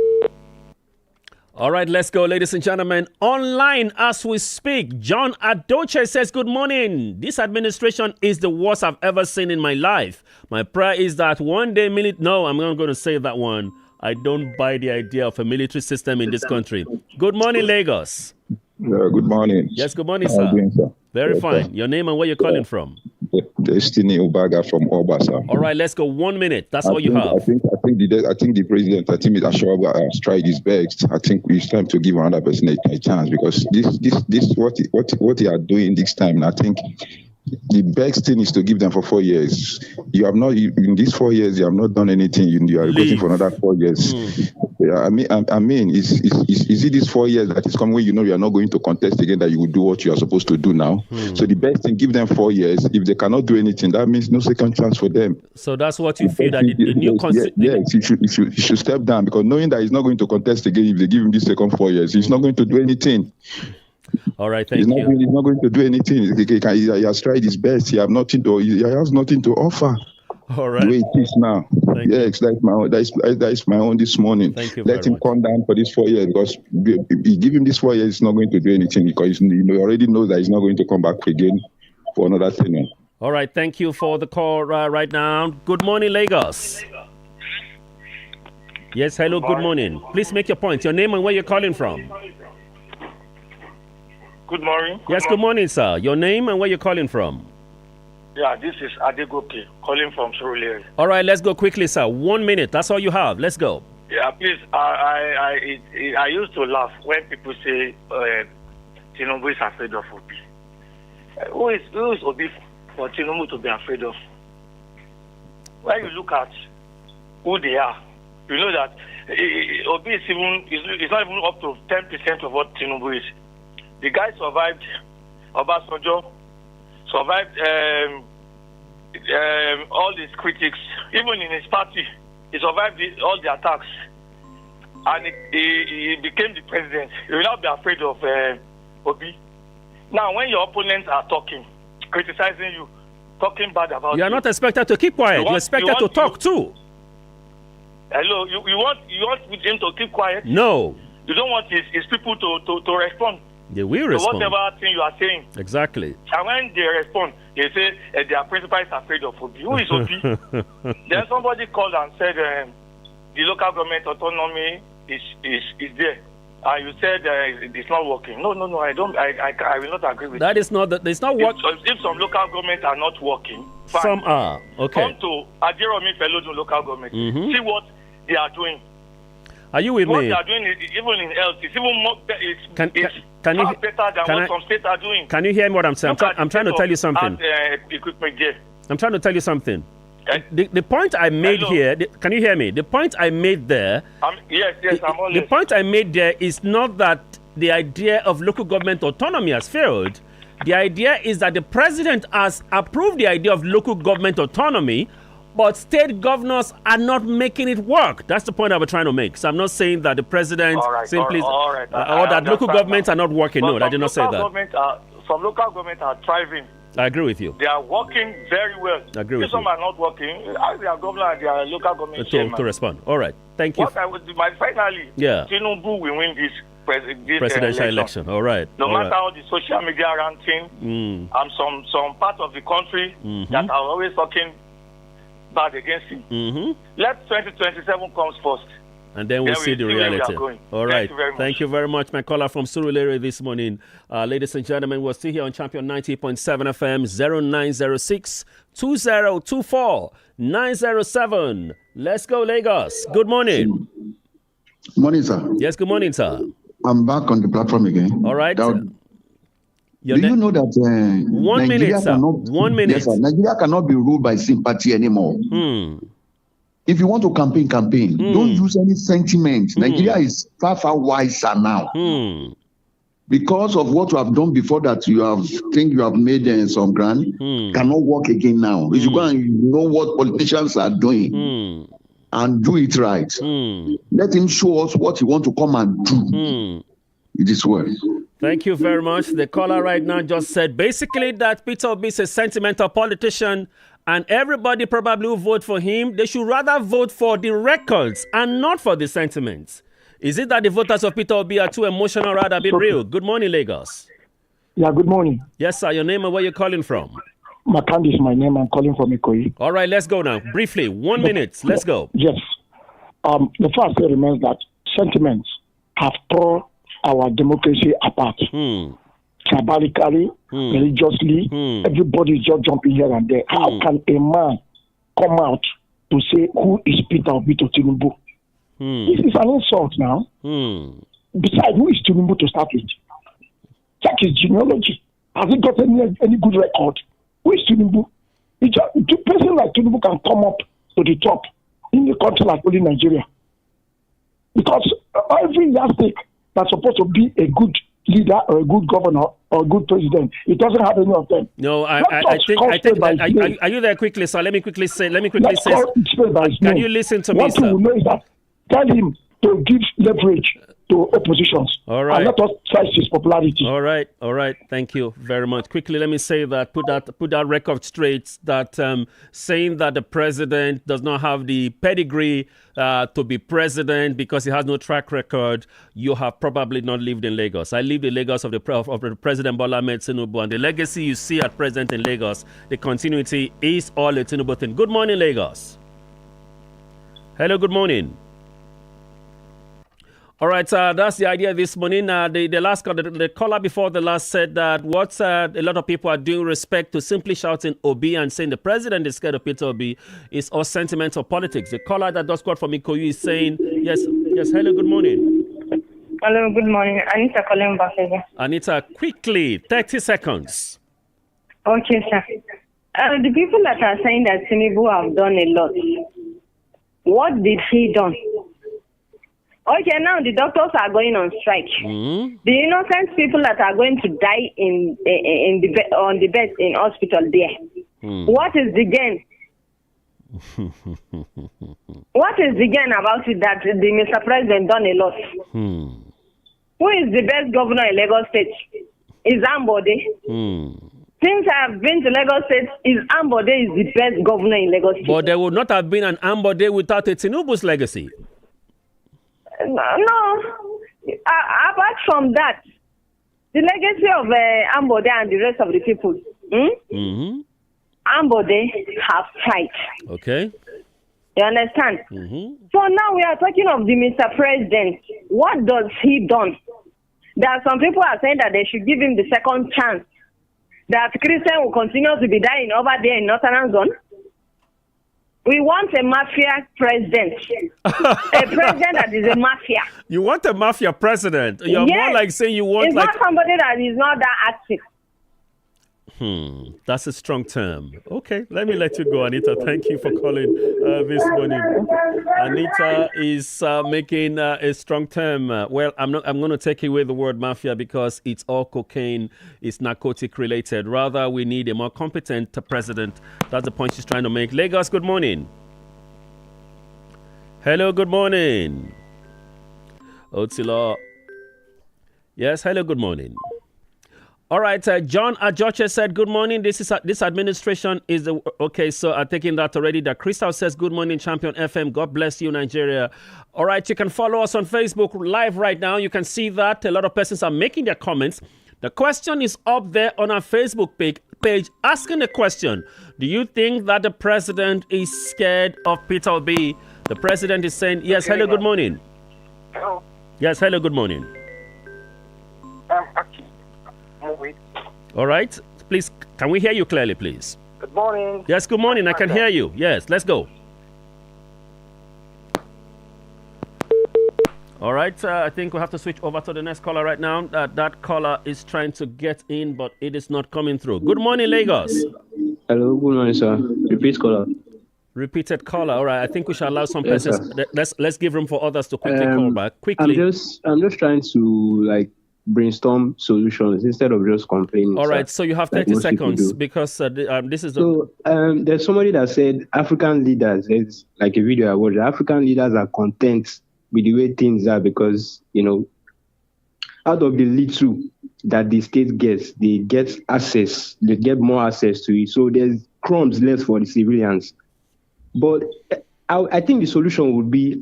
All right, let's go, ladies and gentlemen. Online as we speak, John Adoche says, good morning. This administration is the worst I've ever seen in my life. My prayer is that one day, no, I'm not going to say that one. I don't buy the idea of a military system in this country. Good morning, Lagos. Good morning. Yes, good morning, How are sir. you doing, sir? Very Yes, fine. sir. Your name and where you're calling from? Destiny Ubaga from Obasa. All right, let's go. 1 minute. That's all you have. I think the president, Ashoba has tried his best. I think it's time to give another person a chance because this what he are doing this time. And I think the best thing is to give them for 4 years. You have not in these 4 years. You have not done anything. You are waiting for another 4 years. Yeah, I mean, is it this 4 years that is coming when you know you are not going to contest again that you will do what you are supposed to do now? So the best thing, give them 4 years. If they cannot do anything, that means no second chance for them. So that's what you feel that the new yes, he should step down because knowing that he's not going to contest again if they give him this second 4 years, he's not going to do anything. All right, thank you. you. He's not going to do anything. He has tried his best. He has nothing to offer. All right. The way it is now. Yes, that's my own this morning. Thank you. Let him come down for this 4 years because if you give him this 4 years, he's not going to do anything because he already knows that he's not going to come back again for another tenure. All right, thank you for the call right now. Good morning, Lagos. Yes, hello, good morning. Please make your point. Your name and where you're calling from. Good morning. Yes, good morning, sir. Your name and where you're calling from. Yeah, this is Adegoke calling from Surulere. All right, let's go quickly, sir. 1 minute. That's all you have. Let's go. Yeah, please. I used to laugh when people say Tinubu is afraid of Obi. Who is Obi for Tinubu to be afraid of? When you look at who they are, you know that Obi is not even up to 10% of what Tinubu is. The guy survived Obasanjo, survived all these critics, even in his party. He survived all the attacks, and he became the president. You will not be afraid of Obi. Now, when your opponents are talking, criticizing you, talking bad about you, you are not expected to keep quiet. You're expected to talk too. Hello, you want him to keep quiet? No. You don't want his people to respond. They will respond. To whatever thing you are saying. Exactly. And when they respond, they say their principal is afraid of Obi. Who is Obi? Then somebody called and said the local government autonomy is there. And you said it's not working. No, I don't. I will not agree with that. Is not that. It's not working. If some local governments are not working, fine. Some are. Okay. Come to Ajeromi Felodun local government. See what they are doing. Are you with what me? What they are doing, even in health, it's even more. Can you, better than what some states are doing. Can you hear me what I'm saying? I'm trying to tell you something. Equipment there. I'm trying to tell you something. The point I made here, can you hear me? The point I made there. Yes, I'm on the point I made there is not that the idea of local government autonomy has failed. The idea is that the president has approved the idea of local government autonomy, but state governors are not making it work. That's the point I was trying to make. So I'm not saying that the president or that local governments are not working. But no, I did not say that. Some local governments are thriving. I agree with you. They are working very well. I agree with you. Some are not working. As their governor and their local government to respond. All right. Thank you. What I would do, finally, Tinubu will win this presidential election. All right. No matter all the social media ranting, some part of the country that are always talking bad against him. Let 2027 comes first. And then we'll see the reality. All right. Thank you very much, my caller from Surulere this morning. Ladies and gentlemen, we're still here on Champion 90.7 FM 0906 2024 907. Let's go, Lagos. Good morning. Morning, sir. Yes, good morning, sir. I'm back on the platform again. All right. Do you know that 1 minute, sir. 1 minute. Yes, sir. Nigeria cannot be ruled by sympathy anymore. If you want to campaign. Don't use any sentiment. Nigeria is far wiser now. Because of what you have done before that, you have made some ground, cannot work again now. You should go and know what politicians are doing and do it right. Let him show us what he want to come and do. It is well. Thank you very much. The caller right now just said basically that Peter Obi is a sentimental politician, and everybody probably who vote for him, they should rather vote for the records and not for the sentiments. Is it that the voters of Peter Obi are too emotional rather than real? Good morning, Lagos. Yeah, good morning. Yes, sir. Your name and where you're calling from? Makandi is my name. I'm calling from Ikoyi. All right, let's go now. Briefly, 1 minute. Let's go. Yes. The first thing remains that sentiments have torn our democracy apart. Tribally, religiously, everybody is just jumping here and there. How can a man come out to say who is Peter Obi to Tinubu? This is an insult now. Besides, who is Tinubu to start with? Check his genealogy. Has he got any good record? Who is Tinubu? A person like Tinubu can come up to the top in a country like only Nigeria. Because every yardstick that's supposed to be a good leader or a good governor or a good president, it doesn't have any of them. No, I think. Are you there quickly, sir? Let me quickly say. Can you listen to me, sir? One thing we know is that tell him to give leverage to oppositions. All right. And let us test his popularity. All right. Thank you very much. Quickly, let me say that put that record straight. That saying that the president does not have the pedigree to be president because he has no track record. You have probably not lived in Lagos. I lived in Lagos of the President Bola Ahmed Tinubu, and the legacy you see at present in Lagos, the continuity is all a Tinubu thing. Good morning, Lagos. Hello. Good morning. All right, that's the idea this morning. The caller before the last said that what a lot of people are doing respect to simply shouting Obi and saying the president is scared of Peter Obi is all sentimental politics. The caller that does quote from Ikoyi is saying, yes, hello, good morning. Hello, good morning. Anita calling back again. Anita, quickly, 30 seconds. Okay, sir. The people that are saying that Tinubu have done a lot, what did he done? Okay, now the doctors are going on strike. The innocent people that are going to die on the bed in hospital there. What is the gain? What is the gain about it that the Mr. President done a lot? Who is the best governor in Lagos State? Is Ambode. Since I have been to Lagos State, Ambode is the best governor in Lagos State. But there would not have been an Ambode without a Tinubu's legacy. No. Apart from that, the legacy of Ambode and the rest of the people, Ambode have fight. Okay. You understand? So now we are talking of the Mr. President. What does he done? There are some people are saying that they should give him the second chance. That Christian will continue to be dying over there in Northern Zone. We want a mafia president. A president that is a mafia. You want a mafia president? You're more like saying you want not somebody that is not that active. That's a strong term. Okay, let me let you go, Anita. Thank you for calling this morning. Anita is making a strong term. Well, I'm going to take away the word mafia because it's all cocaine. It's narcotic related. Rather, we need a more competent president. That's the point she's trying to make. Lagos, good morning. Hello, good morning. Otilo. Yes, hello, good morning. All right, John Ajoche said, good morning. This administration is the... Okay, so I'm taking that already. That Crystal says, good morning, Champion FM. God bless you, Nigeria. All right, you can follow us on Facebook live right now. You can see that a lot of persons are making their comments. The question is up there on our Facebook page asking the question, do you think that the president is scared of Peter Obi? The president is saying, yes, hello, good morning. Hello. Yes, hello, good morning. All right. Please, can we hear you clearly, please? Good morning. Yes, good morning. I can hear you. Yes, let's go. All right. I think we have to switch over to the next caller right now. That caller is trying to get in, but it is not coming through. Good morning, Lagos. Hello, good morning, sir. Repeat caller. Repeated caller. All right. I think we shall allow some Yes, persons. Let's give room for others to quickly call back. I'm Quickly. just trying to like brainstorm solutions instead of just complaining. All right. So you have 30 seconds because this is. There's somebody that said African leaders. There's like a video I watched. African leaders are content with the way things are because out of the little that the state gets, they get access. They get more access to it. So there's crumbs left for the civilians. But I think the solution would be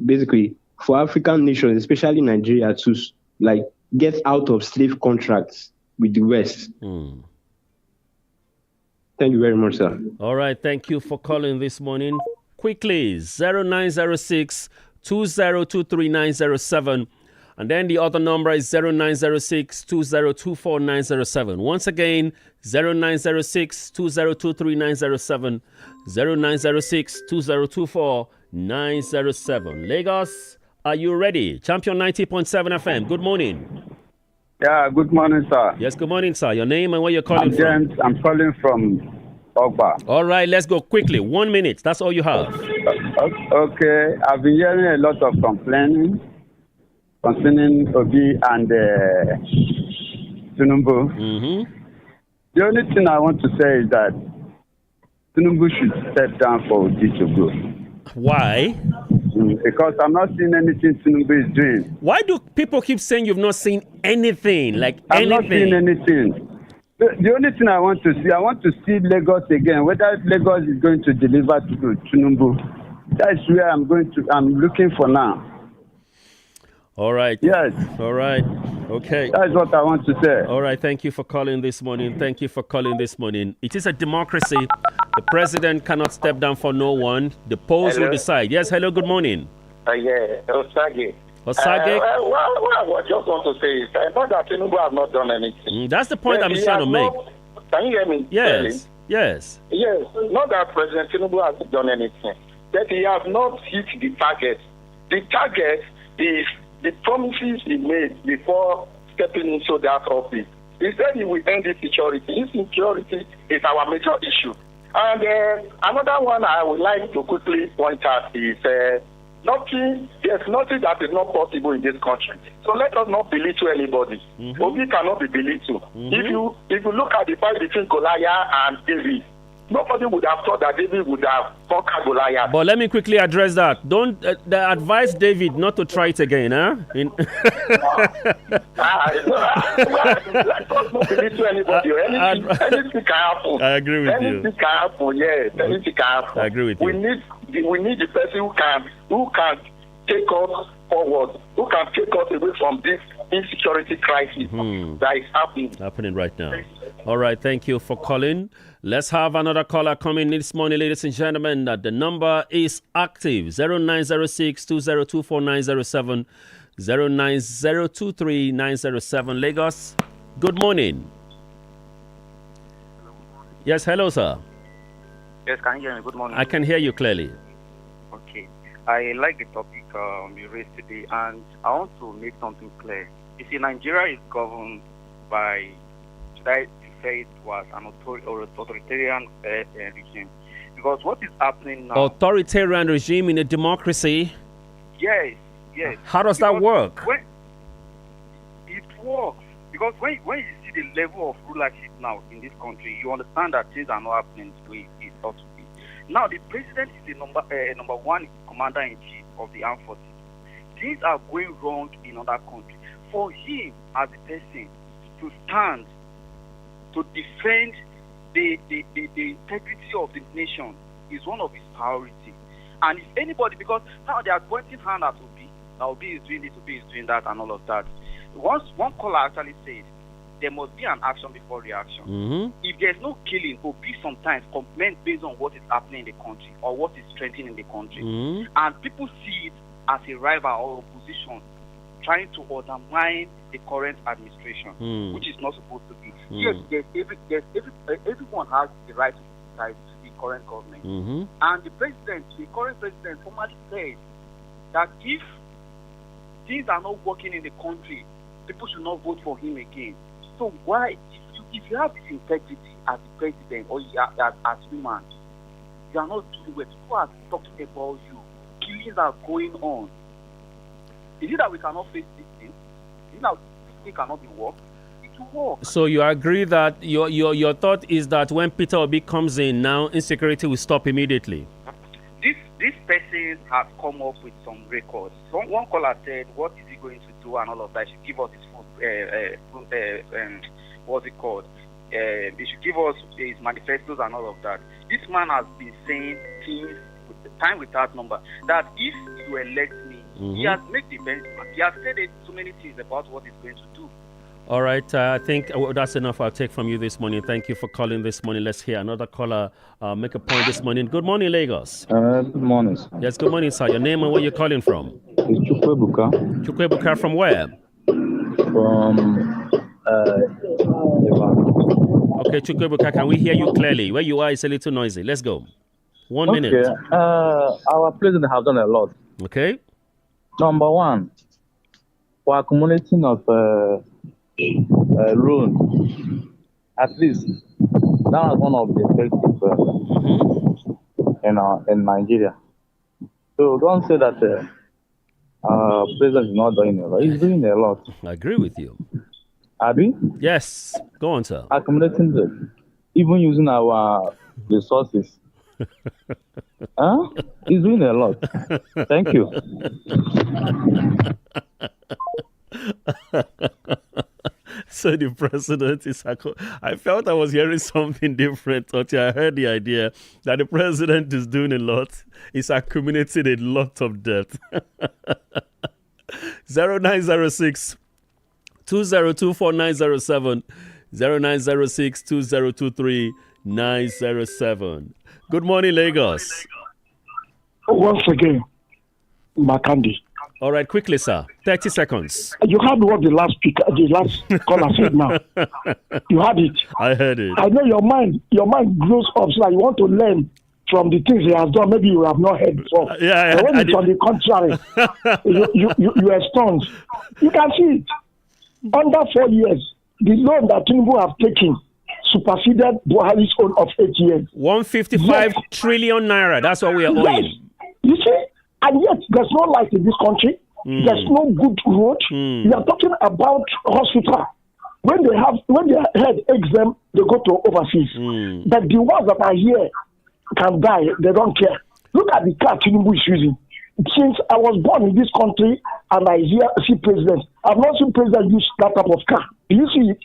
basically for African nations, especially Nigeria, to like get out of slave contracts with the West. Thank you very much, sir. All right. Thank you for calling this morning. Quickly, 0906 2023907. And then the other number is 0906 2024907. Once again, 0906 2023907. 0906 2024907. Lagos, are you ready? Champion 90.7 FM. Good morning. Yeah, good morning, sir. Yes, good morning, sir. Your name and where you're calling from? James. I'm calling from Ogba. All right, let's go quickly. 1 minute. That's all you have. Okay. I've been hearing a lot of complaining concerning Obi and Tinubu. The only thing I want to say is that Tinubu should step down for Obi to go. Why? Because I'm not seeing anything Tinubu is doing. Why do people keep saying you've not seen anything? I'm not seeing anything. The only thing I want to see Lagos again. Whether Lagos is going to deliver to Tinubu, that's where I'm looking for now. All right. Yes. All right. Okay. That's what I want to say. All right. Thank you for calling this morning. Thank you for calling this morning. It is a democracy. The president cannot step down for no one. The polls will decide. Yes. Hello. Good morning. Yeah. Osage. Osage. What I just want to say is not that Tinubu has not done anything. That's the point I'm trying to make. Can you hear me? Yes. Yes. Yes. Not that President Tinubu has not done anything. That he has not hit the target. The target is the promises he made before stepping into that office. He said he will end insecurity. Insecurity is our major issue. And another one I would like to quickly point out is there's nothing that is not possible in this country. So let us not belittle anybody. Obi cannot be belittled. If you look at the fight between Goliath and David, nobody would have thought that David would have conquered Goliath. But let me quickly address that. Don't advise David not to try it again, huh? Let's not belittle anybody. Anything can happen. I agree with you. Anything can happen. Yes, anything can happen. I agree with you. We need the person who can take us forward, who can take us away from this insecurity crisis that is happening right now. All right, thank you for calling. Let's have another caller coming this morning, ladies and gentlemen. The number is active, 0906 2024907, 09023907. Lagos, good morning. Yes, hello, sir. Yes, can you hear me? Good morning. I can hear you clearly. Okay. I like the topic you raised today, and I want to make something clear. You see, Nigeria is governed by, should I say it was an authoritarian regime? Because what is happening now... Authoritarian regime in a democracy? Yes, yes. How does that work? It works. Because when you see the level of rulership now in this country, you understand that things are not happening the way it ought to be. Now, the president is the number one commander-in-chief of the armed forces. Things are going wrong in other countries. For him, as a person, to stand, to defend the integrity of the nation is one of his priorities. And if anybody, because now they are pointing hand at Obi, that Obi is doing this, Obi is doing that, and all of that. Once one caller actually said, there must be an action before reaction. If there's no killing, Obi sometimes comment based on what is happening in the country or what is trending in the country. And people see it as a rival or opposition trying to undermine the current administration, which is not supposed to be. Yes, everyone has the right to criticize the current government. And the current president formally said that if things are not working in the country, people should not vote for him again. So why, if you have this integrity as the president or as human, You are not doing well. People are talking about you. Killings are going on. Is it that we cannot face this thing? Is it that this cannot be worked? It will work. So you agree that your thought is that when Peter Obi comes in now, insecurity will stop immediately? This person has come up with some records. One caller said, "What is he going to do?" and all of that. He should give us his what's it called? They should give us his manifestos and all of that. This man has been saying things with the time without number. That if you elect me, he has made the benchmark. He has said so many things about what he's going to do. All right, I think that's enough I'll take from you this morning. Thank you for calling this morning. Let's hear another caller make a point this morning. Good morning, Lagos. Good morning. Yes, good morning, sir. Your name and where you're calling from? It's Chukwebuka. Chukwebuka from where? From Okay, Chukwebuka, can we hear you clearly? Where you are is a little noisy. Let's go. 1 minute. Our president has done a lot. Okay. Number one, for accumulating of loan, at least that was one of the effective in Nigeria. So don't say that president is not doing a lot. He's doing a lot. I agree with you. Abi? Yes. Go on, sir. Accumulating even using our resources. He's doing a lot. Thank you. So the president is... I felt I was hearing something different until I heard the idea that the president is doing a lot. He's accumulating a lot of debt. 0906 2024 0906 2023 907. Good morning, Lagos. Once again, Makandi. All right, quickly, sir. 30 seconds. You heard what the last caller said now. You heard it. I heard it. I know your mind grows up so that you want to learn from the things he has done. Maybe you have not heard before. But when it's on the contrary, you are stunned. You can see it. Under 4 years, the loan that Tinubu have taken superseded Buhari's own of 8 years. 155 trillion naira. That's what we are owing. You see, and yet there's no light in this country. There's no good road. You are talking about hospital. When their head aches them, they go to overseas. But the ones that are here can die. They don't care. Look at the car Tinubu is using. Since I was born in this country and I see presidents, I've not seen presidents use that type of car. You see it?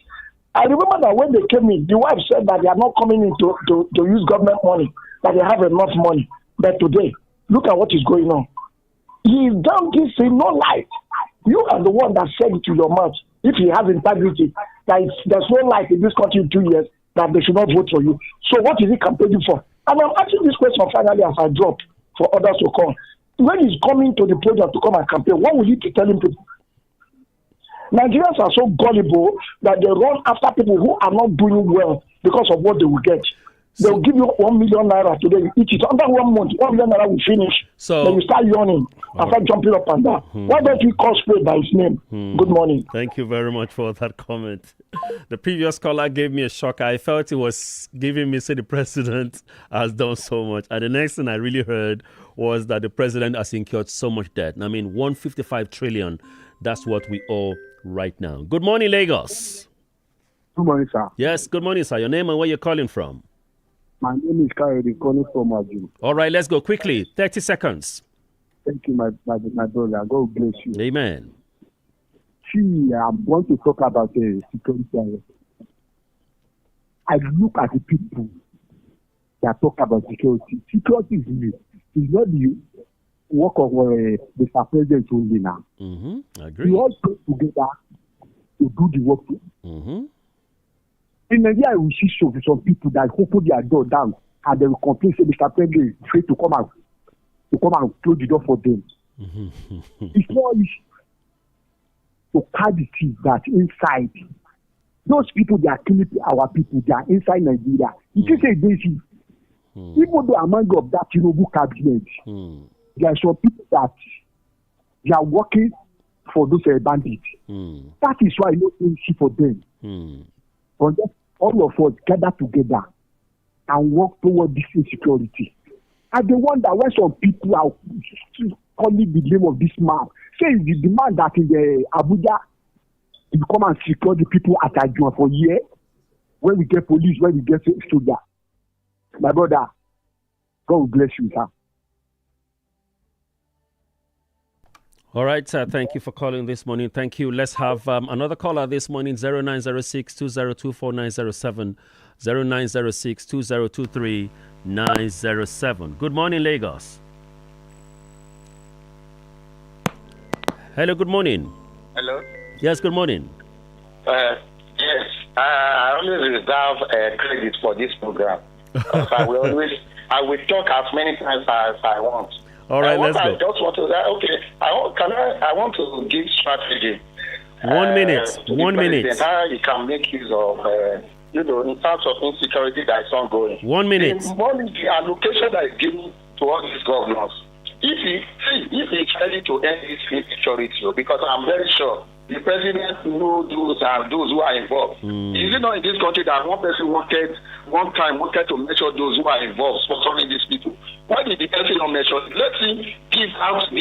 I remember that when they came in, the wife said that they are not coming in to use government money, that they have enough money. But today, look at what is going on. He's done this in no light. You are the one that said it to your mouth. If he has integrity, that there's no light in this country in 2 years, that they should not vote for you. So what is he campaigning for? And I'm asking this question finally as I drop for others to come. When he's coming to the podium to come and campaign, what will he be telling people? Nigerians are so gullible that they run after people who are not doing well because of what they will get. They will give you 1 million naira today. You eat it under 1 month. 1 million naira will finish. So then you start yawning and start jumping up and down. Why don't we call Spade by his name? Good morning. Thank you very much for that comment. The previous caller gave me a shock. I felt it was giving me, say, the president has done so much. And the next thing I really heard was that the president has incurred so much debt. I mean, 155 trillion. That's what we owe right now. Good morning, Lagos. Good morning, sir. Yes, good morning, sir. Your name and where you're calling from? My name is Kayode, calling from Aju. All right, let's go quickly. 30 seconds. Thank you, my brother. God bless you. Amen. See, I want to talk about security. I look at the people that talk about security. Security is not the work of the president only now. I agree. We all come together to do the work. In Nigeria, we see some people that open their door down and they will complain, say Mr. President is afraid to come and close the door for them. It's not easy to carry the things that inside. Those people, they are killing our people. They are inside Nigeria. It is a basic. Even though among of that Tinubu cabinet, there are some people that they are working for those bandits. That is why it's not easy for them. But all of us gather together and work toward this insecurity. And the one that when some people are calling the name of this man, say it's the man that in the Abuja will come and secure the people at Ajuan for years. When we get police, when we get soldier. My brother, God will bless you, sir. All right, sir. Thank you for calling this morning. Thank you. Let's have another caller this morning, 0906-2024-907, 0906-2023-907. Good morning, Lagos. Hello, good morning. Hello? Yes, good morning. Yes, I always reserve credit for this program. I will talk as many times as I want. All right, let's go. I just want to I want to give strategy. 1 minute. 1 minute. How you can make use of in terms of insecurity that is ongoing. 1 minute. The allocation that is given to all these governors. If he's ready to end this insecurity, because I'm very sure the president knows those who are involved. Is it not in this country that one person wanted to measure those who are involved, sponsoring these people? Why did the person not measure? Let him give out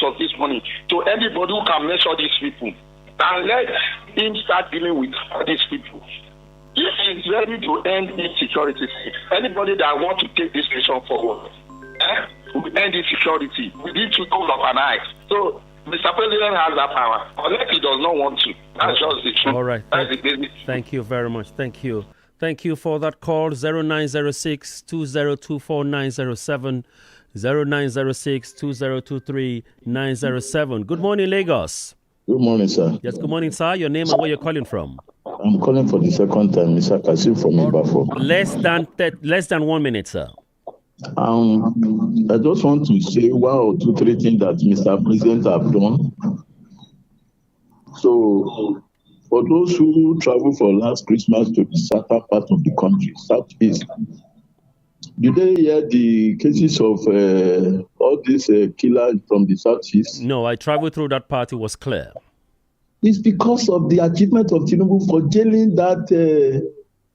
of this money to anybody who can measure these people, and let him start dealing with these people. If he's ready to end insecurity, anybody that wants to take this nation forward, will end insecurity within 2 of an eye. So Mr. President has that power, unless he does not want to. That's just the truth. All right. Thank you very much. Thank you. Thank you for that call. 0906-2024-907, 0906-2023-907. Good morning, Lagos. Good morning, sir. Yes, good morning, sir. Your name and where you're calling from? I'm calling for the second time, Mr. Kasim from Ibafo. Less than 1 minute, sir. I just want to say 1 or 2, 3 things that Mr. President have done. So, for those who travel for last Christmas to the southern part of the country, southeast, did they hear the cases of all these killers from the southeast? No, I traveled through that part. It was clear. It's because of the achievement of Tinubu for jailing that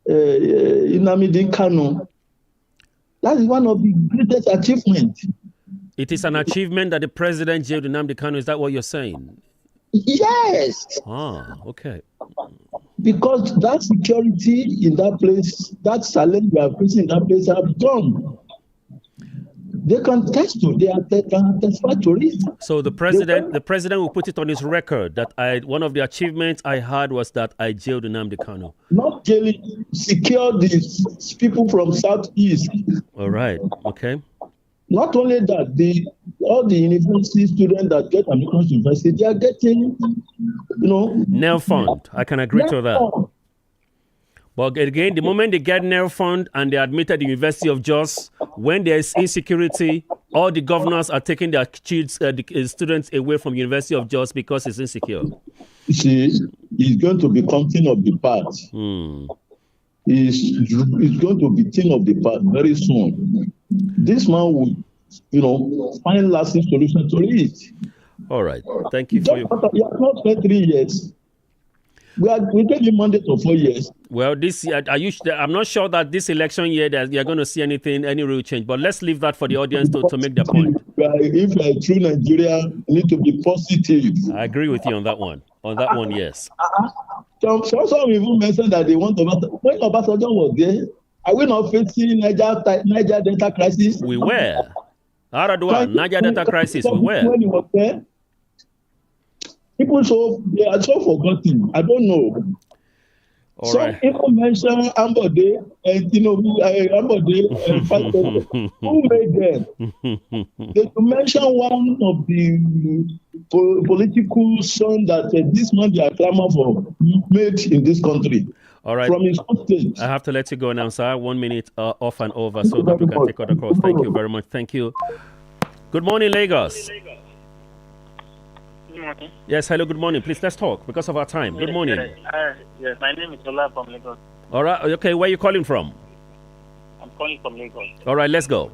Nnamdi Kanu. That is one of the greatest achievements. It is an achievement that the president jailed Nnamdi Kanu. Is that what you're saying? Yes. Okay. Because that security in that place, that challenge we are facing in that place have done. They can testify to it. So the president will put it on his record that one of the achievements I had was that I jailed Nnamdi Kanu. Not jailing, secure these people from southeast. All right. Okay. Not only that, all the university students that get American University, they are getting, NEL fund. I can agree to that. But again, the moment they get NEL fund and they admitted the University of Jos, when there is insecurity, all the governors are taking their kids, the students away from University of Jos because it's insecure. You see, he's going to be something of the past. He's going to be thing of the past very soon. This man will, find lasting solution to it. All right. Thank you for your... He has not spent 3 years. We gave him mandate for 4 years. Well, I'm not sure that this election year that you're going to see any real change. But let's leave that for the audience to make their point. If you're a true Nigerian, you need to be positive. I agree with you on that one. Yes. Some even mentioned that they want when Obasanjo was there, are we not facing Niger Delta crisis? We were. Niger Delta crisis, we were. When he was there, people they are so forgotten. I don't know. All Some right. people mention Ambode and Tinubu, who made them? They mention one of the political sons that this man they are clamoring for made in this country. All right. From his own state. I have to let you go now, sir. 1 minute off and over so that we can take other calls. Thank you very much. Thank you. Good morning, Lagos. Good morning. Yes, hello, good morning. Please, let's talk because of our time. Good morning. Yes, my name is Ola from Lagos. All right. Okay, where are you calling from? I'm calling from Lagos. All right, let's go.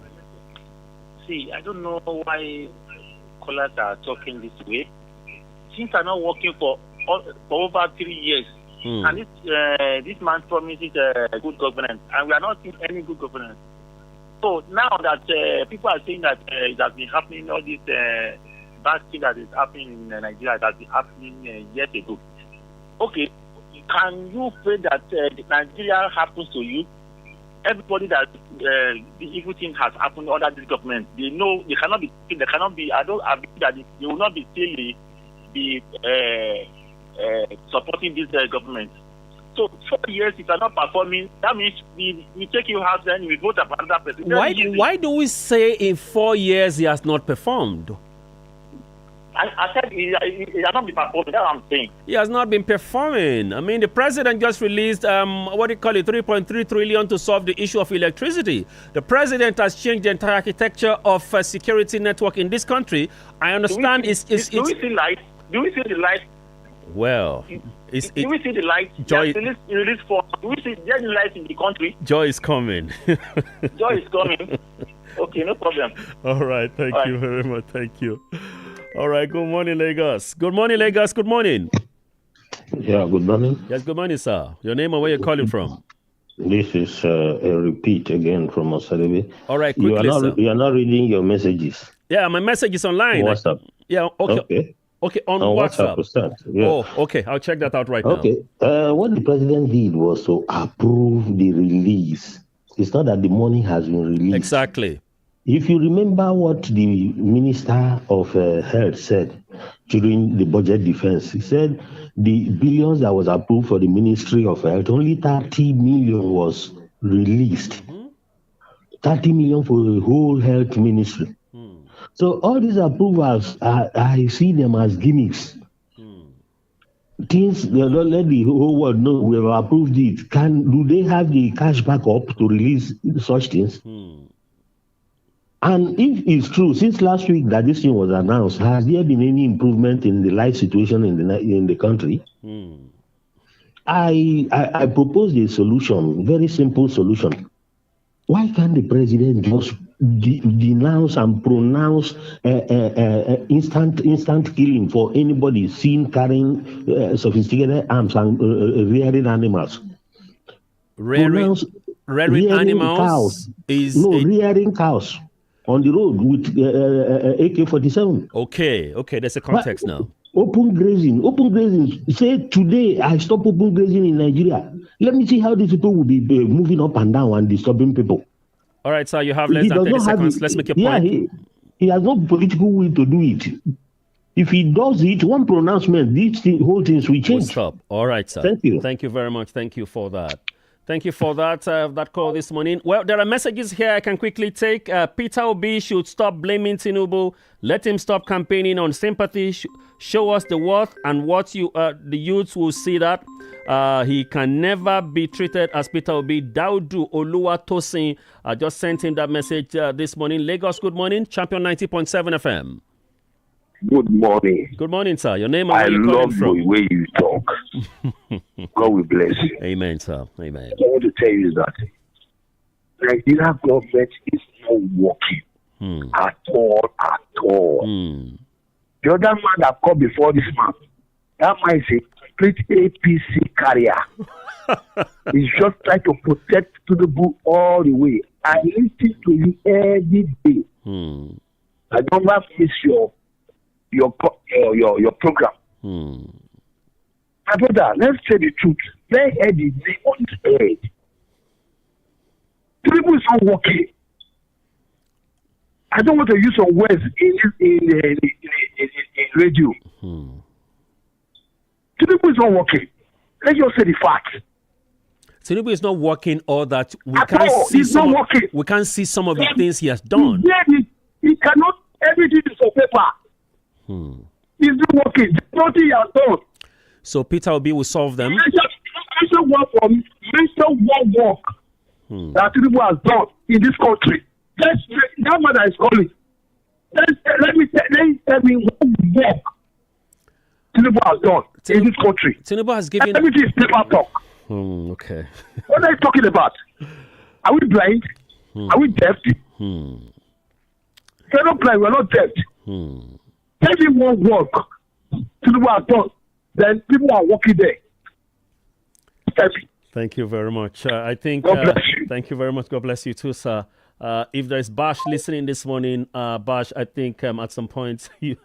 See, I don't know why callers are talking this way. Things are not working for over 3 years. And this man promises good governance, and we are not seeing any good governance. So now that people are saying that it has been happening, all this bad thing that is happening in Nigeria that has been happening years ago. Okay, can you pray that Nigeria happens to you? Everybody that the evil thing has happened under this government, they know they cannot be. I believe that they will not be still be supporting this government. So 4 years, if you are not performing, that means we take you out, then we vote for another person. Why do we say in 4 years he has not performed? I said he has not been performing. That's what I'm saying. He has not been performing. I mean, the president just released, 3.3 trillion to solve the issue of electricity. The president has changed the entire architecture of security network in this country. I understand do we see light? Do we see the light? Well, do we see the light? Joy. Do we see the light in the country? Joy is coming. Joy is coming. Okay, no problem. All right. Thank you very much. Thank you. All right. Good morning, Lagos. Good morning, Lagos. Good morning. Yeah, good morning. Yes, good morning, sir. Your name and where you're calling from? This is a repeat again from Osaribe. All right, quickly, sir. You are not reading your messages. Yeah, my message is online. WhatsApp. Yeah, okay. Okay, on WhatsApp. Yeah. Oh, okay. I'll check that out right now. Okay. What the president did was to approve the release. It's not that the money has been released. Exactly. If you remember what the Minister of Health said during the budget defense, he said the billions that was approved for the Ministry of Health, only 30 million was released. Mm-hmm. 30 million for the whole health ministry. So all these approvals, I see them as gimmicks. Things, they don't let the whole world know we have approved it. Do they have the cash backup to release such things? And if it's true, since last week that this thing was announced, has there been any improvement in the life situation in the country? I proposed a solution, very simple solution. Why can't the president just denounce and pronounce instant killing for anybody seen carrying sophisticated arms and rearing animals? Rearing animals cows. Rearing cows on the road with AK-47. Okay, there's a context now. Open grazing. Say today I stop open grazing in Nigeria. Let me see how these people will be moving up and down and disturbing people. All right, sir, you have less than 30 seconds. Let's make a point. Yeah, he has no political will to do it. If he does it, one pronouncement, these whole things will change. We'll stop. All right, sir. Thank you. Thank you very much. Thank you for that. Thank you for that call this morning. Well, there are messages here I can quickly take. Peter Obi should stop blaming Tinubu. Let him stop campaigning on sympathy. Show us the worth and what the youths will see that. He can never be treated as Peter Obi. Daudu Oluwatosin just sent him that message this morning. Lagos, good morning. Champion 90.7 FM. Good morning. Good morning, sir. Your name and where you calling from? I love the way you talk. God will bless you. Amen, sir. Amen. I want to tell you that Nigeria government is not working at all. The other man that come before this man, that man is a complete APC carrier. He's just trying to protect Tinubu all the way. I listen to you every day. I don't have to miss your program. My brother, let's say the truth. Their head is on his head. People is not working. I don't want to use some words in radio. Tinubu is not working. Let's just say the fact. Tinubu is not working, or that we can't see some of the things he has done. He cannot. Everything is on paper. He's not working. Nothing he has done. So Peter Obi will solve them. Mention one work that Tinubu has done in this country. That man that is calling. Let me tell me what work Tinubu has done in this country. Tinubu has given everything is paper talk. Okay. What are you talking about? Are we blind? Are we deaf? We're not blind. We're not deaf. Tell me one work Tinubu has done. Then people are working there. Thank you very much. I think. God bless you. Thank you very much. God bless you too, sir. If there's Bash listening this morning, Bash, I think at some point you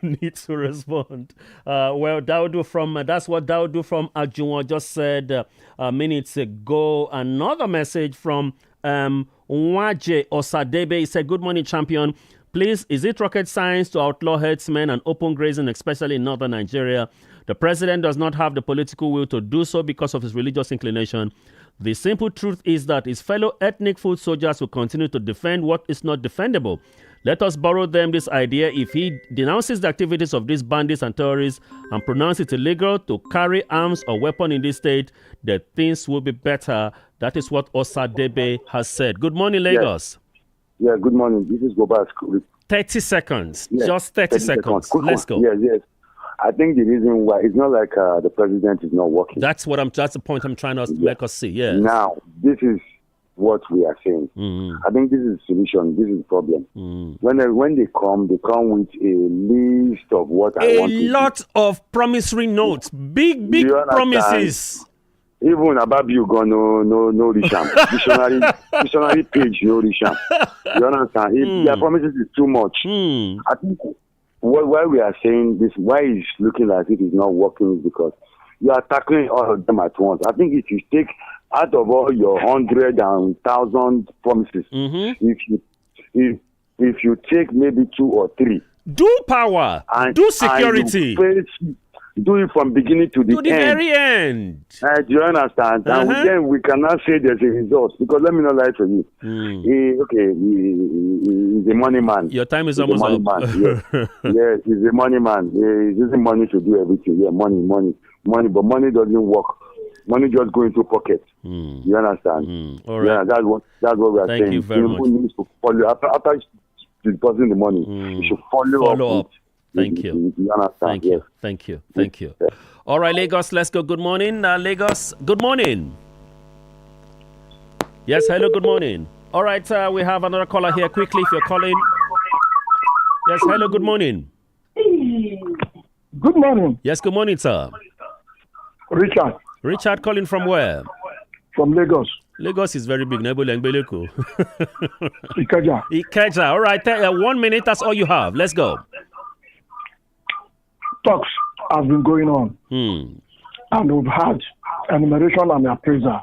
need to respond. Well, that's what Daudu from Ajunwa just said minutes ago. Another message from Nwaje Osadebe. He said, "Good morning, champion. Please, is it rocket science to outlaw herdsmen and open grazing, especially in northern Nigeria? The president does not have the political will to do so because of his religious inclination. The simple truth is that his fellow ethnic foot soldiers will continue to defend what is not defendable. Let us borrow them this idea. If he denounces the activities of these bandits and terrorists and pronounce it illegal to carry arms or weapon in this state, then things will be better." That is what Osadebe has said. Good morning, Lagos. Yeah, good morning. This is Gobas. 30 seconds. Yes, Just 30 seconds. Let's go. Yes. I think the reason why it's not like the president is not working. That's the point I'm trying to make us see. Yeah. Now, this is what we are saying. I think this is the solution. This is the problem. When they come with a list of what I want. A lot of promissory notes. Big promises. Even above you go no Risham. Dictionary page no Risham. You understand? If their promises is too much. I think why we are saying this, why it's looking like it is not working, is because you are tackling all of them at once. I think if you take out of all your 100 and 1,000 promises, if you take maybe 2 or 3, do power, do security, do it from beginning to the very end. Do you understand? And then we cannot say there's a result, because let me not lie to you. He's a money man. Your time is almost up. Yes, he's a money man. He's using money to do everything. Yeah, money. But money doesn't work. Money just go into pocket. You understand? All right. Yeah, that's what we are saying. Thank you very much. Needs to follow after depositing the money. You should follow up. Thank you. Thank you. Thank you. All right, Lagos, let's go. Good morning, Lagos. Good morning. Yes, hello, good morning. All right, we have another caller here. Quickly, if you're calling. Yes, hello, good morning. Good morning. Yes, good morning, sir. Richard. Richard calling from where? From Lagos. Lagos is very big. Ikeja. Ikeja. All right, 1 minute, that's all you have. Let's go. Talks have been going on, and we've had enumeration and appraisal.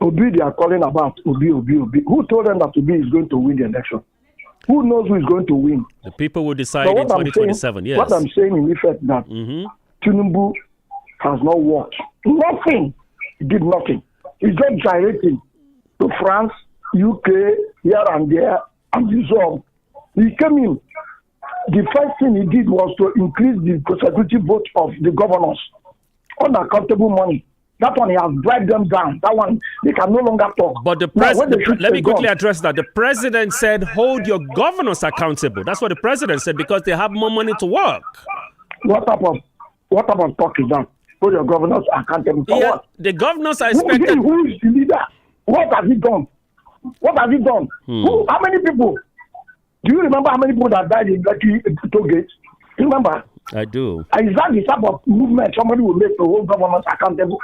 Obi, they are calling about Obi. Who told them that Obi is going to win the election? Who knows who is going to win? The people will decide in 2027. Yes. What I'm saying in effect that Tinubu has not worked. Nothing. He did nothing. He's just gyrating to France, UK, here and there, and resolved. He came in. The first thing he did was to increase the security vote of the governors. Unaccountable money. That one, he has dragged them down. That one, they can no longer talk. But the president, let me quickly address that. The president said, hold your governors accountable. That's what the president said, because they have more money to work. What type of talk is that? Hold your governors accountable for what? The governors are expected. Who is the leader? What has he done? How many people? Do you remember how many people that died in Lucky Tollgate? You remember? I do. And is that the type of movement somebody will make to hold governments accountable?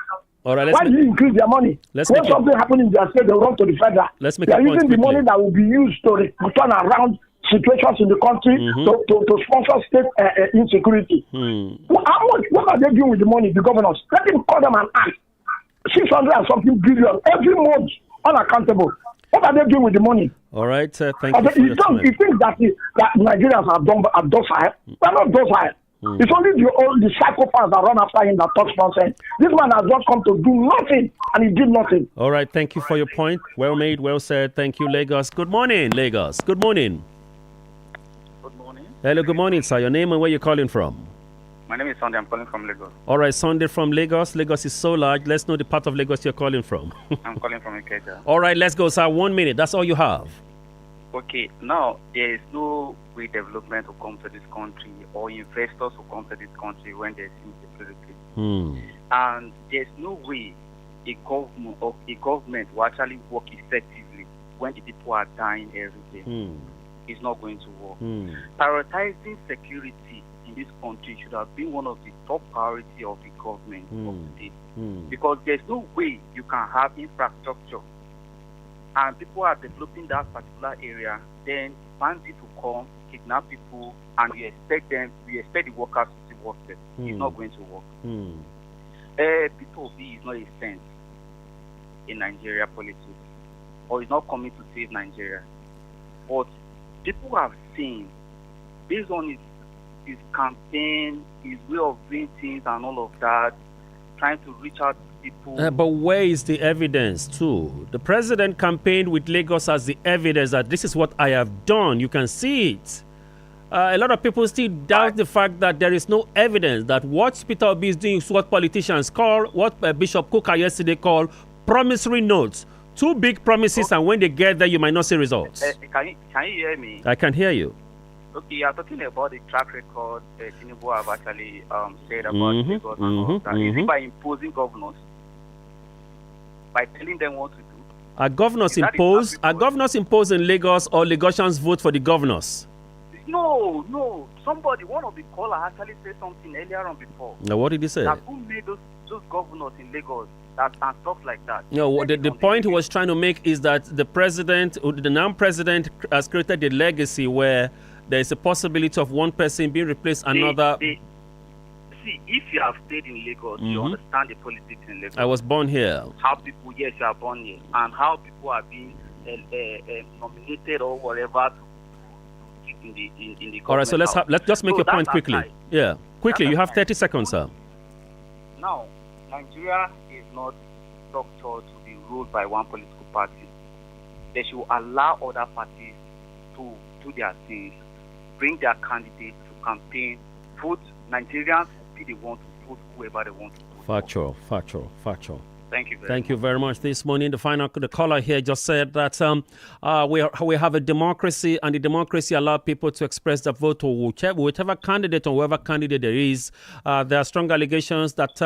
All right, why do you increase their money? When something happens in their state, they run to the federal. They are using the money that will be used to turn around situations in the country to sponsor state insecurity. What are they doing with the money, the governors? Let them call them and ask. 600 and something billion every month, unaccountable. What are they doing with the money? All right, thank you for your time. You think that Nigerians are docile? They're not docile. It's only the psychopaths that run after him that talks nonsense. This man has just come to do nothing, and he did nothing. All right, thank you for your point. Well made, well said. Thank you, Lagos. Good morning, Lagos. Good morning. Good morning. Hello, good morning, sir. Your name and where you're calling from? My name is Sunday. I'm calling from Lagos. All right, Sunday from Lagos. Lagos is so large. Let's know the part of Lagos you're calling from. I'm calling from Ikeja. All right, let's go, sir. 1 minute. That's all you have. Okay, now there is no way development will come to this country or investors will come to this country when there's insecurity. And there's no way a government will actually work effectively when the people are dying every day. It's not going to work. Prioritizing security in this country should have been one of the top priority of the government of the state. Because there's no way you can have infrastructure and people are developing that particular area, then bandits will come, kidnap people, and we expect the workers to work there. It's not going to work. Peter Obi is not a saint in Nigeria politics, or is not coming to save Nigeria. But people have seen, based on his campaign, his way of doing things and all of that, trying to reach out to people. But where is the evidence too? The president campaigned with Lagos as the evidence that this is what I have done. You can see it. A lot of people still doubt the fact that there is no evidence that what Peter Obi is doing is what politicians call, what Bishop Kuka yesterday called promissory notes. Two big promises, and when they get there, you might not see results. Can you hear me? I can hear you. Okay, you are talking about the track record Tinubu have actually said about Lagos and all that. Is it by imposing governors? By telling them what to do? Are governors imposed in Lagos, or Lagosians vote for the governors? No. One of the callers actually said something earlier on before. Now, what did he say? That who made those governors in Lagos and stuff like that? No, the point he was trying to make is that the now-president has created a legacy where there is a possibility of one person being replaced another. See, if you have stayed in Lagos, you understand the politics in Lagos. I was born here. How people, yes, you are born here, and how people are being nominated or whatever in the government. All right, so let's just make a point quickly. Aside. Yeah, quickly. You have 30 seconds, sir. Now, Nigeria is not structured to be ruled by one political party. They should allow other parties to do their things, bring their candidates to campaign, vote. Nigerians be the one to vote whoever they want to vote. Factual. Thank you very much. This morning, the caller here just said that we have a democracy, and the democracy allows people to express their vote to whichever candidate or whoever candidate there is. There are strong allegations that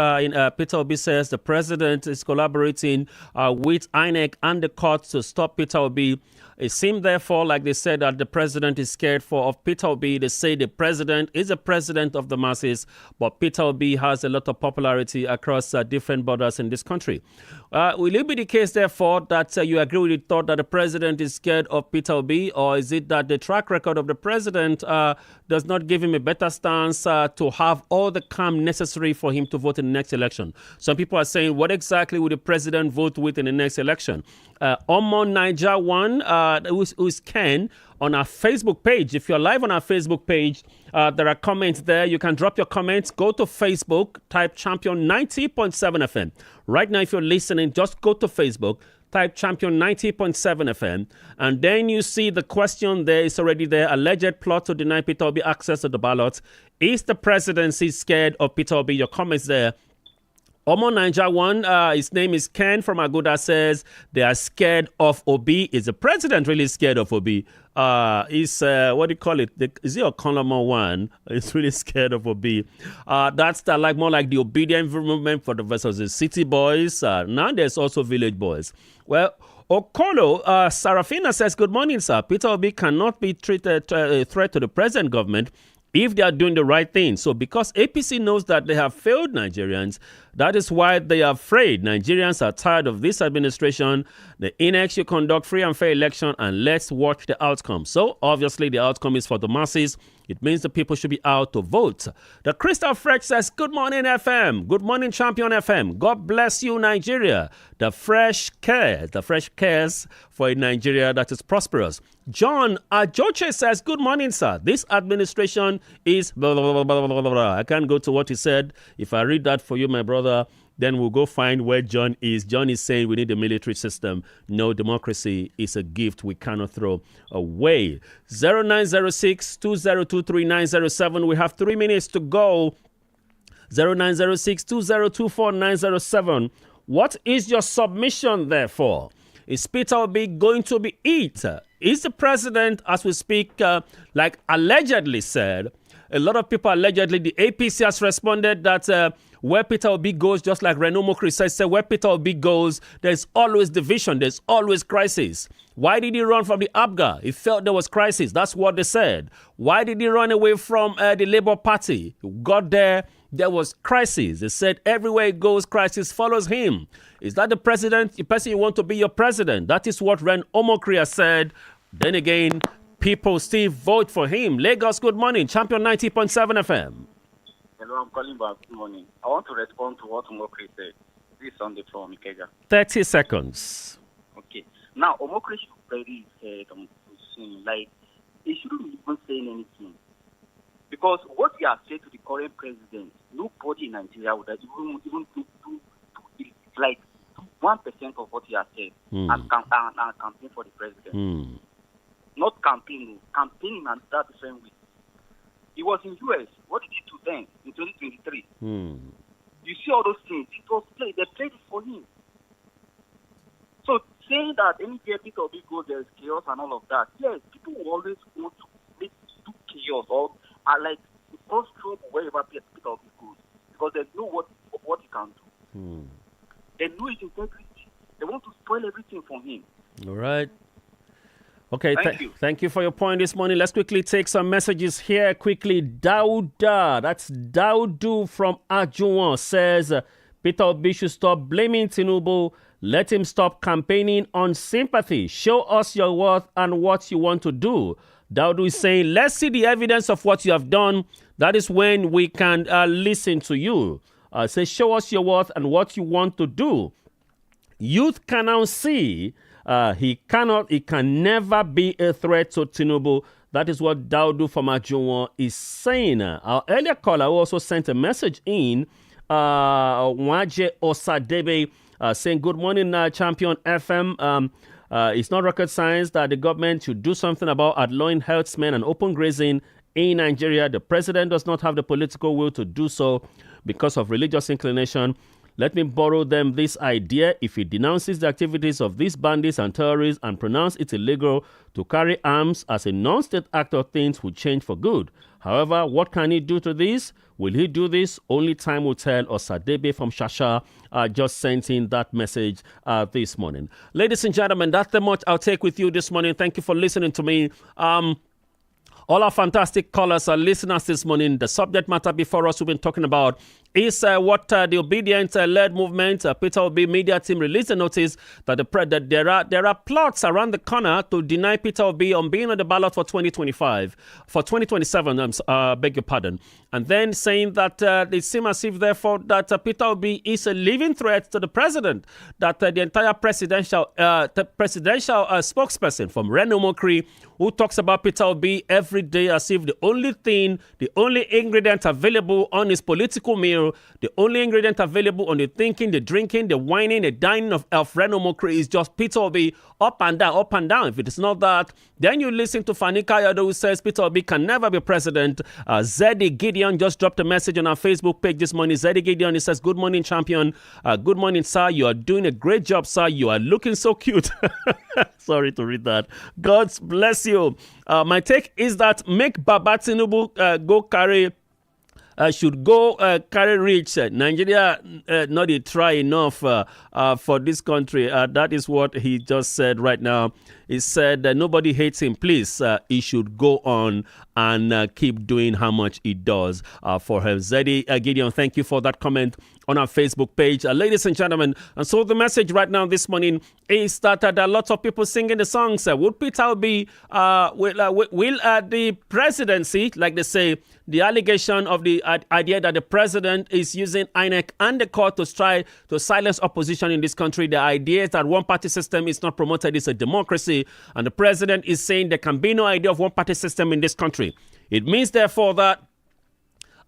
Peter Obi says the president is collaborating with INEC and the courts to stop Peter Obi. It seemed, therefore, like they said, that the president is scared of Peter Obi. They say the president is a president of the masses, but Peter Obi has a lot of popularity across different borders in this country. Will it be the case, therefore, that you agree with the thought that the president is scared of Peter Obi, or is it that the track record of the president does not give him a better stance to have all the calm necessary for him to vote in the next election? Some people are saying, what exactly would the president vote with in the next election? Omon Niger One, who's Ken, on our Facebook page. If you're live on our Facebook page, there are comments there. You can drop your comments. Go to Facebook, type Champion 90.7 FM. Right now, if you're listening, just go to Facebook, type Champion 90.7 FM, and then you see the question there is already there. Alleged plot to deny Peter Obi access to the ballot. Is the presidency scared of Peter Obi? Your comments there. Omo Niger One, his name is Ken from Aguda, says they are scared of Obi. Is the president really scared of Obi? Is what do you call it? Is he a Konlama One? He's really scared of Obi. That's more like the obedient movement for the versus the city boys. Now there's also village boys. Well, Okolo Sarafina says, good morning, sir. Peter Obi cannot be treated a threat to the present government if they are doing the right thing. So because APC knows that they have failed Nigerians, that is why they are afraid. Nigerians are tired of this administration. The INEC should conduct free and fair election, and let's watch the outcome. So obviously the outcome is for the masses. It means the people should be out to vote. The Crystal Fresh says, good morning, FM. Good morning, Champion FM. God bless you, Nigeria. The fresh cares for a Nigeria that is prosperous. John Ajoche says, good morning, sir. This administration is blah, blah, blah, blah, blah, blah, blah. I can't go to what he said. If I read that for you, my brother, then we'll go find where John is. John is saying we need a military system. No, democracy is a gift we cannot throw away. 0906-2023-907. We have 3 minutes to go. 0906-2024-907. What is your submission, therefore? Is Peter Obi going to be it? Is the president, as we speak, like allegedly said, a lot of people allegedly, the APC has responded that where Peter Obi goes, just like Renaud Mokri said, where Peter Obi goes, there's always division, there's always crisis. Why did he run from the APGA? He felt there was crisis. That's what they said. Why did he run away from the Labour Party? He got there, there was crisis. They said everywhere he goes, crisis follows him. Is that the person you want to be your president? That is what Ren Omokri has said. Then again, people still vote for him. Lagos, good morning. Champion 90.7 FM. Hello, I'm calling back. Good morning. I want to respond to what Omokri said. This on the phone, Ikeja. 30 seconds. Okay. Now, Omokri should bury his head on his chin. Like, he shouldn't be even saying anything. Because what he has said to the current president, nobody in Nigeria would have even do like 1% of what he has said and campaign for the president. Not campaigning in another different way. He was in US. What did he do then in 2023? You see all those things. It was played. They played it for him. So saying that any bit of it goes, there's chaos and all of that. Yes, people will always want to do chaos or are like cause trouble wherever bit of it goes because they know what he can do. They know his integrity. They want to spoil everything from him. All right. Okay, Thank you for your point this morning. Let's quickly take some messages here. Quickly, Dauda, that's Daudu from Ajuwan, says Peter Obi should stop blaming Tinubu. Let him stop campaigning on sympathy. Show us your worth and what you want to do. Daudu is saying, let's see the evidence of what you have done. That is when we can listen to you. Say, show us your worth and what you want to do. Youth can now see he can never be a threat to Tinubu. That is what Daudu from Ajuwan is saying. Our earlier caller also sent a message in, Waje Osadebe, saying, good morning, Champion FM. It's not rocket science that the government should do something about outlawing herdsmen and open grazing in Nigeria. The president does not have the political will to do so because of religious inclination. Let me borrow them this idea. If he denounces the activities of these bandits and terrorists and pronounces it illegal to carry arms as a non-state actor, things will change for good. However, what can he do to this? Will he do this? Only time will tell. Osadebe from Shasha just sent in that message this morning. Ladies and gentlemen, that's the much I'll take with you this morning. Thank you for listening to me. All our fantastic callers, listeners this morning, the subject matter before us we've been talking about is what the obedient-led movement, Peter Obi media team released a notice that there are plots around the corner to deny Peter Obi on being on the ballot for 2027, beg your pardon. And then saying that it seems as if, therefore, that Peter Obi is a living threat to the president, that the entire presidential spokesperson from Ren Omokri, who talks about Peter Obi every day as if the only ingredient available on his political meal, the only ingredient available on the thinking, the drinking, the whining, the dining of Ren Omokri is just Peter Obi up and down, up and down. If it is not that, then you listen to Fani Kayode, who says Peter Obi can never be president. Zeddy Gideon just dropped a message on our Facebook page this morning. Zeddy Gideon, he says, good morning, champion. Good morning, sir. You are doing a great job, sir. You are looking so cute. Sorry to read that. God bless you. My take is that make Baba Tinubu should go carry rich. Nigeria not try enough for this country. That is what he just said right now. He said nobody hates him. Please, he should go on and keep doing how much he does for him. Zeddy Gideon, thank you for that comment on our Facebook page. Ladies and gentlemen, and so the message right now this morning is that there are lots of people singing the songs. Would Peter Obi, will the presidency, like they say, the allegation of the idea that the president is using INEC and the court to try to silence opposition in this country, the idea is that one-party system is not promoted, it's a democracy, and the president is saying there can be no idea of one-party system in this country. It means, therefore, that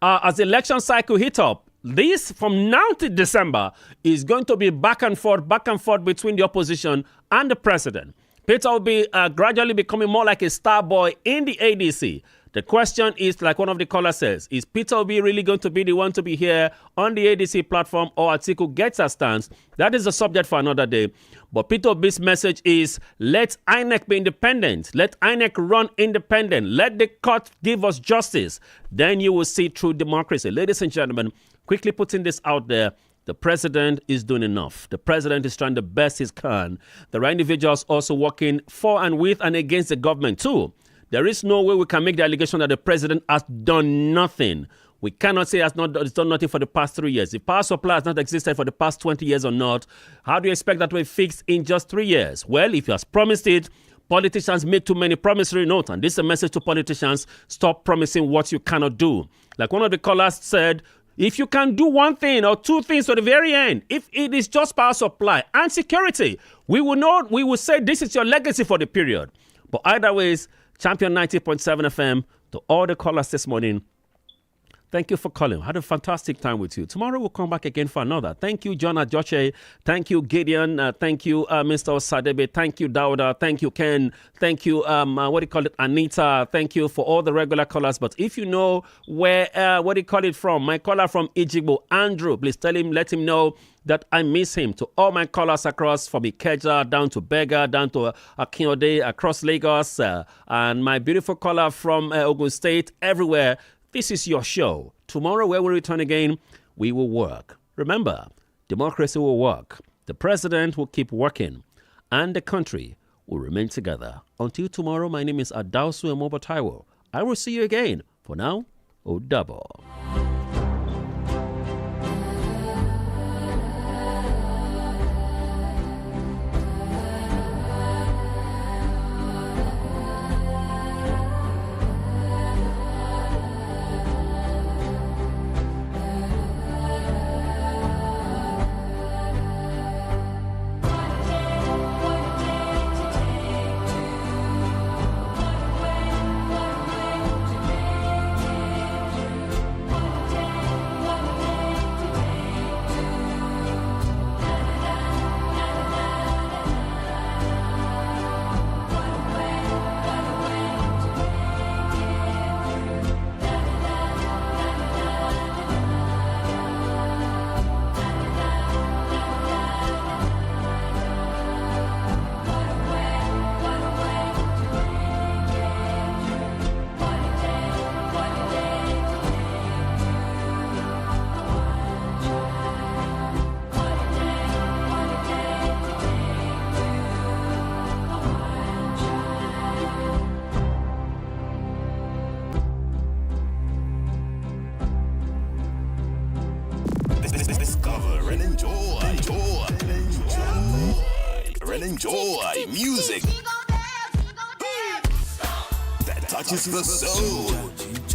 as the election cycle heats up, this from now to December is going to be back and forth between the opposition and the president. Peter will be gradually becoming more like a star boy in the ADC. The question is, like one of the callers says, is Peter Obi really going to be the one to be here on the ADC platform, or Atiku gets a stance? That is a subject for another day. But Peter Obi's message is, let INEC be independent. Let INEC run independent. Let the court give us justice. Then you will see true democracy. Ladies and gentlemen, quickly putting this out there, the president is doing enough. The president is trying the best he can. There are individuals also working for and with and against the government too. There is no way we can make the allegation that the president has done nothing. We cannot say it's done nothing for the past 3 years. If power supply has not existed for the past 20 years or not, how do you expect that to be fixed in just 3 years? Well, if he has promised it, politicians make too many promissory notes. And this is a message to politicians: stop promising what you cannot do. Like one of the callers said, if you can do one thing or two things to the very end, if it is just power supply and security, we will say this is your legacy for the period. But either ways, Champion 90.7 FM, to all the callers this morning, thank you for calling. I had a fantastic time with you. Tomorrow we'll come back again for another. Thank you, John Ajoche. Thank you, Gideon. Thank you, Mr. Osadebe. Thank you, Dauda. Thank you, Ken. Thank you, Anita. Thank you for all the regular callers. But if you know where, from, my caller from Ijigbo, Andrew, please let him know that I miss him. To all my callers across, from Ikeja down to Bega, down to Akinode, across Lagos, and my beautiful caller from Ogun State, everywhere. This is your show. Tomorrow, when we return again, we will work. Remember, democracy will work. The president will keep working. And the country will remain together. Until tomorrow, my name is Adausu Emobotaiwo. I will see you again. For now, Odabo. Enjoy music that touches the soul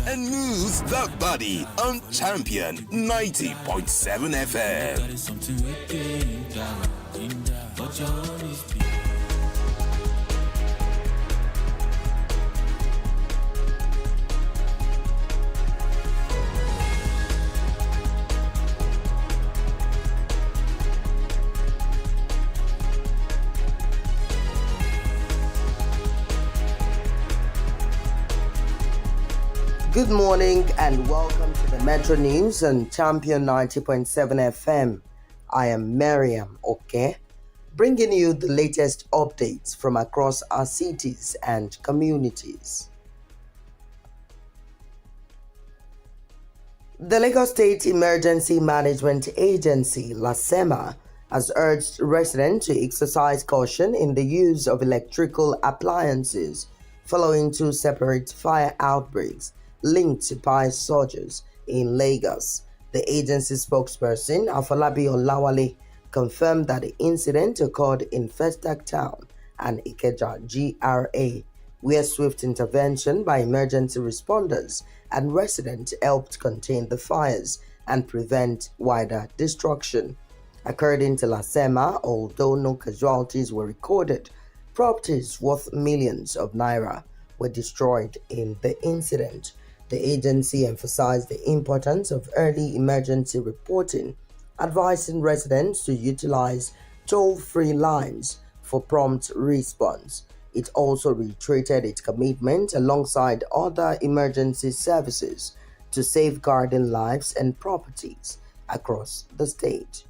and moves the body on Champion 90.7 FM. Good morning and welcome to the Metro News on Champion 90.7 FM. I am Miriam Oke, bringing you the latest updates from across our cities and communities. The Lagos State Emergency Management Agency, LASEMA, has urged residents to exercise caution in the use of electrical appliances following two separate fire outbreaks linked to power surges in Lagos. The agency spokesperson, Afolabi Olawale, confirmed that the incident occurred in Festac Town and Ikeja GRA, where swift intervention by emergency responders and residents helped contain the fires and prevent wider destruction. According to LASEMA, although no casualties were recorded, properties worth millions of naira were destroyed in the incident. The agency emphasized the importance of early emergency reporting, advising residents to utilize toll-free lines for prompt response. It also reiterated its commitment alongside other emergency services to safeguarding lives and properties across the state.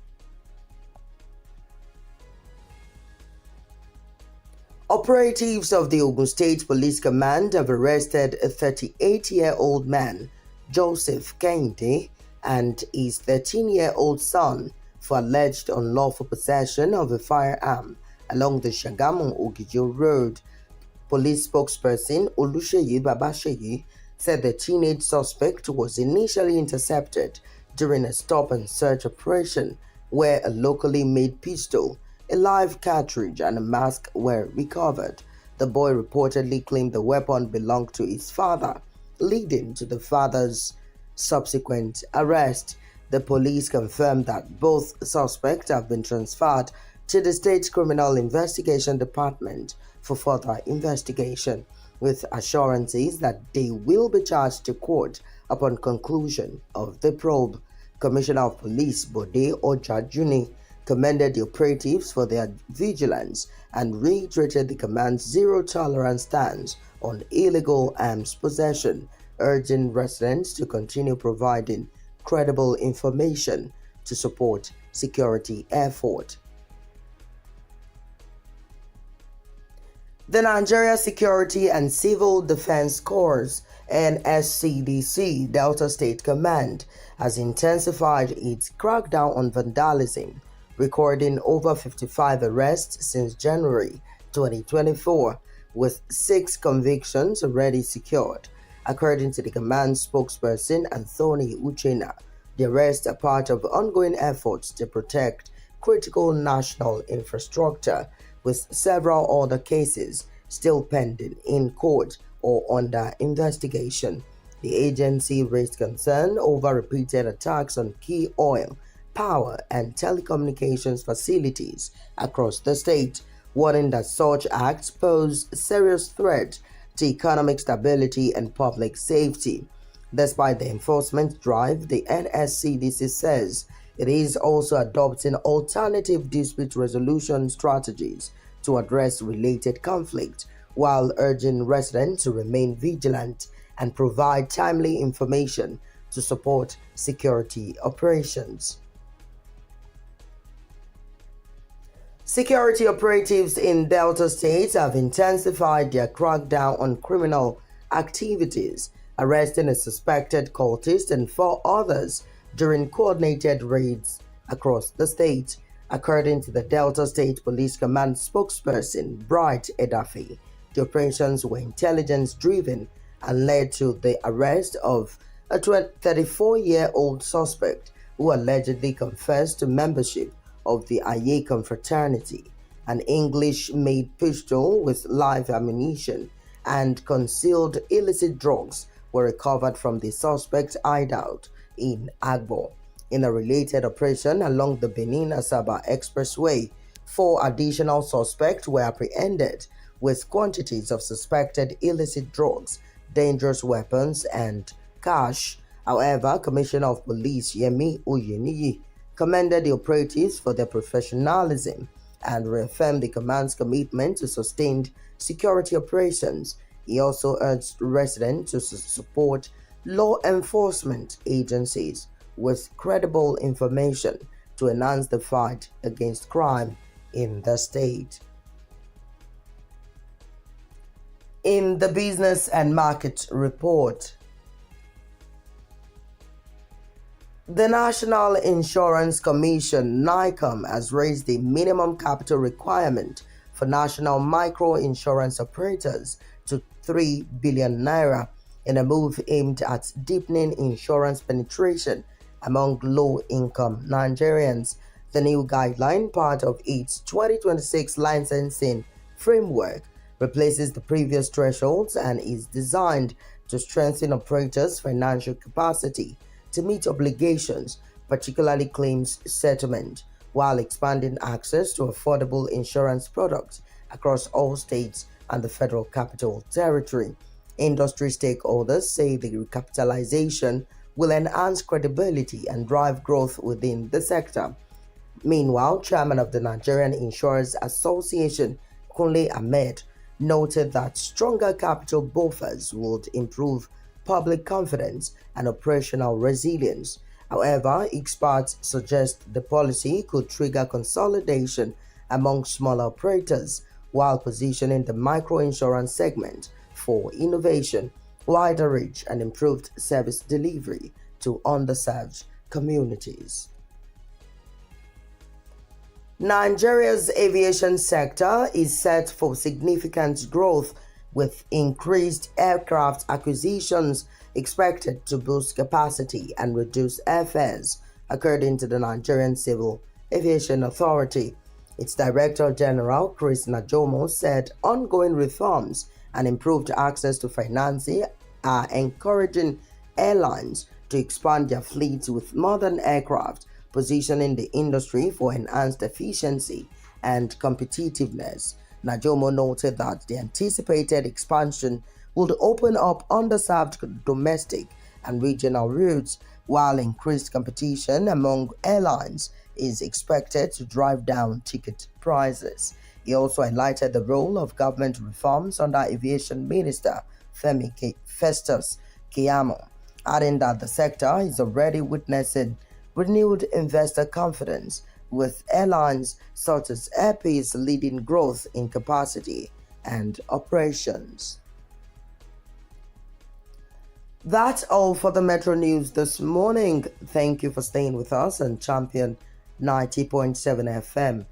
Operatives of the Ogun State Police Command have arrested a 38-year-old man, Joseph Kehinde, and his 13-year-old son for alleged unlawful possession of a firearm along the Shagamu Ogijo Road. Police spokesperson Oluseyi Babasheyi said the teenage suspect was initially intercepted during a stop and search operation where a locally made pistol, a live cartridge, and a mask were recovered. The boy reportedly claimed the weapon belonged to his father, leading to the father's subsequent arrest. The police confirmed that both suspects have been transferred to the State Criminal Investigation Department for further investigation, with assurances that they will be charged to court upon conclusion of the probe. Commissioner of Police Bode Ojajuni commended the operatives for their vigilance and reiterated the command's zero-tolerance stance on illegal arms possession, urging residents to continue providing credible information to support security effort. The Nigeria Security and Civil Defense Corps (NSCDC) Delta State Command has intensified its crackdown on vandalism, recording over 55 arrests since January 2024, with 6 convictions already secured. According to the command spokesperson Anthony Uchenna, the arrests are part of ongoing efforts to protect critical national infrastructure, with several other cases still pending in court or under investigation. The agency raised concern over repeated attacks on key oil, power, and telecommunications facilities across the state, warning that such acts pose a serious threat to economic stability and public safety. Despite the enforcement drive, the NSCDC says it is also adopting alternative dispute resolution strategies to address related conflict, while urging residents to remain vigilant and provide timely information to support security operations. Security operatives in Delta State have intensified their crackdown on criminal activities, arresting a suspected cultist and 4 others during coordinated raids across the state. According to the Delta State Police Command spokesperson Bright Edafe, the operations were intelligence-driven and led to the arrest of a 34-year-old suspect who allegedly confessed to membership of the Aye confraternity. An English-made pistol with live ammunition and concealed illicit drugs were recovered from the suspect's hideout in Agbo. In a related operation along the Benin-Asaba Expressway, 4 additional suspects were apprehended with quantities of suspected illicit drugs, dangerous weapons, and cash. However, Commissioner of Police Yemi Oyeniyi commended the operatives for their professionalism and reaffirmed the command's commitment to sustained security operations. He also urged residents to support law enforcement agencies with credible information to enhance the fight against crime in the state. In the Business and Market Report, the National Insurance Commission (NICOM) has raised the minimum capital requirement for national micro-insurance operators to 3 billion naira in a move aimed at deepening insurance penetration among low-income Nigerians. The new guideline, part of its 2026 licensing framework, replaces the previous thresholds and is designed to strengthen operators' financial capacity to meet obligations, particularly claims settlement, while expanding access to affordable insurance products across all states and the Federal Capital Territory. Industry stakeholders say the recapitalization will enhance credibility and drive growth within the sector. Meanwhile, Chairman of the Nigerian Insurers Association, Kunle Ahmed, noted that stronger capital buffers would improve public confidence and operational resilience. However, experts suggest the policy could trigger consolidation among smaller operators while positioning the microinsurance segment for innovation, wider reach, and improved service delivery to underserved communities. Nigeria's aviation sector is set for significant growth with increased aircraft acquisitions expected to boost capacity and reduce airfares, according to the Nigerian Civil Aviation Authority. Its Director General, Chris Najomo, said ongoing reforms and improved access to financing are encouraging airlines to expand their fleets with modern aircraft, positioning the industry for enhanced efficiency and competitiveness. Najomo noted that the anticipated expansion would open up underserved domestic and regional routes, while increased competition among airlines is expected to drive down ticket prices. He also highlighted the role of government reforms under Aviation Minister Festus Keyamo, adding that the sector is already witnessing renewed investor confidence, with airlines such as Airpeace leading growth in capacity and operations. That's all for the Metro News this morning. Thank you for staying with us on Champion 90.7 FM.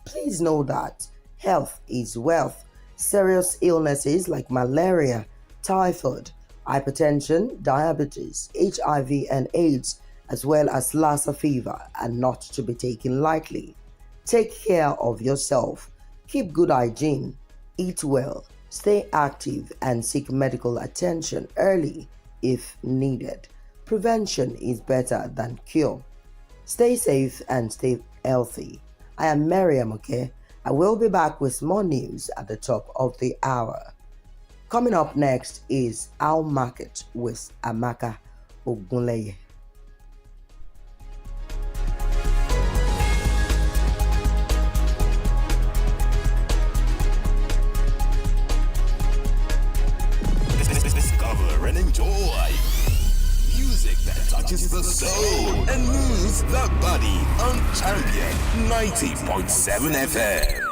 Please know that health is wealth. Serious illnesses like malaria, typhoid, hypertension, diabetes, HIV and AIDS, as well as Lassa fever, are not to be taken lightly. Take care of yourself. Keep good hygiene. Eat well. Stay active and seek medical attention early if needed. Prevention is better than cure. Stay safe and stay healthy. I am Miriam, okay? I will be back with more news at the top of the hour. Coming up next is Our Market with Amaka Ogunleye. Discover and enjoy music that touches the soul and moves the body on Champion 90.7 FM.